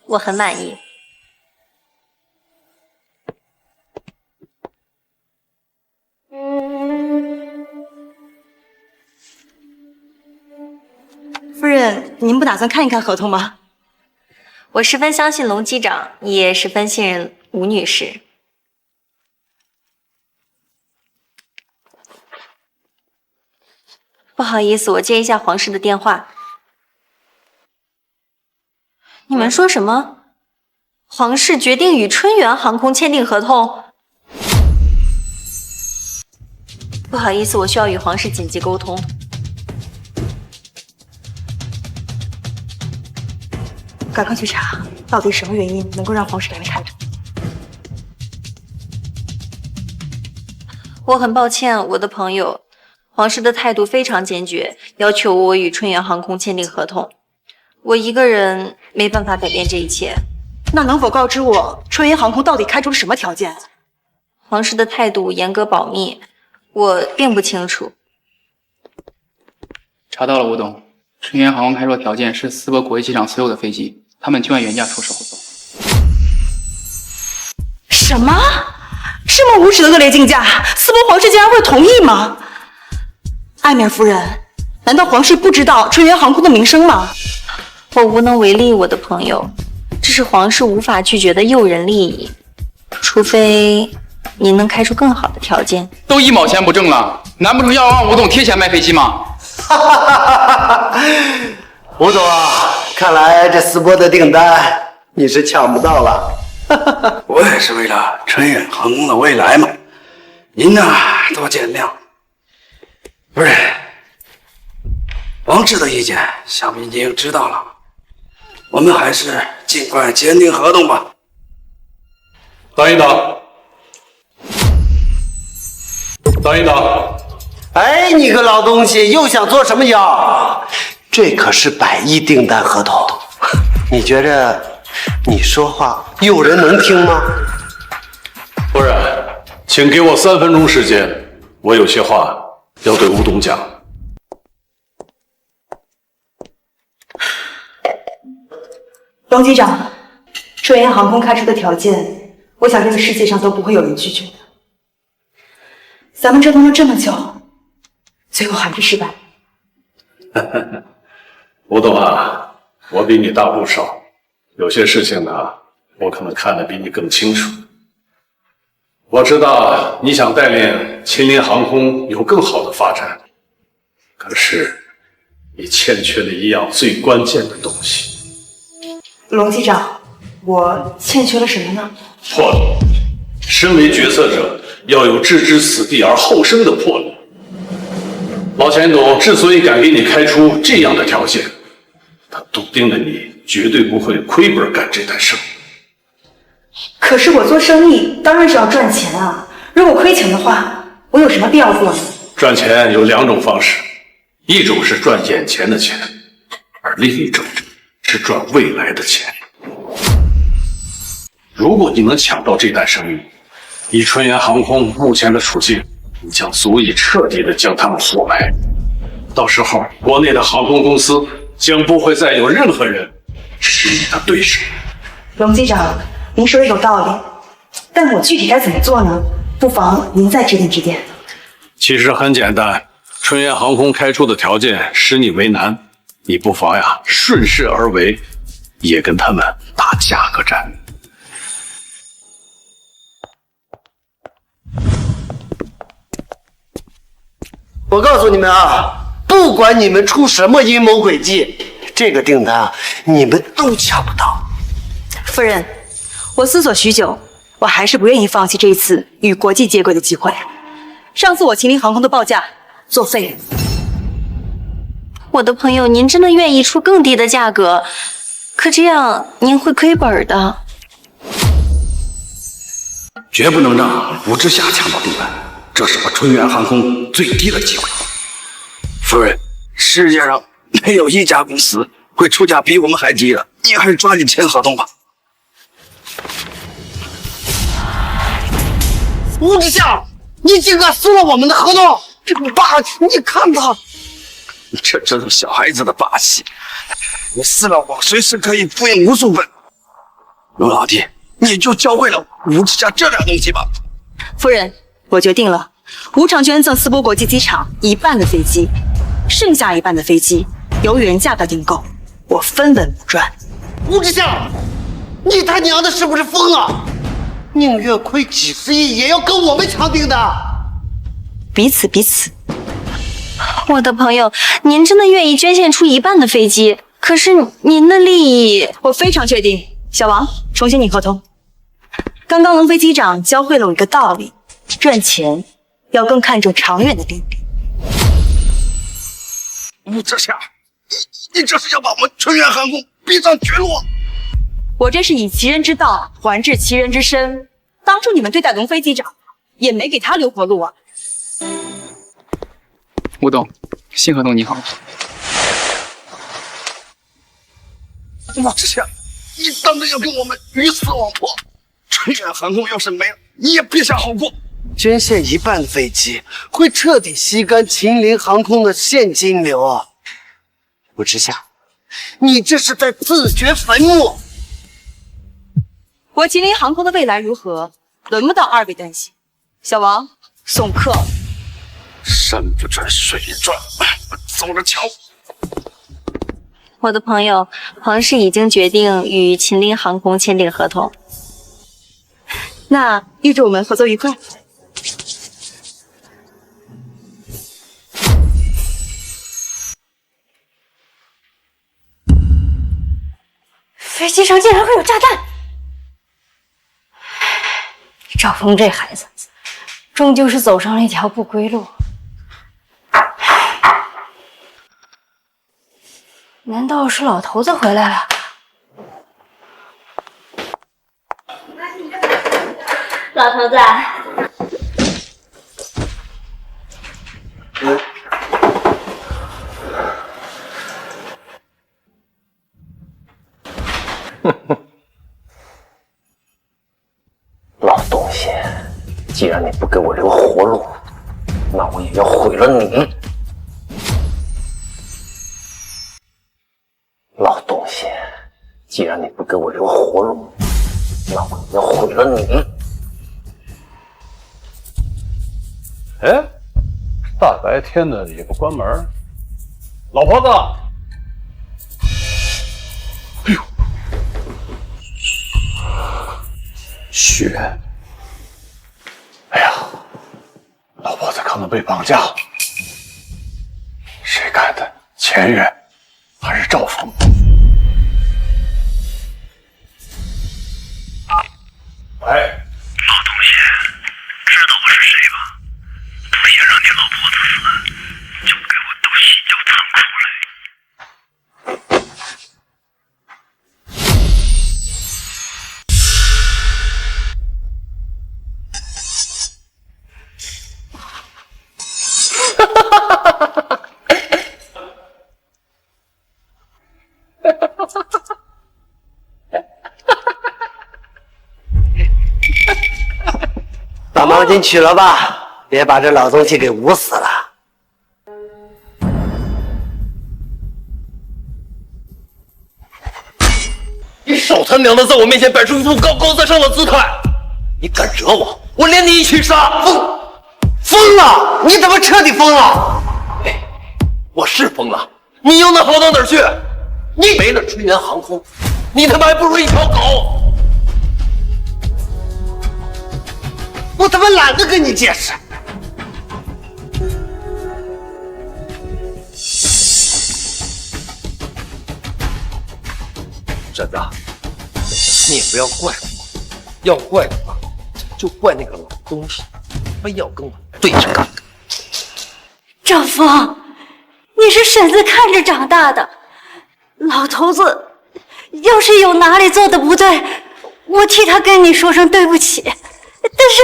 我很满意。夫人，您不打算看一看合同吗？我十分相信龙机长，也十分信任吴女士。不好意思，我接一下皇室的电话。你们说什么？皇室决定与春源航空签订合同？不好意思，我需要与皇室紧急沟通。赶快去查，到底什么原因能够让皇室改变态度？我很抱歉，我的朋友，皇室的态度非常坚决，要求我与春源航空签订合同。我一个人没办法改变这一切。那能否告知我，春源航空到底开出了什么条件？皇室的态度严格保密，我并不清楚。查到了，吴董，春源航空开出的条件是淄博国际机场所有的飞机，他们就按原价出售后走。什么？这么无耻的恶劣竞价，淄博皇室竟然会同意吗？艾米尔夫人，难道皇室不知道春源航空的名声吗？我无能为力，我的朋友，这是皇室无法拒绝的诱人利益，除非您能开出更好的条件。都1毛钱不挣了，难不成要让吴董贴钱卖飞机吗？吴总啊，看来这淄博的订单你是抢不到了。我也是为了春远航空的未来嘛，您呢多见谅。不是，王志的意见想必你已经知道了，我们还是尽快签订合同吧。等一等，等一等。哎，你个老东西，又想做什么妖？这可是100亿订单合同，你觉着你说话有人能听吗？夫人，请给我3分钟时间，我有些话要对吴董讲。龙机长，春源航空开出的条件，我想这个世界上都不会有人拒绝的。咱们折腾了这么久，最后还是失败。吴董啊，我比你大不少，有些事情呢，我可能看得比你更清楚。我知道你想带领秦林航空有更好的发展，可是你欠缺了一样最关键的东西。龙机长，我欠缺了什么呢？魄力。身为决策者，要有置之死地而后生的魄力。老钱董之所以敢给你开出这样的条件，他笃定了你绝对不会亏本干这单生意。可是我做生意当然是要赚钱啊，如果亏钱的话，我有什么必要做呢？赚钱有2种方式，一种是赚眼前的钱，而另一种是赚未来的钱。如果你能抢到这单生意，以春源航空目前的处境，你将足以彻底的将他们活埋。到时候，国内的航空公司将不会再有任何人是你的对手。龙机长，您说的有道理，但我具体该怎么做呢？不妨您再指点指点。其实很简单，春源航空开出的条件使你为难，你不妨呀顺势而为，也跟他们打价格战。我告诉你们啊，不管你们出什么阴谋诡计，这个订单啊，你们都抢不到。夫人，我思索许久，我还是不愿意放弃这一次与国际接轨的机会。上次我秦岭航空的报价作废。我的朋友，您真的愿意出更低的价格？可这样您会亏本的。绝不能让吴之夏抢到订单，这是我春源航空最低的机会。夫人，世界上没有一家公司会出价比我们还低的，你还是抓紧签合同吧。吴之夏，你竟敢撕了我们的合同，这个霸气！你看他，这真是小孩子的把戏。你撕了我，随时可以复印无数份。龙老弟，你就教会了吴之夏这点东西吧。夫人，我决定了，无偿捐赠淄博国际机场1半的飞机，剩下1半的飞机由原价格订购，我分文不赚。吴之夏，你他娘的是不是疯了？宁愿亏几十亿，也要跟我们抢订单。彼此彼此。我的朋友，您真的愿意捐献出1半的飞机？可是您的利益，我非常确定。小王，重新拟合同。刚刚龙飞机长教会了我一个道理：赚钱要更看重长远的利益。吴之夏，你这是要把我们春源航空逼上绝路！我这是以其人之道还治其人之身。当初你们对待龙飞机长，也没给他留活路啊。吴董，新合同拟好了。吴之夏，你当真要跟我们鱼死网破？春源航空要是没了，你也别想好过。捐献1半的飞机，会彻底吸干秦岭航空的现金流啊！吴之夏，你这是在自掘坟墓。我秦岭航空的未来如何，轮不到2位担心。小王，送客。山不转水转，走着瞧。我的朋友，皇室已经决定与秦岭航空签订合同。那预祝我们合作愉快。飞机上竟然会有炸弹！赵峰这孩子，终究是走上了一条不归路。难道是老头子回来了？老头子，老东西，既然你不给我留活路，那我也要毁了你。老东西，既然你不给我留活路，那我也要毁了你。哎，大白天的也不关门，老婆子。哎呦，血！哎呀，老婆子可能被绑架了，谁干的？钱源还是赵峰？喂，老东西，知道我是谁吧？不想让你老婆子死，就给我到西郊仓库来。把毛巾取了吧，别把这老东西给捂死了。你少他娘的在我面前摆出一副高高在上的姿态！你敢惹我，我连你一起杀！疯了！你怎么彻底疯了？哎，我是疯了，你又能好到哪儿去？你没了春源航空，你他妈还不如一条狗！我他妈懒得跟你解释。婶子，你也不要怪我，要怪的话，就怪那个老东西，非要跟我对着干。赵峰，你是婶子看着长大的，老头子要是有哪里做的不对，我替他跟你说声对不起。但是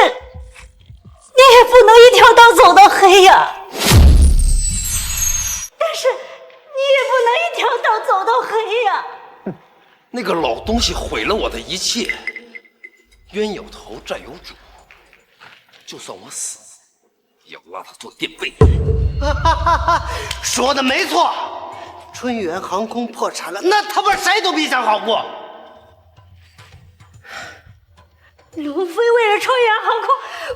你也不能一条道走到黑呀。但是你也不能一条道走到黑呀。那个老东西毁了我的一切，冤有头债有主，就算我死，也要拉他做垫背。说的没错，春源航空破产了，那他妈谁都别想好过。龙飞为了春源航空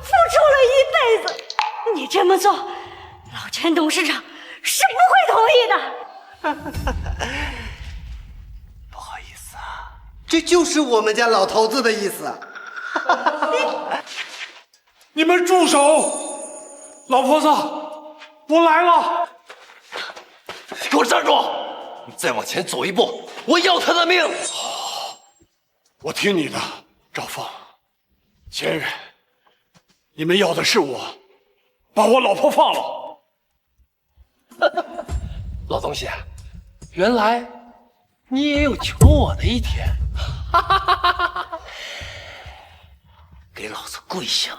付出了一辈子，你这么做，老陈董事长是不会同意的。这就是我们家老头子的意思。你们住手！老婆子，我来了！给我站住！你再往前走一步，我要他的命！我听你的，赵峰。前任，你们要的是我，把我老婆放了。老东西，原来你也有求我的一天。给老子跪下！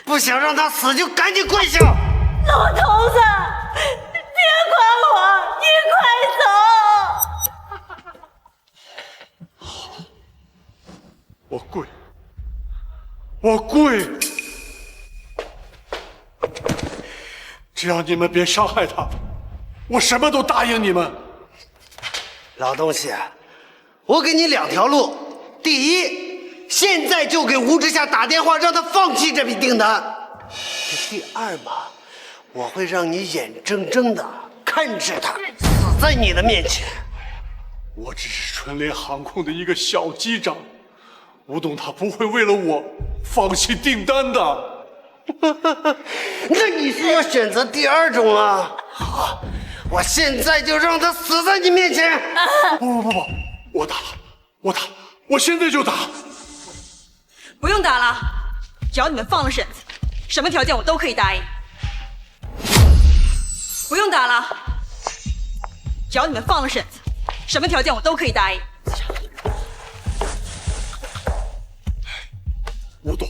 不想让他死就赶紧跪下！老头子，别管我，你快走！我跪，我跪！只要你们别伤害他，我什么都答应你们。老东西，我给你两条路：第一，现在就给吴之夏打电话，让他放弃这笔订单；第二嘛，我会让你眼睁睁的看着他死在你的面前。我只是春联航空的一个小机长，吴董他不会为了我放弃订单的。那你是要选择第二种啊？好，我现在就让他死在你面前！不，我打，我现在就打！不用打了，只要你们放了婶子，什么条件我都可以答应。不用打了，只要你们放了婶子，什么条件我都可以答应。吴董，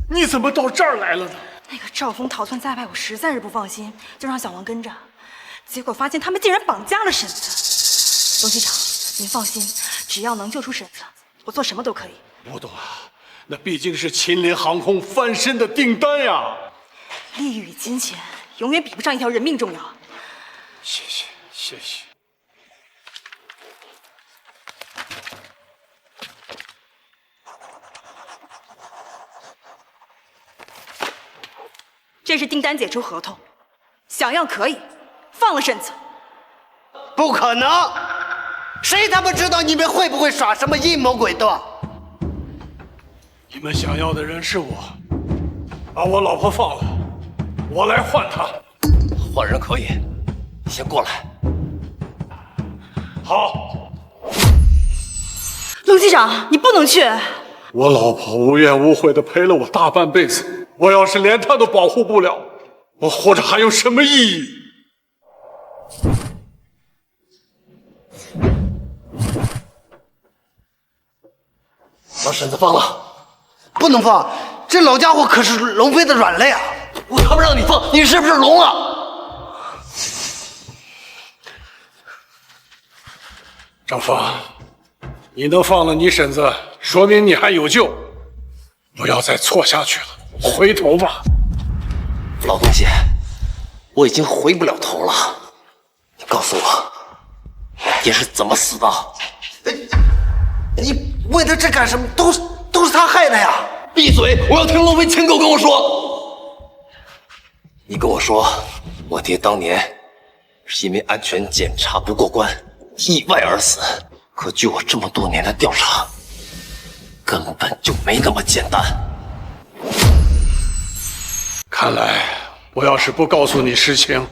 你怎么到这儿来了呢？那个赵峰逃窜在外，我实在是不放心，就让小王跟着。结果发现他们竟然绑架了婶子。董机长，您放心，只要能救出婶子，我做什么都可以。吴董啊，那毕竟是秦联航空翻身的订单呀！利益与金钱永远比不上一条人命重要。谢谢。这是订单解除合同，想要可以，放了婶子。不可能！谁他妈知道你们会不会耍什么阴谋诡计？你们想要的人是我，把我老婆放了，我来换她。换人可以，你先过来。好。陆机长，你不能去。我老婆无怨无悔的陪了我大半辈子，我要是连她都保护不了，我活着还有什么意义？把婶子放了。不能放，这老家伙可是龙飞的软肋啊！我他妈让你放，你是不是聋了？张峰，你能放了你婶子，说明你还有救，不要再错下去了，回头吧。老东西，我已经回不了头了，你告诉我，你是怎么死的？你问他这干什么？都是他害的呀！闭嘴！我要听龙飞亲口跟我说。你跟我说，我爹当年是因为安全检查不过关，意外而死。可据我这么多年的调查，根本就没那么简单。看来我要是不告诉你实情，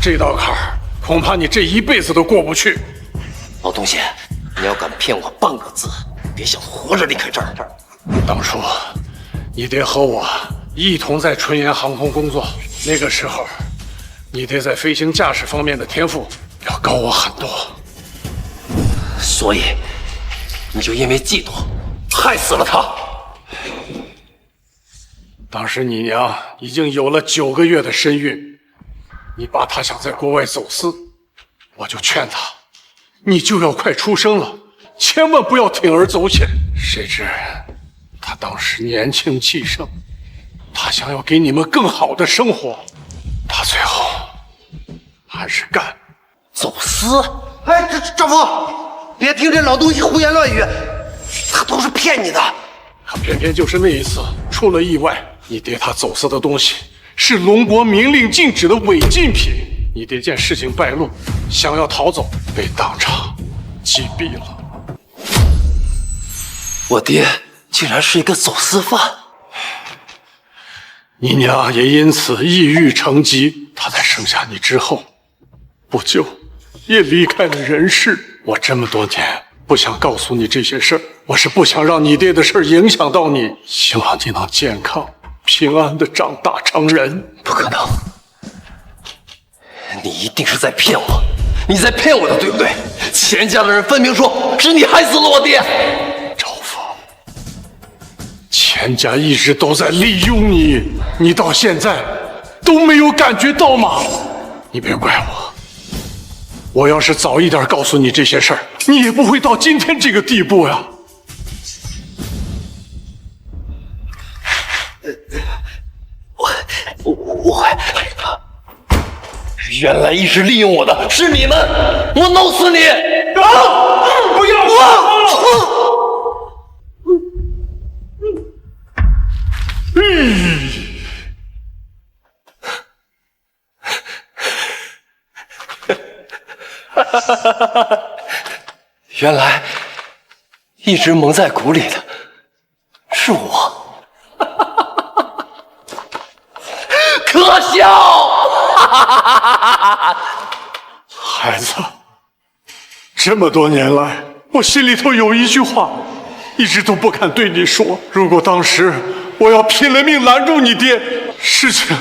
这道坎儿恐怕你这一辈子都过不去。老东西，你要敢骗我半个字，别想活着离开这儿。当初你爹和我一同在春岩航空工作，那个时候你爹在飞行驾驶方面的天赋要高我很多，所以你就因为嫉妒害死了他。当时你娘已经有了9个月的身孕，你爸他想在国外走私，我就劝他，你就要快出生了，千万不要铤而走险。谁知他当时年轻气盛，他想要给你们更好的生活，他最后还是干走私。哎，丈夫，别听这老东西胡言乱语，他都是骗你的。可偏偏就是那一次出了意外，你爹他走私的东西是龙国明令禁止的违禁品，你爹见事情败露，想要逃走，被当场击毙了。我爹竟然是一个走私犯，你娘也因此抑郁成疾。她在生下你之后，不久也离开了人世。我这么多年不想告诉你这些事儿，我是不想让你爹的事儿影响到你，希望你能健康平安的长大成人。不可能，你一定是在骗我，你在骗我的，对不对？钱家的人分明说是你害死了我爹。钱家一直都在利用你，你到现在都没有感觉到吗？你别怪我，我要是早一点告诉你这些事儿，你也不会到今天这个地步呀。我原来一直利用我的是你们，我弄死你！不要我！原来一直蒙在鼓里的是我，可笑！孩子，这么多年来，我心里头有一句话，一直都不敢对你说。如果当时我要拼了命拦住你爹，事情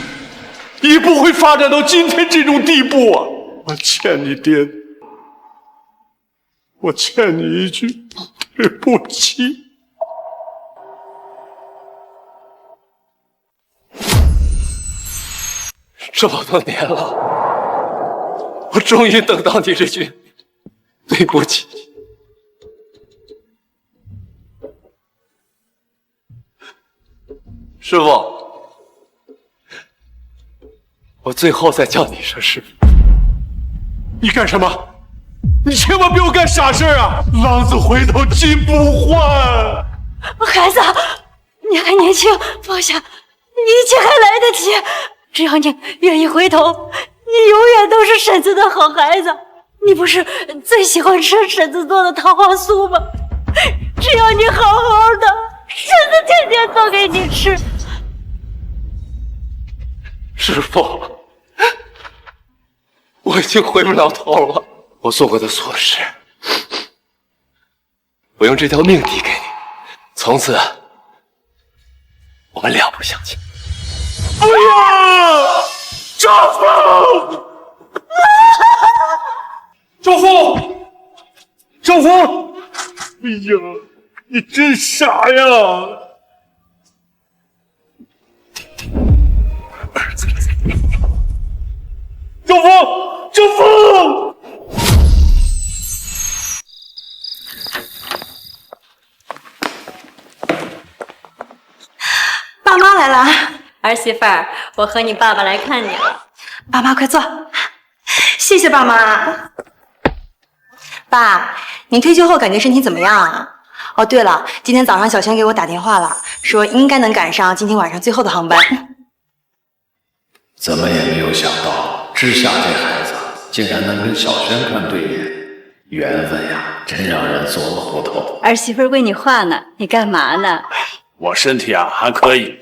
也不会发展到今天这种地步啊！我欠你爹，我欠你一句对不起。这么多年了，我终于等到你这句对不起。师傅，我最后再叫你一声师傅。你干什么？你千万不要干傻事啊！浪子回头金不换。孩子，你还年轻，放下，一切还来得及。只要你愿意回头，你永远都是婶子的好孩子。你不是最喜欢吃婶子做的桃花酥吗？只要你好好的，婶子天天做给你吃。师傅，我已经回不了头了。我做过的错事，我用这条命抵给你，从此我们两不相欠。不要！丈夫！丈夫！丈夫！哎呀，你真傻呀！儿子，丈夫！丈夫！爸妈来了。儿媳妇儿，我和你爸爸来看你了。爸妈快坐，谢谢爸妈。爸，您退休后感觉身体怎么样啊？哦，对了，今天早上小轩给我打电话了，说应该能赶上今天晚上最后的航班。怎么也没有想到，知夏这孩子竟然能跟小轩看对眼，缘分呀，真让人琢磨不透。儿媳妇为你话呢，你干嘛呢？我身体啊还可以，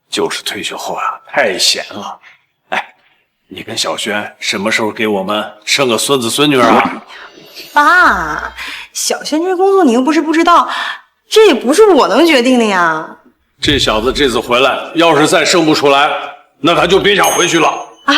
就是退休后啊太闲了。哎，你跟小轩什么时候给我们生个孙子孙女啊？爸，小轩这工作你又不是不知道，这也不是我能决定的呀。这小子这次回来，要是再生不出来，那他就别想回去了。啊？